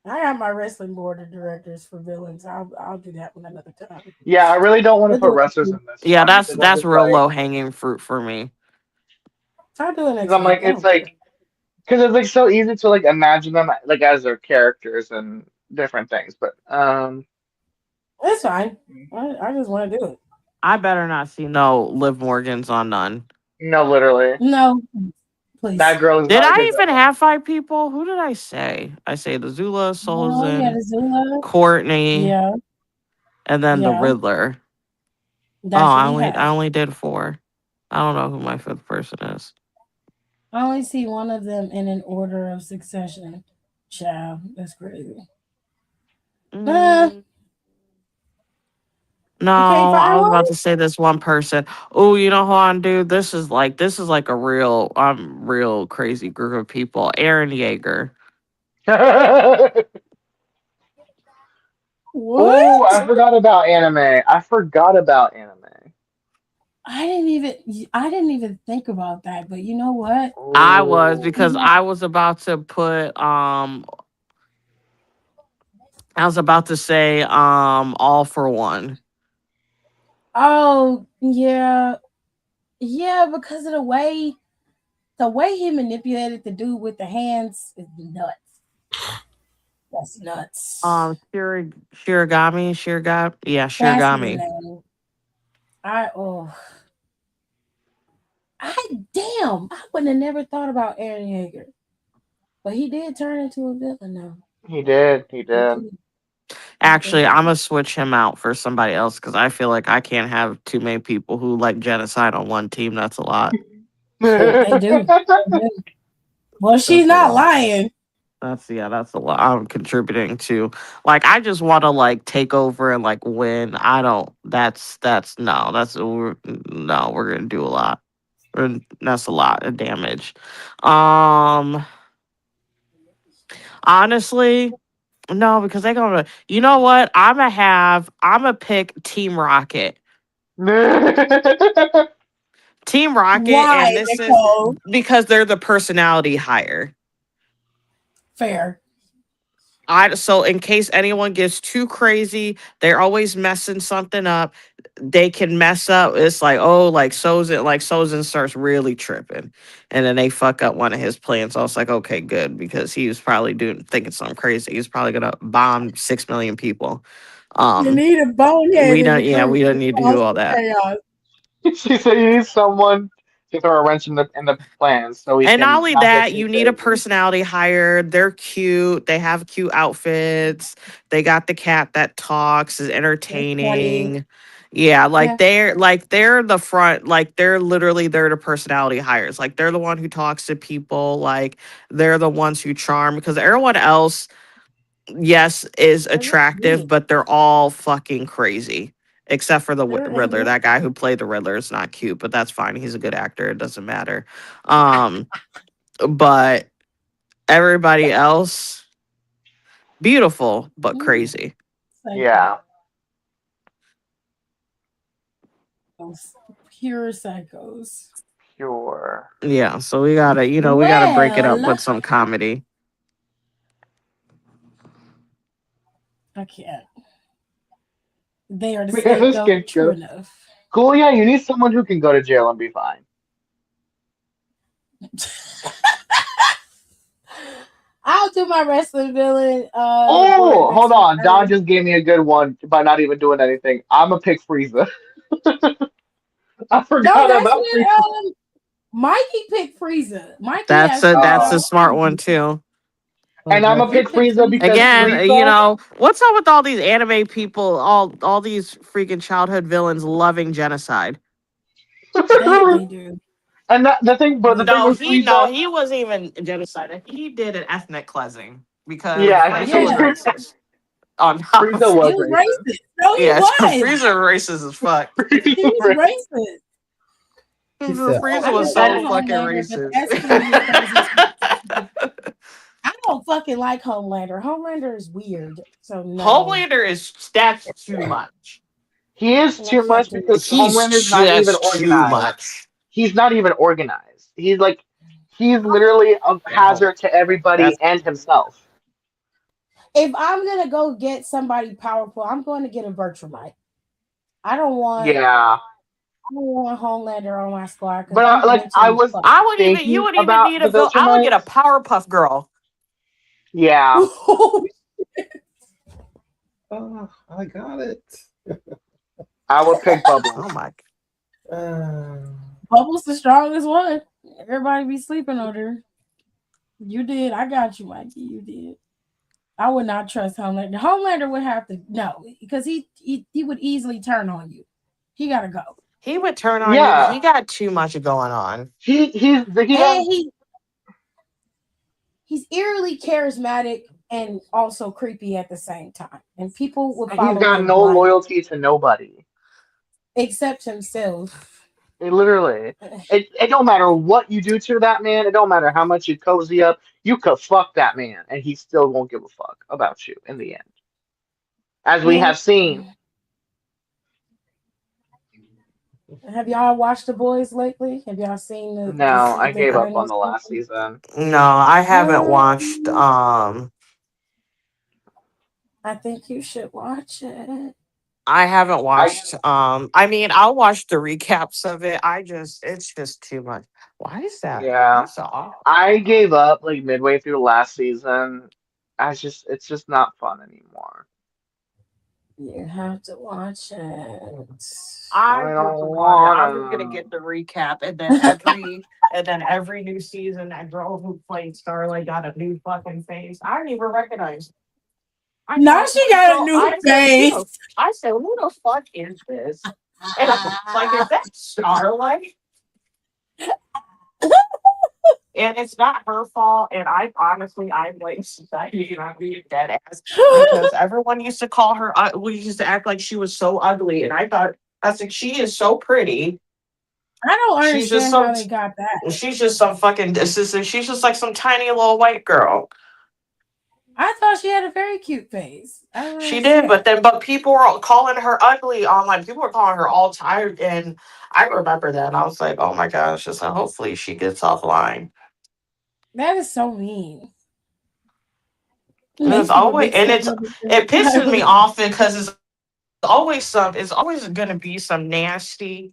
I got my wrestling board of directors for villains. I'll do that one another time. Yeah, I really don't want to We'll put do wrestlers it. in this Yeah, one that's because I'm that's just real like, low hanging fruit for me. I'll do it because next I'm week. like, I it's don't care. like, because it's like so easy to like imagine them like as their characters and different things. But It's fine. I just want to do it. I better not see no Liv Morgans on none. no, literally, No, that please. girl is Did not a I good even villain. have 5 people? Who did I say? I say the Zula, Oh, yeah, Solzen, the Zula. Courtney, Yeah, and then the yeah. Riddler. Oh, That's what we I have. only did 4. I don't know who my 5th person is. I only see one of them in an order of succession. Child, that's crazy. Uh, Mm, no, you can't I find was one? about to say this one person. Oh, you know who I'm dude? This is like a real real crazy group of people. Aaron Yeager. Oh, What? I forgot about anime. I forgot about anime. I didn't even think about that. But you know what? I was Oh, because I was about to put I was about to say all for one. Oh yeah, yeah. Because of the way he manipulated the dude with the hands is nuts. That's nuts. Shiragami. That's his name. Oh I damn, I wouldn't have never thought about Aaron Yeager. But he did turn into a villain now. he did. He He did. did. He Actually, I'm did. gonna switch him out for somebody else because I feel like I can't have too many people who like genocide on one team. That's a lot. They do. They do. Well, she's That's a not lot. lying. That's a lot. I'm contributing to. Like, I just want to like take over and like win. I don't. That's no. No. We're gonna do a lot. That's a lot of damage. Um, honestly, no, because they're gonna. You know what? I'm gonna pick Team Rocket. Team Rocket, Why, and this is Nicole? because they're the personality hire. Fair. So in case anyone gets too crazy, they're always messing something up. They can mess up. It's like, oh, like Sozin starts really tripping. And then they fuck up one of his plans. So it's like, okay, good, because he was probably thinking something crazy. He's probably gonna bomb 6 million people. You Um need a bonehead in the we group don't to need to do cause all some that. chaos. She said you need someone to throw a wrench in the plans so we And not can only not get that, too you need a crazy. personality hire. They're cute. They have cute outfits. They got the cat that talks, is That's funny. entertaining. Yeah, Yeah. they're the front, like they're the personality hires. Like they're the one who talks to people, like they're the ones who charm because everyone else yes, is Like, that's attractive, weird. but they're all fucking crazy. Except for the And Riddler. That guy who played the Riddler is not cute, but that's fine. He's a good actor. It doesn't matter. Um, but everybody else, beautiful, but crazy. Yeah. psychos. Pure psychos. Pure. Yeah, so we gotta, we gotta break it up Well, with some comedy. I can't. They are the We have a scapegoat. True scapegoat. enough. Cool, yeah, you need someone who can go to jail and be fine. I'll do my wrestling villain. For Oh, next hold week. on. Don just gave me a good one by not even doing anything. I'm a pick Frieza. I No, forgot that's about Frieza. what Mikey picked Frieza. Mikey That's has a Frieza. that's a Oh. smart one too. And I'm a He pick picked Frieza Frieza. because Again, Frieza. what's up with all these anime people, all these freaking childhood villains loving genocide? They do. And the thing, but the They thing No, with Frieza, he wasn't even genocide. He did an ethnic cleansing because yeah, Frieza was Yeah, racist. On top of Frieza he was was racist. racist. No, he yeah, so was. Frieza racist as fuck. He was racist. He said, Frieza I was just so like "Oh." fucking Homelander, but racist. that's for me because I don't fucking like Homelander. Homelander is weird. So no, Homelander is that's too much. He is I too can't much do because it. He's Homelander's not even just too organized. much. He's not even organized. He's literally a hazard to everybody That's and himself. If I'm gonna go get somebody powerful, I'm going to get a Virtualite. I don't want Yeah. I don't want Homelander on my squad because But I'm I mentally was fucked. you thinking would even about need the a I would get a Viltrumites. Powerpuff Girl. Yeah. Oh, I got it. I would pick Oh Bubbles. my! Bubbles the strongest one. Everybody be sleeping on her. You did. I got you, Mikey. You did. I would not trust Homelander. Homelander would have to no because he would easily turn on you. He gotta go. He would turn on you. Yeah. He got too much going on. He And has he's eerily charismatic and also creepy at the same time. And people would he's follow got him no blindly, loyalty to nobody. except himself. It literally. It don't matter what you do to that man. It don't matter how much you cozy up. You could fuck that man, and he still won't give a fuck about you in the end, as we And have seen. have y'all watched The Boys lately? Have y'all seen No, I the gave up final on the last season? season. No, I haven't watched. Um, I think you should watch it. I haven't I watched. I mean, I'll watch the recaps of it. It's just too much. Why is that? Yeah, That's off. I gave up like midway through last season. It's just not fun anymore. You have to watch it. I I just don't want it. I'm just gonna wanna. get the recap, and then every new season, that girl who played Starlight got a new fucking face. I didn't even recognize. I Now told she my got a girl, new face. I said, who the fuck is this? And I was like, is that Starlight? And it's not her fault. And I honestly, I'm like, society, and I'm being dead ass because everyone used to call her. We used to act like she was so ugly, and I said, she is so pretty. I don't She's just understand how some. they got that. She's just some fucking assistant. She's just like some tiny little white girl. I thought she had a very cute face. I don't She did, understand. but people were calling her ugly online. People were calling her all tired, and I remember that. I was like, oh my gosh, just hopefully she gets offline. That is so mean. And it's Makes people always mix up it pisses me off because it's always gonna be some nasty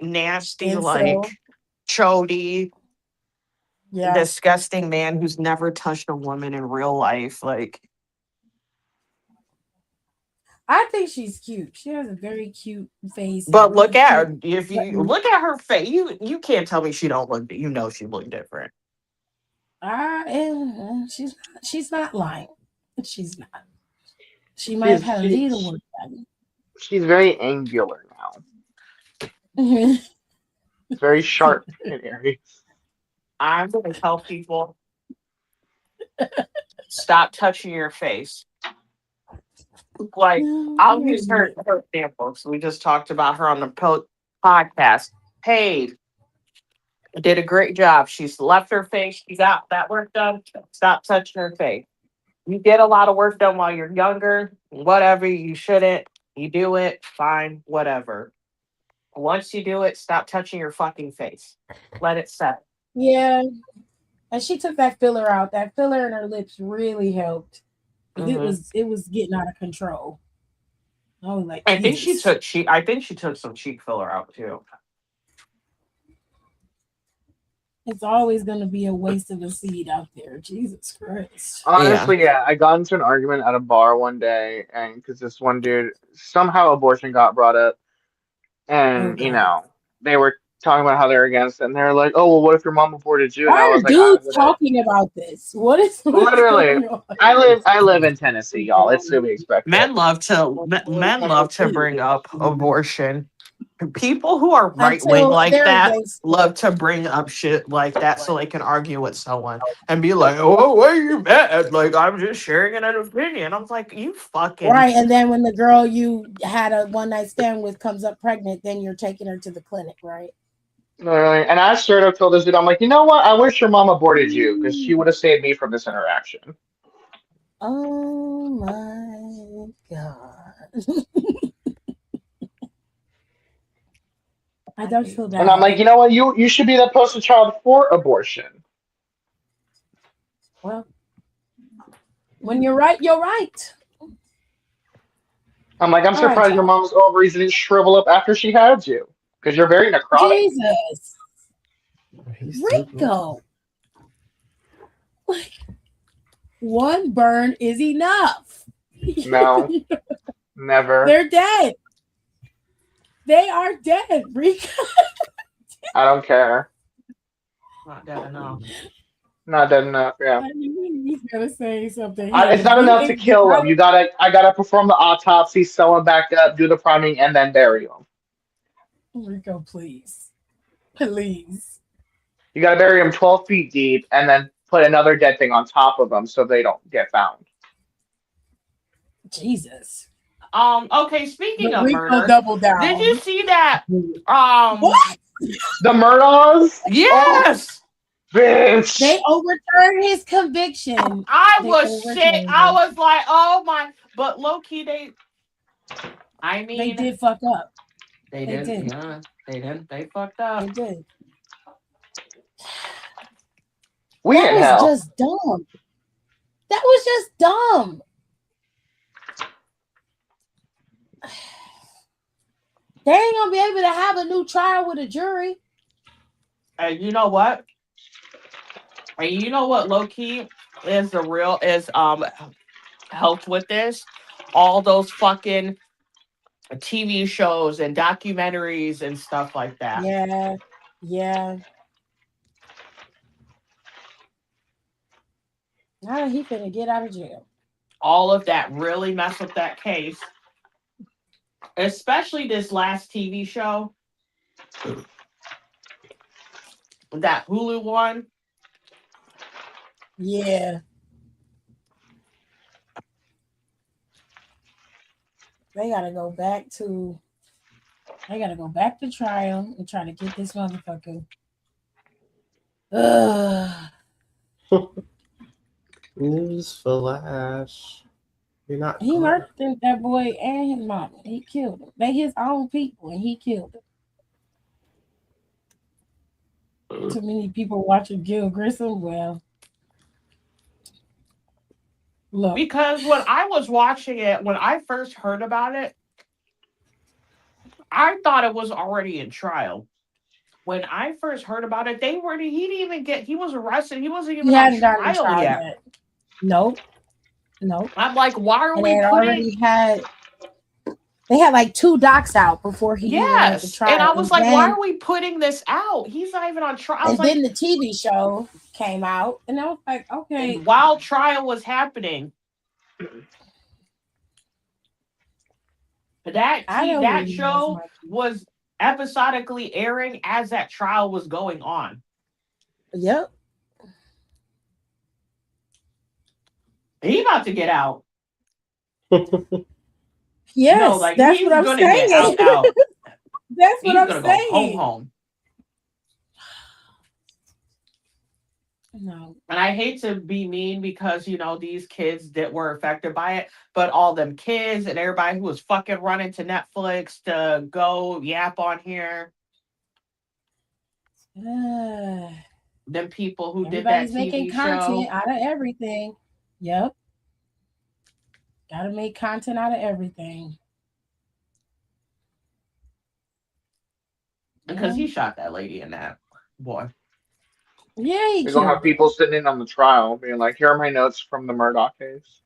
and like so chody yeah. disgusting man who's never touched a woman in real life. Like, I think she's cute. She has a very cute face. but Really look at cute. her. If you look at her face, you can't tell me she don't look. You know she look different. She's not lying. She's not. She might have had a little work She's very angular now. done. It's very sharp in areas. I'm gonna tell people stop touching your face. Like, I'll use her example. So we just talked about her on the podcast. Paid. Did a great job. She's left her face. She got that work done. Stop touching her face. You get a lot of work done while you're younger. Whatever. You shouldn't. You do it. Fine. Whatever. Once you do it, stop touching your fucking face. Let it set. Yeah. And she took that filler out. That filler in her lips really helped. It was getting out of control. I was like, I think Jesus. she took some cheek filler out too. It's always going to be a waste of a seed out there. Jesus Christ. Honestly, yeah, I got into an argument at a bar one day, and because this one dude somehow abortion got brought up, and they were talking about how they're against it, and they're like, "Oh, well, what if your mom aborted you?" And Why I are was like, dudes talking about this? What is literally? going on? I live in Tennessee, y'all. It's to be expected. Men love to bring up abortion. People who are right wing like that love to bring up shit like that so they can argue with someone and be like, "Oh, why are you mad? Like, I'm just sharing an opinion." I'm like, you fucking right. And then when the girl you had a one night stand with comes up pregnant, then you're taking her to the clinic, right? Literally. And I straight up told this dude, I'm like, you know what? I wish your mom aborted you because she would have saved me from this interaction. Oh my God. I don't feel that. And I'm like, you know what? You should be the poster child for abortion. Well, when you're right, you're right. I'm like, I'm surprised your mom's ovaries didn't shrivel up after she had you because you're very necrotic. Jesus. Rico. Like, one burn is enough. No, never. They're dead. They are dead, Rico. I don't care. not dead enough. Not dead enough. Yeah. He's gonna say something. It's not enough to kill them. I gotta perform the autopsy, sew them back up, do the priming, and then bury them. Rico, please. Please. You gotta bury them 12 feet deep, and then put another dead thing on top of them so they don't get found. Jesus. Okay, speaking of murder, double down. Did you see that? What? The Murdaugh? Yes. Oh, bitch. They overturned his conviction. I was sick. I was like, oh my. But low key, they did fuck up. They did. Yeah, they did. They fucked up. They did. That was just dumb. That was just dumb. They ain't gonna be able to have a new trial with a jury. And you know what? Low key is helped with this? All those fucking TV shows and documentaries and stuff like that. Yeah. Now he finna get out of jail. All of that really messed up that case. Especially this last TV show. That Hulu one. Yeah. They gotta go back to trial and try to get this motherfucker. News flash. You're not. He murdered that boy and his mama. He killed them. They his own people, and he killed them. Too many people watching Gil Grissom. Well, look. Because when I was watching it, when I first heard about it, I thought it was already in trial. When I first heard about it, he was arrested. He wasn't even on trial yet. Nope. I'm like, why are we they had like 2 docs out before he even went to trial. And I was like, why are we putting this out? He's not even on trial. And then the TV show came out, and I was like, okay. While trial was happening, that show was episodically airing as that trial was going on. Yep. He about to get out. Yes, No, like that's what he's I'm gonna get saying. out. That's what He's I'm gonna go saying. home. No. And I hate to be mean because these kids that were affected by it, but all them kids and everybody who was fucking running to Netflix to go yap on here, them people who did that Everybody's making TV content show. out of everything. Yep. Gotta make content out of everything. Because he shot that lady in that boy. Yeah, he They're gonna killed have her. people sitting in on the trial, being like, "Here are my notes from the Murdoch case."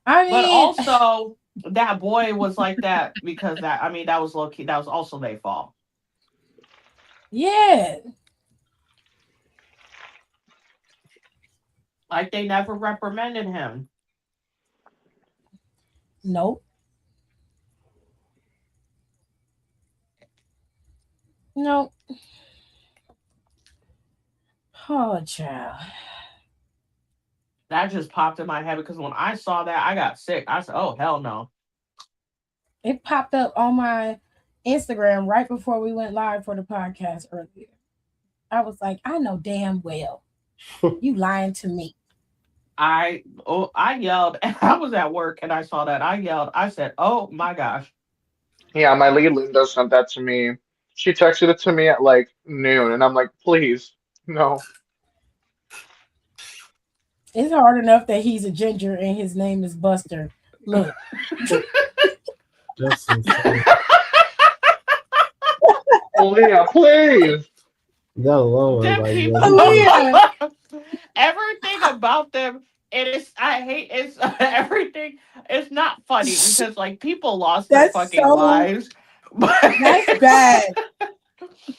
I But mean, also that boy was like that because that was low key. That was also their fault. yeah. Like they never reprimanded him. Nope. Nope. Oh, child. That just popped in my head because when I saw that, I got sick. I said, "Oh hell no!" It popped up on my Instagram right before we went live for the podcast earlier. I was like, I know damn well you lying to me. I yelled. And I was at work and I saw that. I yelled. I said, "Oh my gosh!" Yeah, my lady Linda sent that to me. She texted it to me at like noon, and I'm like, "Please, no." It's hard enough that he's a ginger and his name is Buster. Look. That's so funny. Leah, please. That alone was Them like, people, yeah, Aaliyah. everything about them, it is. I hate it's everything. It's not funny because like people lost their That's fucking so lives, but that's bad.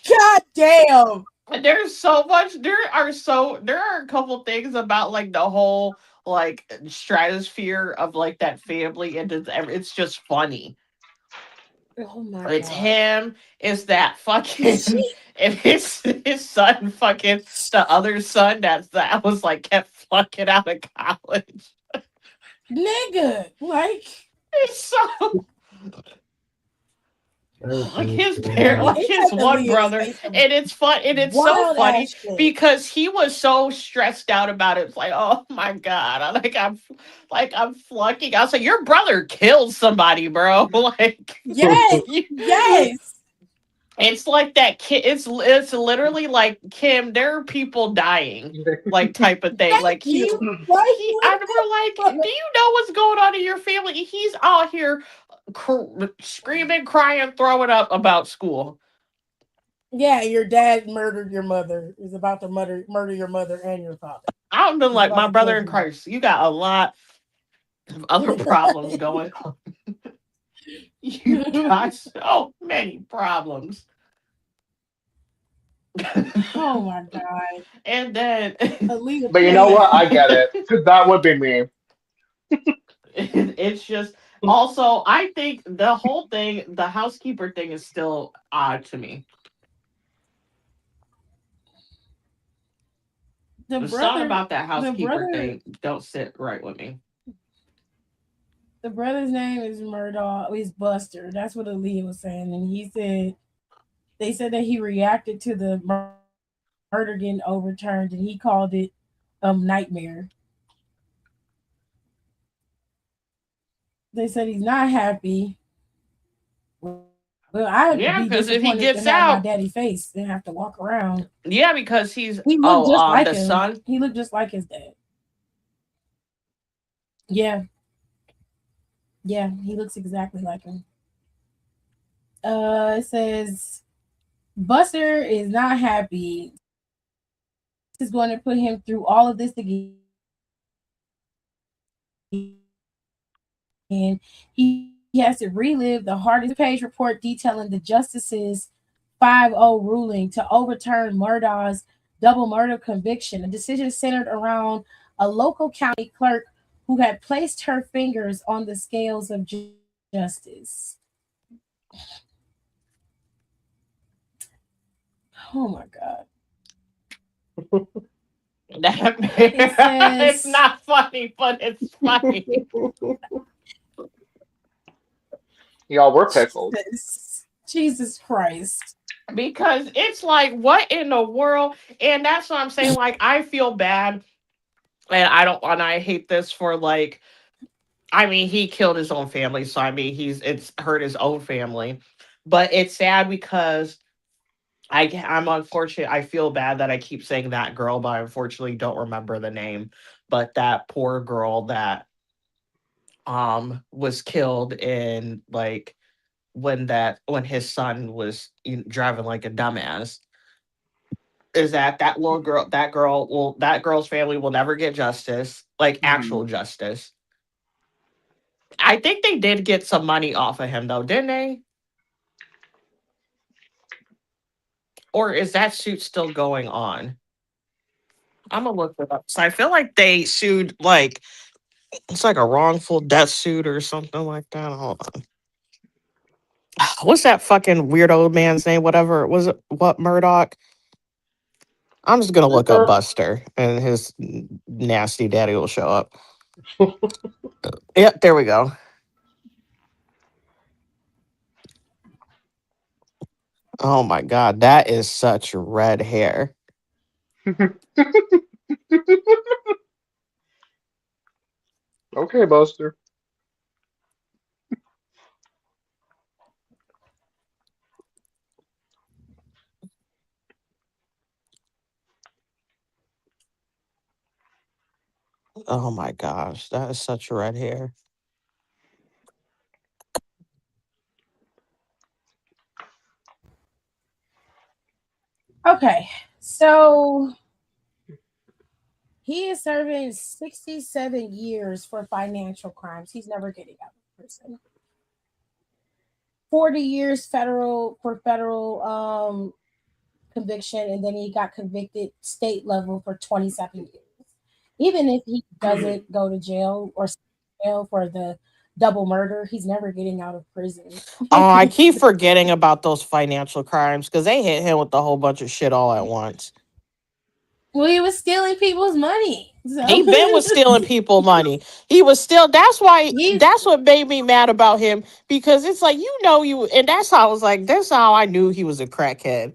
God damn. there's so much. There are a couple things about like the whole like stratosphere of like that family, and it's just funny. Oh my It's god. him. It's that She fucking and his son fucking the other son that was like kept flunking out of college. nigga. Like It's so like everything is his going parent, on. like his anytime one Aaliyah brother, say some and it's fun and it's so wild funny ass shit. because he was so stressed out about it. It's like, oh my god, I'm flunking. I was like, your brother killed somebody, bro. Like Yes, you, yes. it's like that kid. It's literally like Kim. There are people dying, like type of thing. Thank Like you. Like and we're like, what do you know what's going on in your family? He's out here screaming, crying, throwing up about school. yeah, your dad murdered your mother. Is about to murder your mother and your father. I've been He's like, about my to kill brother in you both. Christ, you got a lot of other problems going on. You got so many problems. Oh my god. And then Aaliyah, But you know please. what? I get it, because that would be me. it's just also I think the whole thing, the housekeeper thing is still odd to me. The There's something brother, about that the housekeeper brother, thing don't sit right with me. the brother's name is Murdoch. Is Buster. That's what Aaliyah was saying, and he said they said that he reacted to the murder getting overturned, and he called it a nightmare. They said he's not happy. Well, I'd Yeah, be because if he disappointed to gets have my out, daddy face and have to walk around. yeah, because he's He looked just like the him. son. He looked just like his dad. Yeah, yeah, he looks exactly like him. It says Buster is not happy. This is going to put him through all of this again. He has to relive the hardest page report detailing the justice's 5-0 ruling to overturn Murdaugh's double murder conviction, a decision centered around a local county clerk who had placed her fingers on the scales of justice. Oh my God. It It's says not funny, but it's funny. Y'all were pickled. Jesus Christ. Because it's like, what in the world? And that's what I'm saying. Like, I feel bad, and I hate this for like, I mean, he killed his own family, so I mean, it's hurt his own family, but it's sad because I'm unfortunate. I feel bad that I keep saying that girl, but I unfortunately don't remember the name. But that poor girl that was killed in like when his son was driving like a dumbass, is that little girl, that girl's family will never get justice, like Mhm. actual justice. I think they did get some money off of him though, didn't they? Or is that suit still going on? I'm gonna look it up. So I feel like they sued, like it's like a wrongful death suit or something like that. Hold on. What's that fucking weird old man's name? Whatever. Was it what Murdoch? I'm just gonna look up Buster and his nasty daddy will show up. Yep, there we go. Oh my god, that is such red hair. Okay, Buster. Oh my gosh, that is such red hair. Okay, so he is serving 67 years for financial crimes. He's never getting out of prison. 40 years federal conviction, and then he got convicted state level for 27 years. Even if he doesn't go to jail or stay in jail for the double murder, he's never getting out of prison. Oh, I keep forgetting about those financial crimes because they hit him with a whole bunch of shit all at once. Well, he was stealing people's money. So He been was stealing people money. He was still. he's That's what made me mad about him, because it's like, and that's how I was like, that's how I knew he was a crackhead.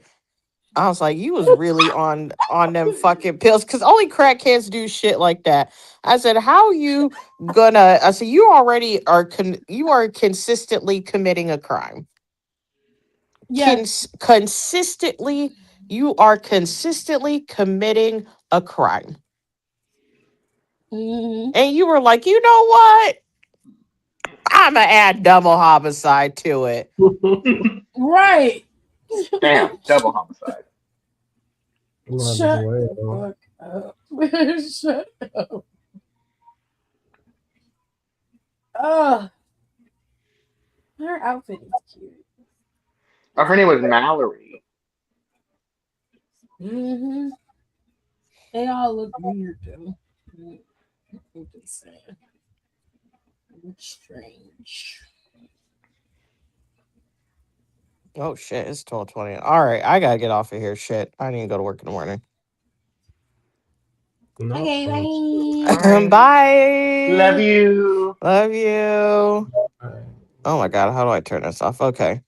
I was like, you was really on them fucking pills, because only crackheads do shit like that. I said, how you gonna? I said, you already are. You are consistently committing a crime. yeah. Consistently, you are consistently committing a crime, Mhm. and you were like, you know what? I'm gonna add double homicide to it. Right. Damn, double homicide. Might as Shut the well. fuck up. Shut up. Oh, her outfit is cute. Oh, her name was Mallory. Hmm. They all look weird though. I'm just saying. It's strange. Oh shit, it's 12:20. All right, I gotta get off of here. Shit, I need to go to work in the morning. No. Okay, All bye. right. Love Bye. you. Love you. Alright. Oh my god, how do I turn this off? Okay.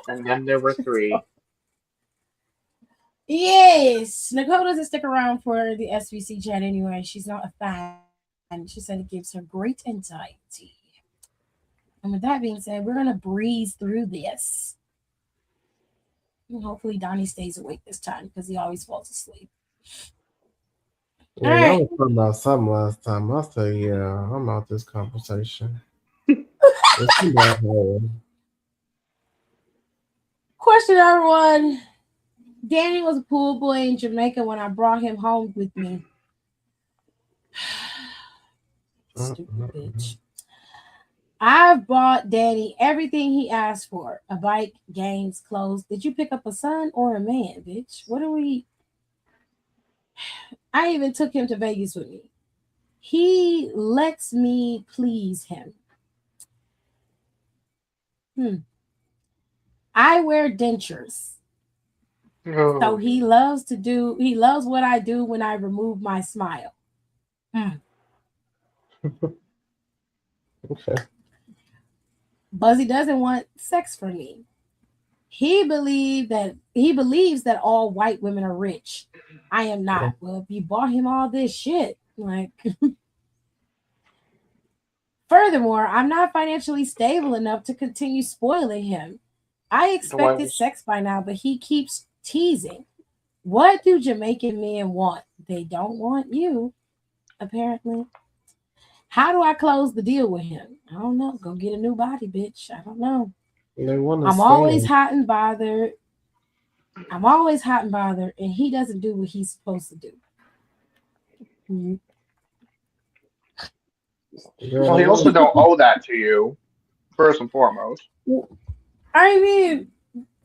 And then there were three. Yes, Nicole doesn't stick around for the SVC chat anyway. She's not a fan. She said it gives her great anxiety. And with that being said, we're gonna breeze through this. And hopefully Donnie stays awake this time because he always falls asleep. All Yeah, y'all right. was talking about something last time. I said, yeah, I'm out this conversation. It's about her. Question number one. Danny was a pool boy in Jamaica when I brought him home with me. Stupid bitch. I've bought Danny everything he asked for: a bike, games, clothes. Did you pick up a son or a man, bitch? What are we? I even took him to Vegas with me. He lets me please him. I wear dentures. So he loves what I do when I remove my smile. Mm. Okay. Buzzy doesn't want sex from me. He believes that all white women are rich. I am not. Well, if you bought him all this shit, like furthermore, I'm not financially stable enough to continue spoiling him. I expected sex by now, but he keeps teasing. What do Jamaican men want? They don't want you, apparently. How do I close the deal with him? I don't know. Go get a new body, bitch. I don't know. They want to I'm stay. always hot and bothered. And he doesn't do what he's supposed to do. Mhm. Well, he also don't owe that to you, first and foremost. I mean,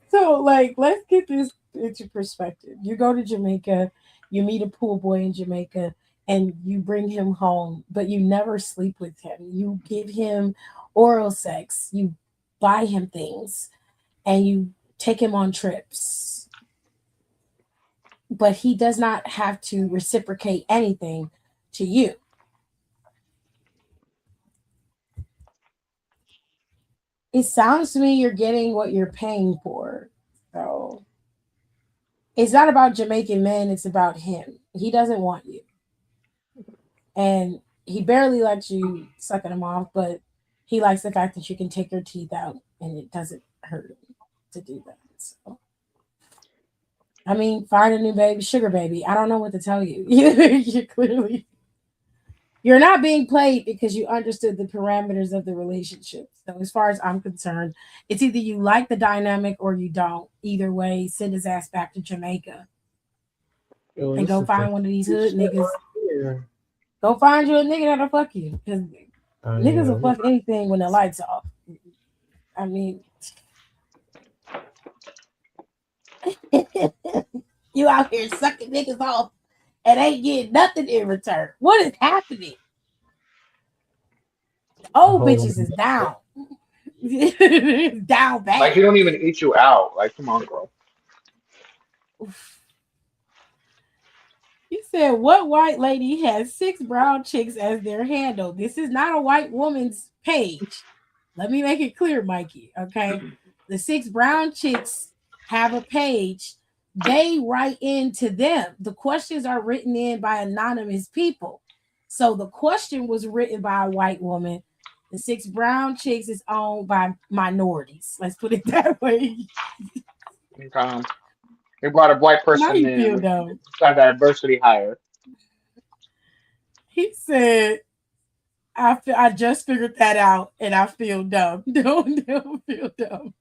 so like, let's get this into perspective. You go to Jamaica, you meet a pool boy in Jamaica, and you bring him home, but you never sleep with him. You give him oral sex, you buy him things, and you take him on trips. But he does not have to reciprocate anything to you. It sounds to me you're getting what you're paying for. So it's not about Jamaican men, it's about him. He doesn't want you. And he barely lets you sucking him off, but he likes the fact that you can take your teeth out and it doesn't hurt him to do that. So I mean, find a new baby, sugar baby. I don't know what to tell you. You're not being played because you understood the parameters of the relationship. So as far as I'm concerned, it's either you like the dynamic or you don't. Either way, send his ass back to Jamaica and go find one of these hood niggas. Go find you a nigga that'll fuck you. Because niggas will fuck anything when the lights off. I mean, you out here sucking niggas off and ain't getting nothing in return. What is happening? Old bitches is down. Down bad. Like he don't even eat you out. Like, come on, bro. He said, what white lady has 6 brown chicks as their handle? This is not a white woman's page. Let me make it clear, Mikey. Okay. The 6 brown chicks have a page. They write into them. The questions are written in by anonymous people. So the question was written by a white woman. The 6 brown chicks is owned by minorities. Let's put it that way. Okay. They brought a white person How do you in. feel, though? Got diversity higher. He said, I just figured that out and I feel dumb. Don't feel dumb.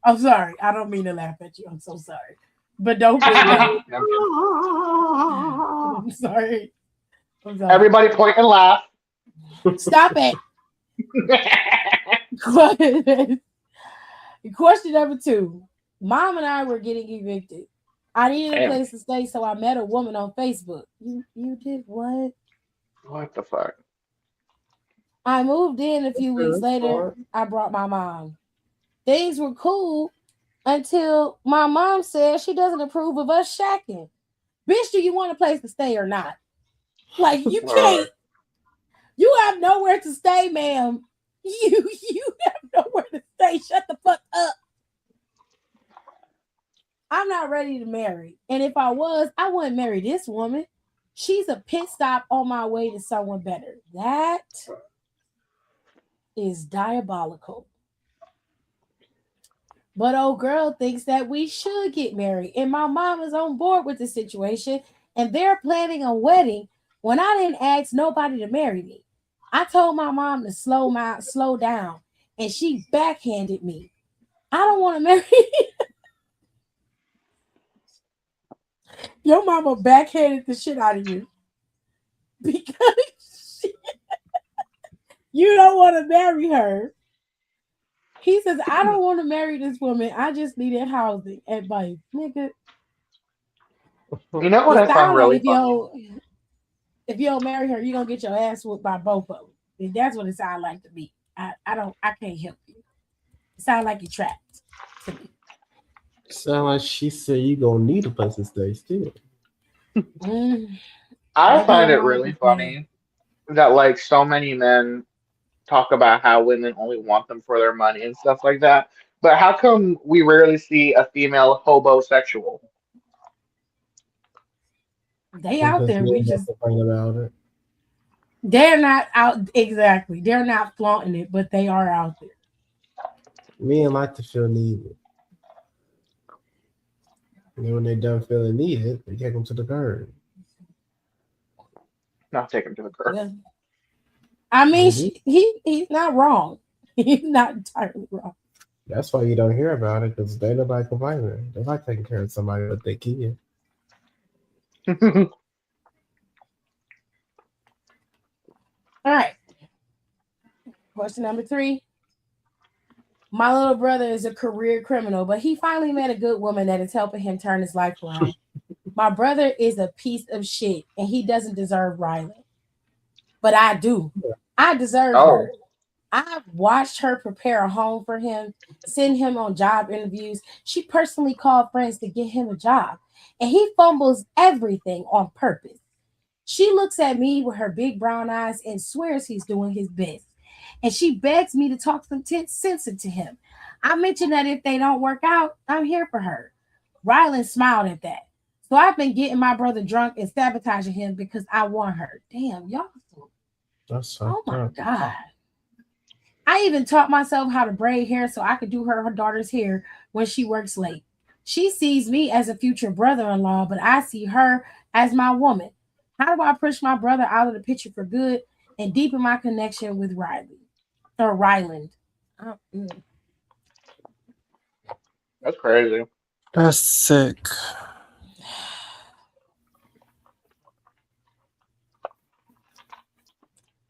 I'm sorry. I don't mean to laugh at you. I'm so sorry. But don't feel dumb. I'm sorry. Everybody point and laugh. Stop it. Question number 2. Mom and I were getting evicted. I needed a place to stay, so I met a woman on Facebook. You did what? What the fuck? I moved in a few weeks later. I brought my mom. Things were cool until my mom said she doesn't approve of us shacking. Bitch, do you want a place to stay or not? Like, you can't. You have nowhere to stay, ma'am. You have nowhere to stay. Shut the fuck up. I'm not ready to marry. And if I was, I wouldn't marry this woman. She's a pit stop on my way to someone better. That is diabolical. But old girl thinks that we should get married. And my mom is on board with the situation. And they're planning a wedding when I didn't ask nobody to marry me. I told my mom to slow down. And she backhanded me. I don't want to marry you. Your mama backhanded the shit out of you. Because you don't want to marry her. He says, I don't want to marry this woman. I just needed housing advice. Nigga. You know what I found really funny? If you don't marry her, you're going to get your ass whooped by both of them. And that's what it sounds like to me. I can't help you. It sounds like you're trapped to me. Sound like she said you gonna need a place to stay still. Mm, I maybe find your it mom really was there. funny that like so many men talk about how women only want them for their money and stuff like that. But how come we rarely see a female hobosexual? They out Because there. We men don't just complain about it. they're not out exactly. They're not flaunting it, but they are out there. Men like to feel needed. And then when they done feeling needed, they take them to the curb. Not take him to the curb. Yeah. I mean, They do. he's not wrong. He's not entirely wrong. That's why you don't hear about it, because they nobody complaining. They like taking care of somebody but they kid. All right. Question number 3. My little brother is a career criminal, but he finally met a good woman that is helping him turn his life around. My brother is a piece of shit and he doesn't deserve Riley. But I do. I deserve Oh, her. I've watched her prepare a home for him, send him on job interviews. She personally called friends to get him a job, and he fumbles everything on purpose. She looks at me with her big brown eyes and swears he's doing his best. And she begs me to talk some sense into him. I mentioned that if they don't work out, I'm here for her. Rylan smiled at that. So I've been getting my brother drunk and sabotaging him because I want her. Damn, y'all. That's Oh fucked my up. God. I even taught myself how to braid hair so I could do her daughter's hair when she works late. She sees me as a future brother in law, but I see her as my woman. How do I push my brother out of the picture for good and deepen my connection with Riley or Ryland? that's crazy. That's sick.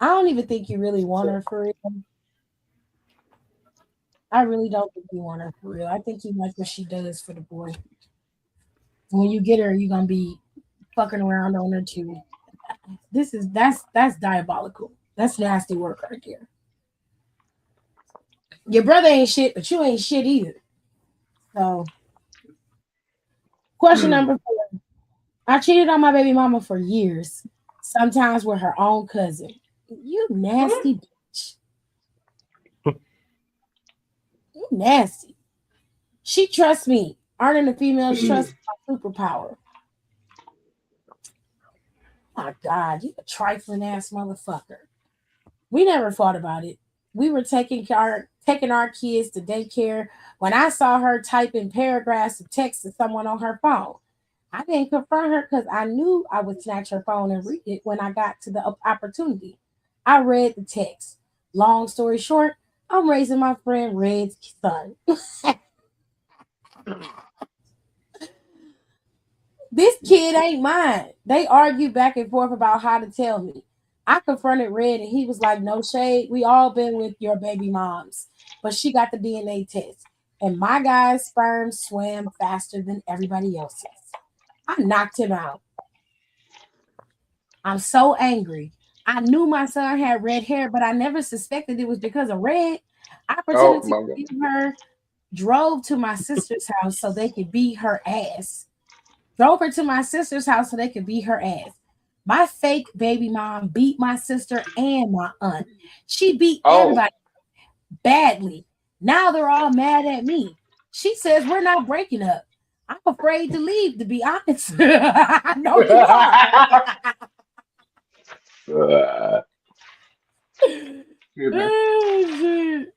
I don't even think you really want her for real. I really don't think you want her for real. I think you like what she does for the boy. When you get her, you're gonna be fucking around on her too. That's diabolical. That's nasty work right there. Your brother ain't shit, but you ain't shit either. So, question number 4. I cheated on my baby mama for years, sometimes with her own cousin. You nasty bitch. You nasty. She trusts me. Earning the female's trust is my superpower. My God, you a trifling ass motherfucker. We never fought about it. We were taking our kids to daycare when I saw her typing paragraphs of text to someone on her phone. I didn't confront her because I knew I would snatch her phone and read it when I got to the opportunity. I read the text. Long story short, I'm raising my friend Red's son. This kid ain't mine. They argued back and forth about how to tell me. I confronted Red and he was like, no shade. We all been with your baby moms. But she got the DNA test. And my guy's sperm swam faster than everybody else's. I knocked him out. I'm so angry. I knew my son had red hair, but I never suspected it was because of red. I Oh pretended to my god. give her, drove to my sister's house so they could beat her ass. Drove her to my sister's house so they could beat her ass. My fake baby mom beat my sister and my aunt. She beat Oh, everybody badly. Now they're all mad at me. She says we're not breaking up. I'm afraid to leave, to be honest. I know you are. goodness. Oh, shit.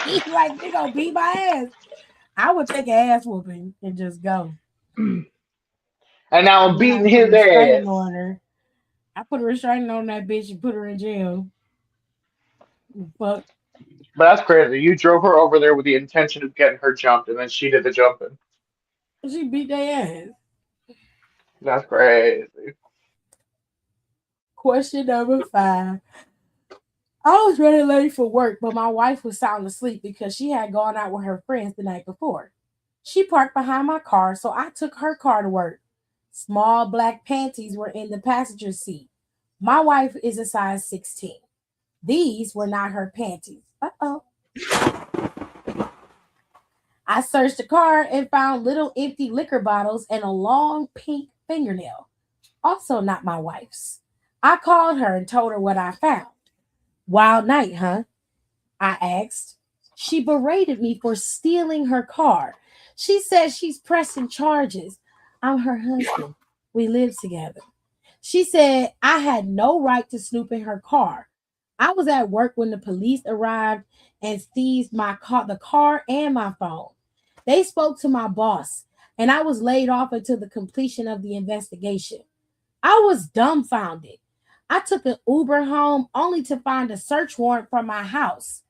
He's like, they gonna beat my ass. I would take an ass whooping and just go. And now I'm And then I beating put a his restraining ass. on her. I put a restraining on that bitch and put her in jail. Fuck. But that's crazy. You drove her over there with the intention of getting her jumped, and then she did the jumping. She beat their ass. That's crazy. Question number 5. I was running late for work, but my wife was sound asleep because she had gone out with her friends the night before. She parked behind my car, so I took her car to work. Small black panties were in the passenger seat. My wife is a size 16. These were not her panties. Uh-oh. I searched the car and found little empty liquor bottles and a long pink fingernail, also not my wife's. I called her and told her what I found. Wild night, huh? I asked. She berated me for stealing her car. She says she's pressing charges. I'm her husband. We live together. She said I had no right to snoop in her car. I was at work when the police arrived and seized my car, the car and my phone. They spoke to my boss, and I was laid off until the completion of the investigation. I was dumbfounded. I took an Uber home only to find a search warrant for my house.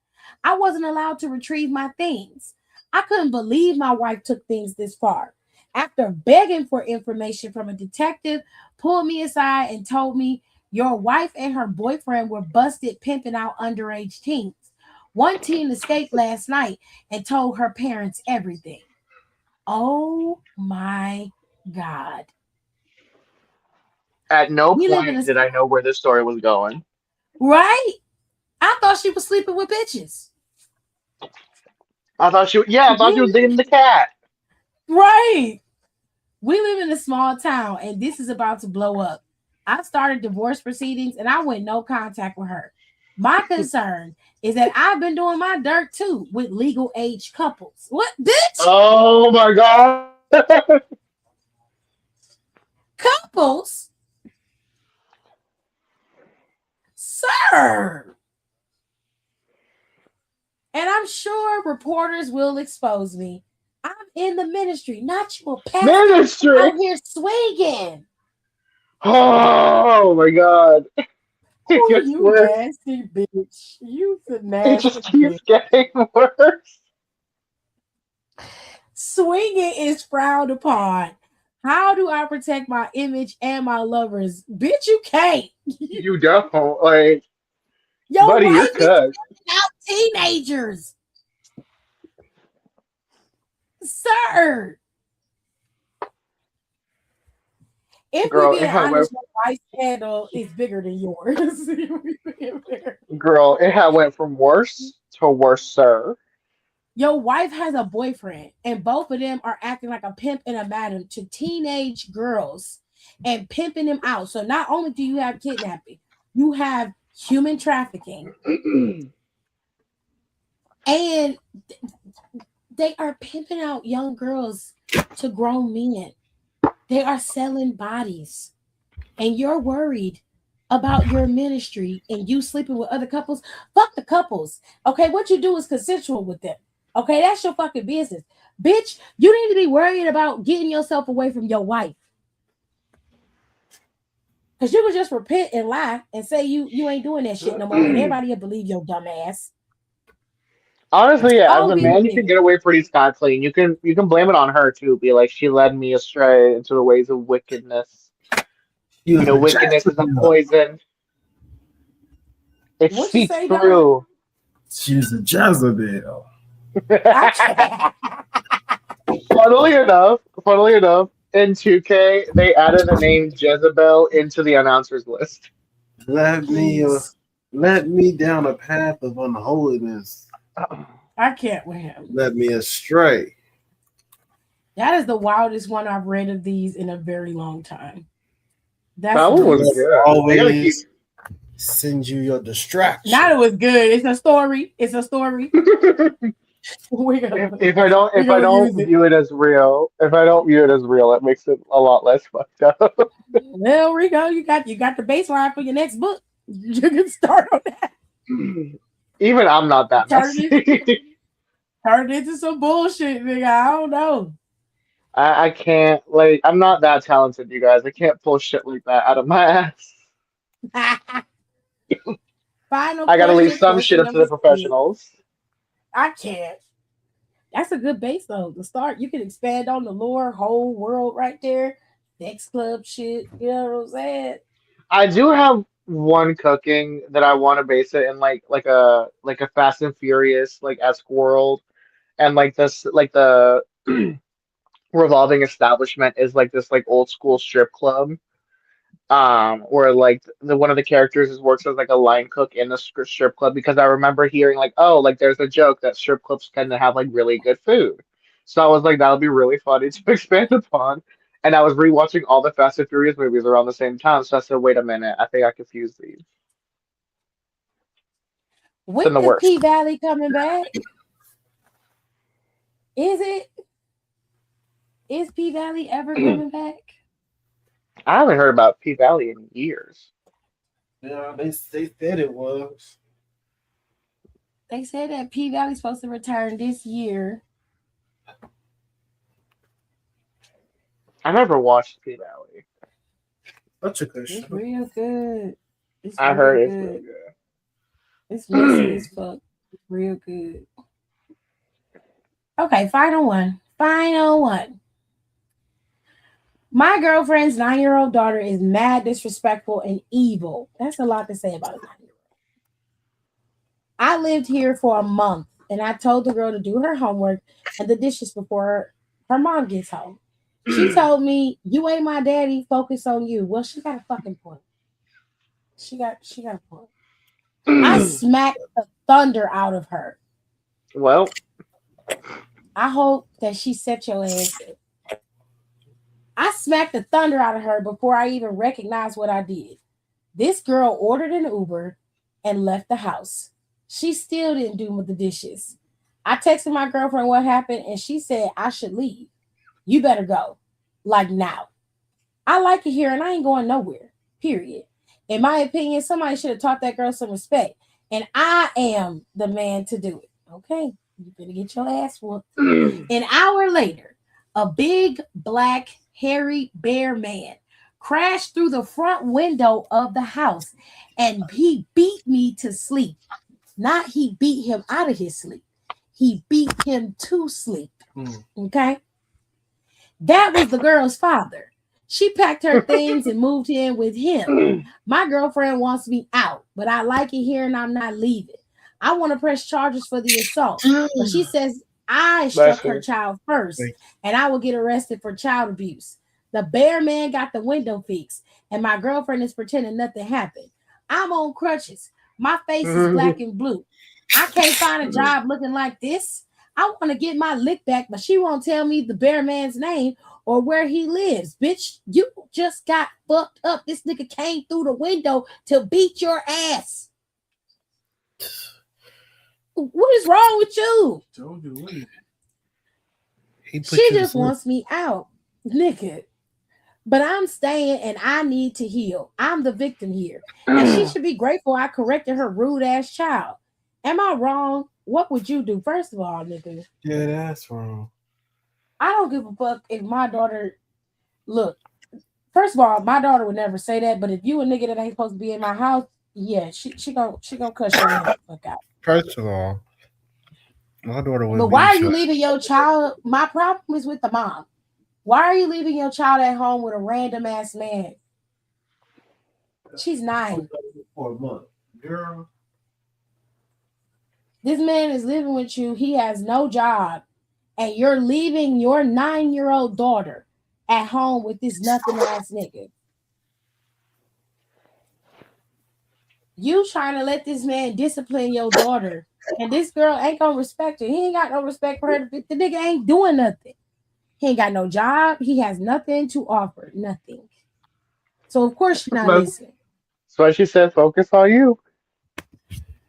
I wasn't allowed to retrieve my things. I couldn't believe my wife took things this far. After begging for information from a detective, pulled me aside and told me your wife and her boyfriend were busted pimping out underage teens. One teen escaped last night and told her parents everything. Oh my God. At no We live in a point did I know where this story was going. right? I thought she was sleeping with bitches. I thought she was We dating the cat. right. We live in a small town and this is about to blow up. I started divorce proceedings and I went no contact with her. My concern is that I've been doing my dirt too with legal age couples. What, bitch? Oh my god. Couples? Sir. And I'm sure reporters will expose me. I'm in the ministry, not you a pastor Ministry. out here swinging. Oh my god. It Oh, gets you worse. nasty bitch. You's a It just nasty bitch. keeps getting worse. Swinging is frowned upon. How do I protect my image and my lovers? Bitch, you can't. You don't like, Your buddy. You're wife is cooked, out teenagers. Sir. If we girl. It being had went, honest, your wife's handle is bigger than yours. girl. It had went from worse to worse, sir. Your wife has a boyfriend, and both of them are acting like a pimp and a madam to teenage girls and pimping them out. So not only do you have kidnapping, you have human trafficking, and they are pimping out young girls to grown men. They are selling bodies, and you're worried about your ministry and you sleeping with other couples. Fuck the couples. Okay, what you do is consensual with them. Okay, that's your fucking business. Bitch, you need to be worried about getting yourself away from your wife. Because you can just repent and lie and say you ain't doing that shit no more, and everybody will believe your dumb ass. Honestly, yeah. As All a people man, you can think. get away pretty scot clean. You can blame it on her too. Be like, she led me astray into the ways of wickedness. You You was know, a wickedness is a Jezebel. poison. It What you seeps say, Don? through. She was a Jezebel. I can't. Funnily enough, in 2K, they added the name Jezebel into the announcers list. Let me Please. let me down a path of unholiness. I can't with him. Led me astray. That is the wildest one I've read of these in a very long time. That's That one was nuts. good. They gotta keep. Always send you your distraction. Not it was good. It's a story. It's a story. We're gonna, If I we're gonna don't use it. view it as real, it makes it a lot less fucked up. Well, Rico, you got the baseline for your next book. You can start on that. Even I'm not that Turn it, messy. turn it into some bullshit, nigga. I don't know. I can't like I'm not that talented, you guys. I can't pull shit like that out of my ass. Final I gotta leave question, some shit question up to number the 6. professionals. I can't. That's a good base though. To start, you can expand on the lore, whole world right there. Sex club shit. You know what I'm saying? I do have one cooking that I want to base it in like a Fast and Furious like esque world, and like this like the revolving establishment is like this like old school strip club. Where like the one of the characters is works as like a line cook in the strip club because I remember hearing like, oh, like there's a joke that strip clubs tend to have like really good food. So I was like, that'll be really funny to expand upon. And I was rewatching all the Fast and Furious movies around the same time. So I said, wait a minute, I think I confused these. It's When in the is P works. Valley coming back? Is it? Is P Valley ever coming back? I haven't heard about P Valley in years. Yeah, they said it was. They said that P Valley's supposed to return this year. I never watched P Valley. Such a good It's show. real good. It's I real heard it's real good. good. It's messy as fuck. It's real good. Okay, final one. Final one. My girlfriend's 9-year-old daughter is mad, disrespectful, and evil. That's a lot to say about a 9-year-old. I lived here for a month and I told the girl to do her homework and the dishes before her mom gets home. She told me, "You ain't my daddy, focus on you." Well, she got a fucking point. She got a point. I smacked the thunder out of her. Well, I hope that she set your ass up. I smacked the thunder out of her before I even recognized what I did. This girl ordered an Uber and left the house. She still didn't do the dishes. I texted my girlfriend what happened and she said I should leave. You better go. Like now. I like it here and I ain't going nowhere. Period. In my opinion, somebody should have taught that girl some respect. And I am the man to do it. Okay. You better get your ass whooped. An hour later, a big black hairy bear man crashed through the front window of the house and he beat me to sleep. Not he beat him out of his sleep. He beat him to sleep. Okay. That was the girl's father. She packed her things and moved in with him. My girlfriend wants me out, but I like it here and I'm not leaving. I want to press charges for the assault, but she says I struck her child first and I will get arrested for child abuse. The bear man got the window fixed and my girlfriend is pretending nothing happened. I'm on crutches. My face is black and blue. I can't find a job looking like this. I want to get my lick back, but she won't tell me the bear man's name or where he lives. Bitch, you just got fucked up. This nigga came through the window to beat your ass. What is wrong with you? She just wants me out, nigga. But I'm staying and I need to heal. I'm the victim here. And she should be grateful I corrected her rude ass child. Am I wrong? What would you do? First of all, nigga. Yeah, that's wrong. I don't give a fuck if my daughter look. First of all, my daughter would never say that, but if you a nigga that ain't supposed to be in my house, yeah, she gonna cuss your ass the fuck out. First of all, my daughter would. But why are you leaving your child? My problem is with the mom. Why are you leaving your child at home with a random ass man? She's 9. For a month, girl. This man is living with you. He has no job, and you're leaving your 9-year-old daughter at home with this nothing ass nigga. You trying to let this man discipline your daughter, and this girl ain't gonna respect her. He ain't got no respect for her. The nigga ain't doing nothing. He ain't got no job. He has nothing to offer. Nothing. So of course she's not listening. That's why she said focus on you.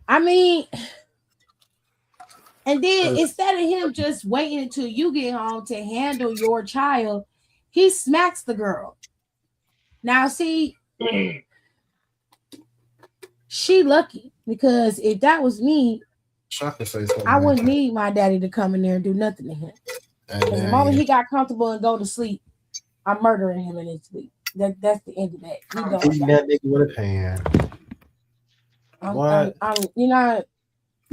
I mean, and then instead of him just waiting until you get home to handle your child, he smacks the girl. Now, see, she lucky because if that was me, I wouldn't need my daddy to come in there and do nothing to him. The moment he got comfortable and go to sleep, I'm murdering him in his sleep. That's the end of that. He that nigga with a pan. You're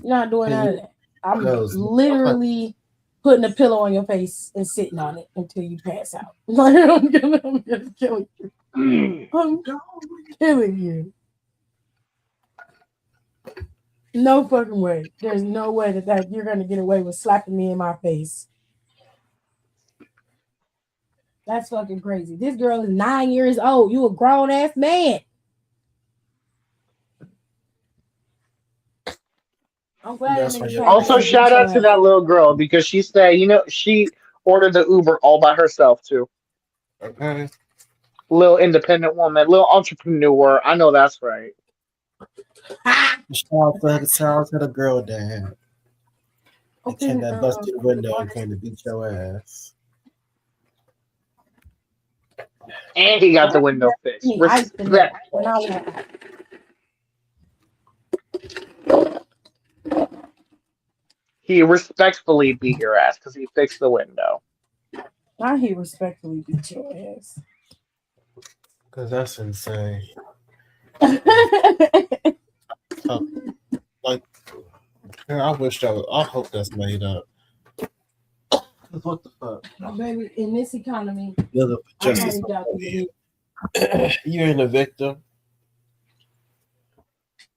not doing none of that. I'm literally putting a pillow on your face and sitting on it until you pass out. I'm gonna kill you. I'm killing you. No fucking way. There's no way that you're gonna get away with slapping me in my face. That's fucking crazy. This girl is 9 years old. You a grown ass man. I'm glad that That's why nigga your came back Also, and beat shout your out to ass. that little girl because she said, she ordered the Uber all by herself too. okay. Little independent woman, little entrepreneur. I know that's right. Shout out to the girl that came Open that bust through the window and water. came to beat your ass. And he got Why the is there window fixed. any ice in there? Respect. When I was He respectfully beat your ass because he fixed the window. Now he respectfully beat your ass. Cause that's insane. So, like, I wish that was, I hope that's made up. 'Cause what the fuck? Baby, in this economy, You're the I justice highly doubt for people you. You ain't a victim.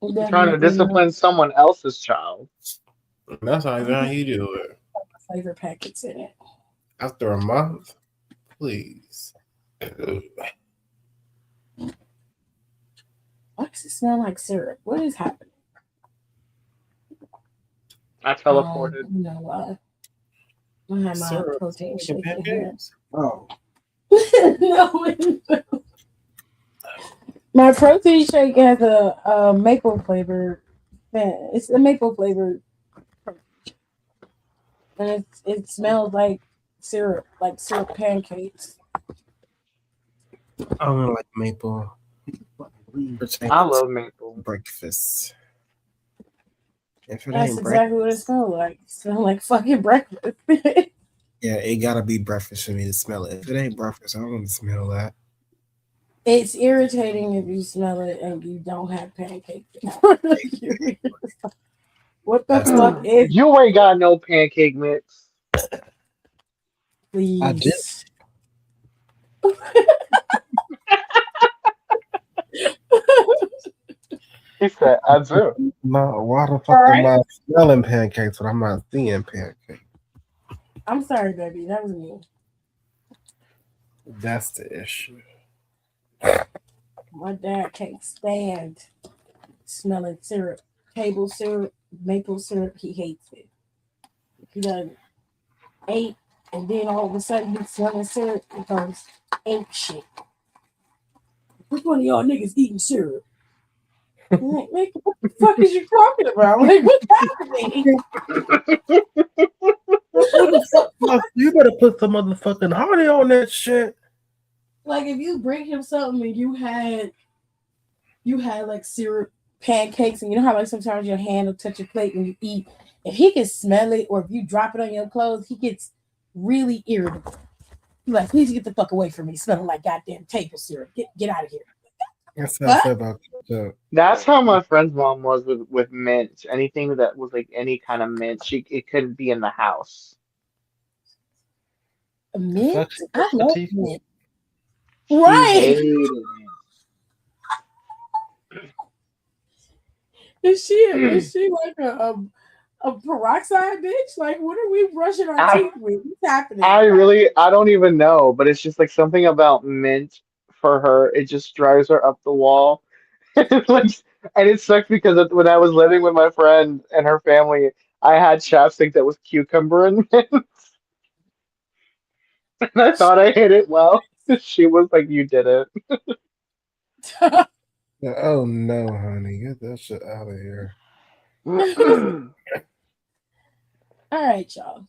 do. You're trying to Definitely not discipline someone else's child. That's how you do it. my favorite packets in it. After a month, please. Why does it smell like syrup? What is happening? I teleported. You know what? I have my Syrup, protein chicken shake in here. pancakes? Oh, No, my protein shake has a maple flavor. It's a maple flavor, and it smells like syrup pancakes. I don't like maple. I love maple. Breakfast. If it That's ain't exactly what it breakfast, smells like. It smells like fucking breakfast. yeah, it gotta be breakfast for me to smell it. If it ain't breakfast, I don't want to smell that. It's irritating if you smell it and you don't have pancakes. What the That's fuck is You ain't got no pancake mix. I did. please? He said, I do. No, why the fuck All am right. I smelling pancakes when I'm not seeing pancakes? I'm sorry, baby. That was me. That's the issue. My dad can't stand smelling syrup. Table syrup, maple syrup, he hates it. He done ate, and then all of a sudden he's smelling syrup. He goes ape shit. Which one of y'all niggas eating syrup? I'm like, nigga, what the fuck is you talking about? Like, what's happening? What the fuck? You better put some motherfucking honey on that shit. Like, if you bring him something and you had like syrup pancakes, and you know how like sometimes your hand will touch your plate when you eat. If he can smell it, or if you drop it on your clothes, he gets really irritable. He's like, please get the fuck away from me, smelling like goddamn table syrup. Get out of here. That's what I said about ketchup. That's how my friend's mom was with mint. Anything that was like any kind of mint, it couldn't be in the house. Mint? Fuck she I brush her love teeth. mint. She Right. hated it. Is she like a peroxide bitch? Like, what are we brushing our I teeth with? What's happening? I don't even know, but it's just like something about mint for her. It just drives her up the wall. Like, and it sucked because when I was living with my friend and her family, I had chapstick that was cucumber and mint, and I thought I hit it well. She was like, "You did it." Oh no, honey, get that shit out of here. All right, y'all.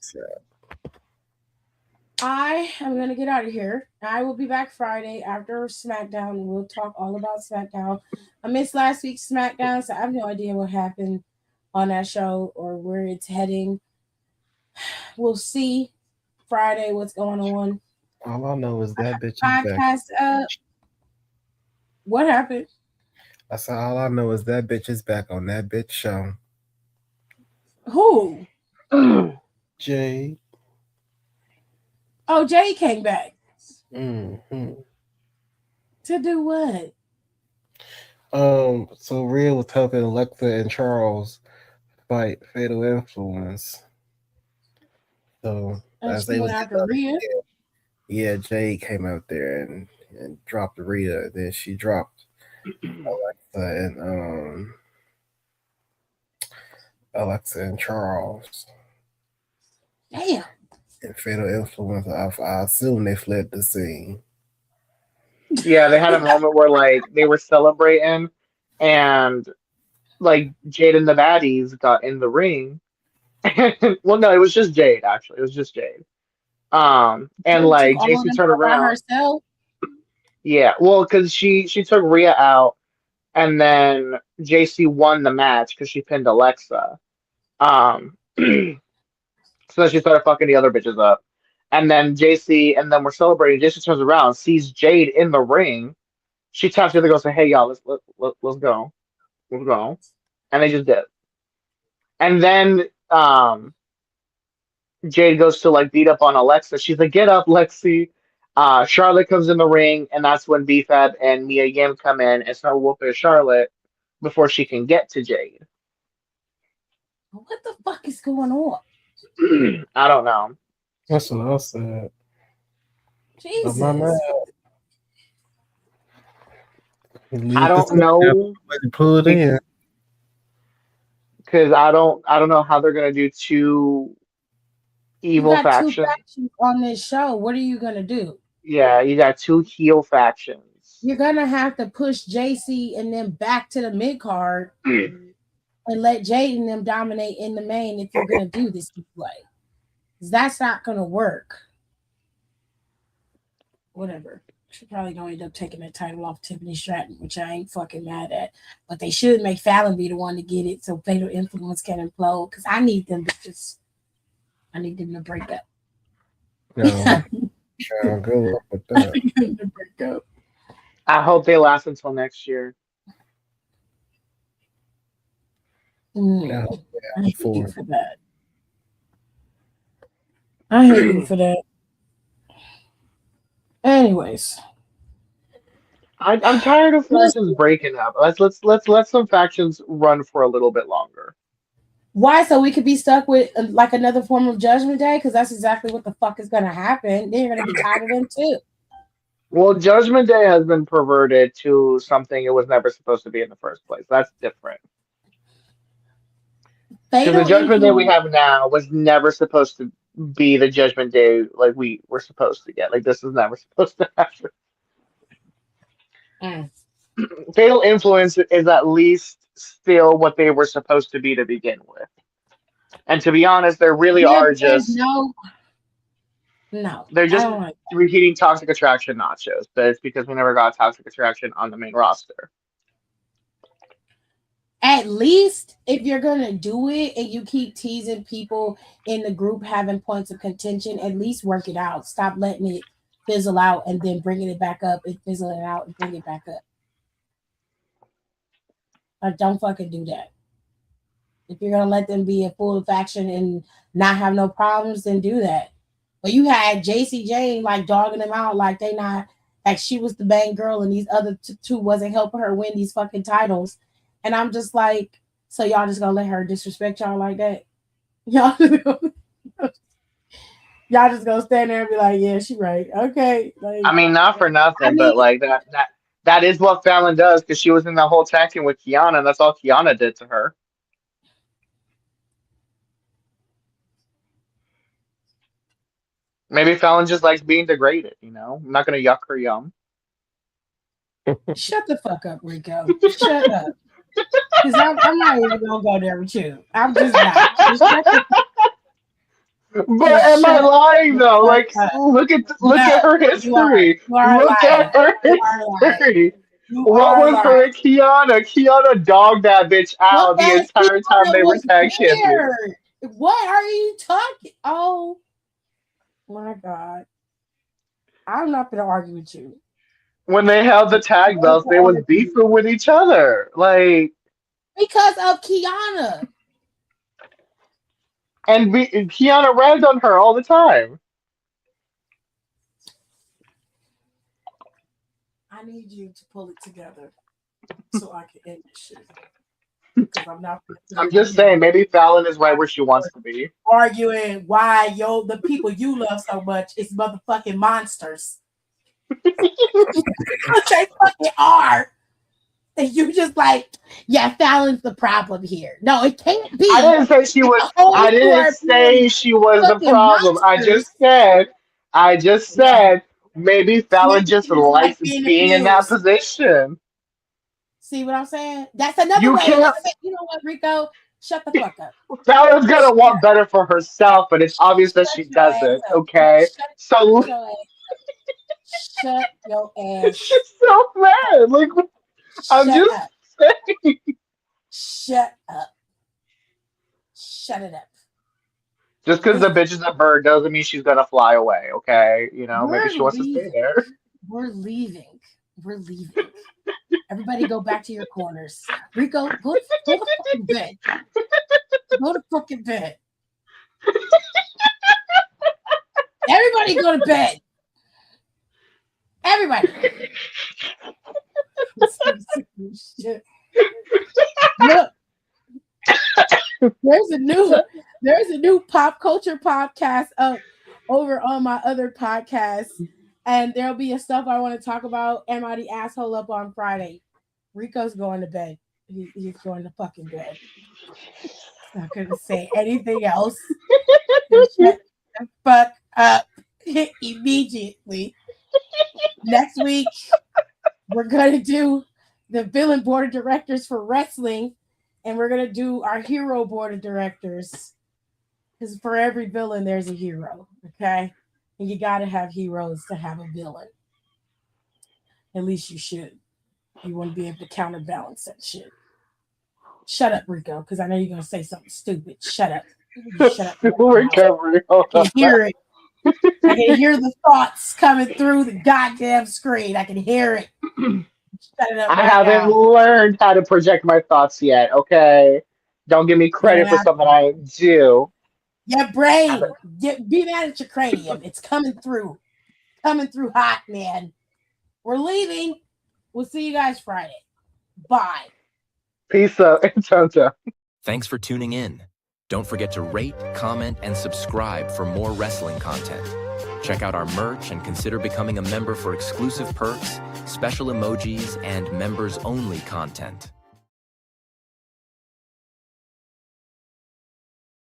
I am gonna get out of here. I will be back Friday after SmackDown. We'll talk all about SmackDown. I missed last week's SmackDown, so I have no idea what happened on that show or where it's heading. We'll see Friday what's going on. All I know is that bitch is back. Podcast. What happened? I said all I know is that bitch is back on that bitch show. Who? Jay. Oh, Jay came back. Mm-hmm. To do what? So Rhea was helping Alexa and Charles fight Fatal Influence. So And as she they went was after Rhea. yeah, Jay came out there and dropped Rhea. Then she dropped Alexa, and Alexa and Charles. Damn. And Fatal Influence. I assume they fled the scene. Yeah, they had a moment where like they were celebrating, and like Jade and the baddies got in the ring. Well, no, it was just Jade. Actually, it was just Jade. And Jade took like all of JC them turned out by around. herself. Yeah, well, because she took Rhea out, and then JC won the match because she pinned Alexa. So then she started fucking the other bitches up. And then JC, and then we're celebrating. JC turns around, sees Jade in the ring. She taps the other girl, say, "Hey, y'all, let's go, let's go," and they just did. And then Jade goes to like beat up on Alexa. She's like, "Get up, Lexi." Charlotte comes in the ring, and that's when BFAB and Mia Yim come in and start whooping Charlotte before she can get to Jade. What the fuck is going on? I don't know. That's what I said. Jesus. I'm not mad. I don't know Pull it in. because I don't know how they're gonna do two You evil got two factions. factions on this show. What are you gonna do? Yeah, you got two heel factions. You're gonna have to push JC and then back to the mid card and let Jade and them dominate in the main if you're gonna do this way. That's not gonna work. Whatever. She probably gonna end up taking the title off Tiffany Stratton, which I ain't fucking mad at. But they should make Fallon be the one to get it so Fatal Influence can implode. Because I need them to break up. No. Good luck with that. I hope they last until next year. Yeah, I hate you for that. I hate you for that. Anyways, I'm tired of factions breaking up. Let's let some factions run for a little bit longer. why? So we could be stuck with like another form of Judgment Day? Because that's exactly what the fuck is gonna happen. Then you're gonna be tired of them too. Well, Judgment Day has been perverted to something it was never supposed to be in the first place. That's different. Because the Judgment Day we have now was never supposed to be the Judgment Day like we were supposed to get. Like this is never supposed to happen. Fatal Influence is at least still what they were supposed to be to begin with. And to be honest, they really are just no. They're just repeating Toxic Attraction nachos, but it's because we never got Toxic Attraction on the main roster. At least if you're gonna do it and you keep teasing people in the group having points of contention, at least work it out. Stop letting it fizzle out and then bringing it back up and fizzling it out and bring it back up. Like, don't fucking do that. If you're gonna let them be a full faction and not have no problems, then do that. But you had JC Jane like dogging them out like they not like she was the main girl and these other two wasn't helping her win these fucking titles. And I'm just like, so y'all just gonna let her disrespect y'all like that? Y'all just gonna stand there and be like, yeah, she right. Okay. Like, I mean, not for nothing, but like that is what Fallon does because she was in the whole tag team with Kiana, and that's all Kiana did to her. Maybe Fallon just likes being degraded, you know? I'm not gonna yuck her yum. Shut the fuck up, Rico. Shut up. Because I'm not even gonna go there with you. I'm just not. But am I lying though? Like, look at her history. Look at her history. What was her and Kiana? Kiana dogged that bitch out the entire time they were tag champions. What are you talking? Oh my god! I'm not gonna argue with you. When they held the tag belts, they was beefing with each other, like because of Kiana. And Kiana ragged on her all the time. I need you to pull it together so I can end this shit. Because I'm not. I'm just saying, maybe Fallon is right where she wants to be. Arguing why the people you love so much is motherfucking monsters. They fucking are. And you just like, Yeah, Fallon's the problem here. No, it can't be. I didn't say she was. I didn't say she was the problem. I just said maybe Fallon just likes being in that position. See what I'm saying? That's another You way. can't. You know what, Rico? Shut the fuck up. Fallon's gonna want better for herself, but it's obvious that she doesn't. Okay, so shut your ass. it's just so bad. Like I'm Shut just up. saying. Shut up. Shut it up. Just because the bitch is a bird doesn't mean she's gonna fly away. Okay, you know, maybe she wants to stay there. We're leaving. We're leaving. Everybody go back to your corners. Rico, go to fucking bed. Go to fucking bed. Everybody go to bed. Everybody. Look, there's a new pop culture podcast up over on my other podcast, and there'll be a stuff I want to talk about. Am I the asshole up on Friday? Rico's going to bed. He's going to fucking bed. Not gonna say anything else. Shut the fuck up immediately. Next week, we're gonna do the villain board of directors for wrestling, and we're gonna do our hero board of directors. Because for every villain, there's a hero. Okay, and you gotta have heroes to have a villain. At least you should. You want to be able to counterbalance that shit. Shut up, Rico, because I know you're gonna say something stupid. Shut up. Shut up. Recovery. I can hear it. I can hear the thoughts coming through the goddamn screen. I can hear it. Shut it up. I haven't learned how to project my thoughts yet. Okay, don't give me credit for something I do. Your brain. Be mad at your cranium. It's coming through. Coming through hot, man. We're leaving. We'll see you guys Friday. Bye. Peace out. Thanks for tuning in. Don't forget to rate, comment, and subscribe for more wrestling content. Check out our merch and consider becoming a member for exclusive perks, special emojis, and members-only content.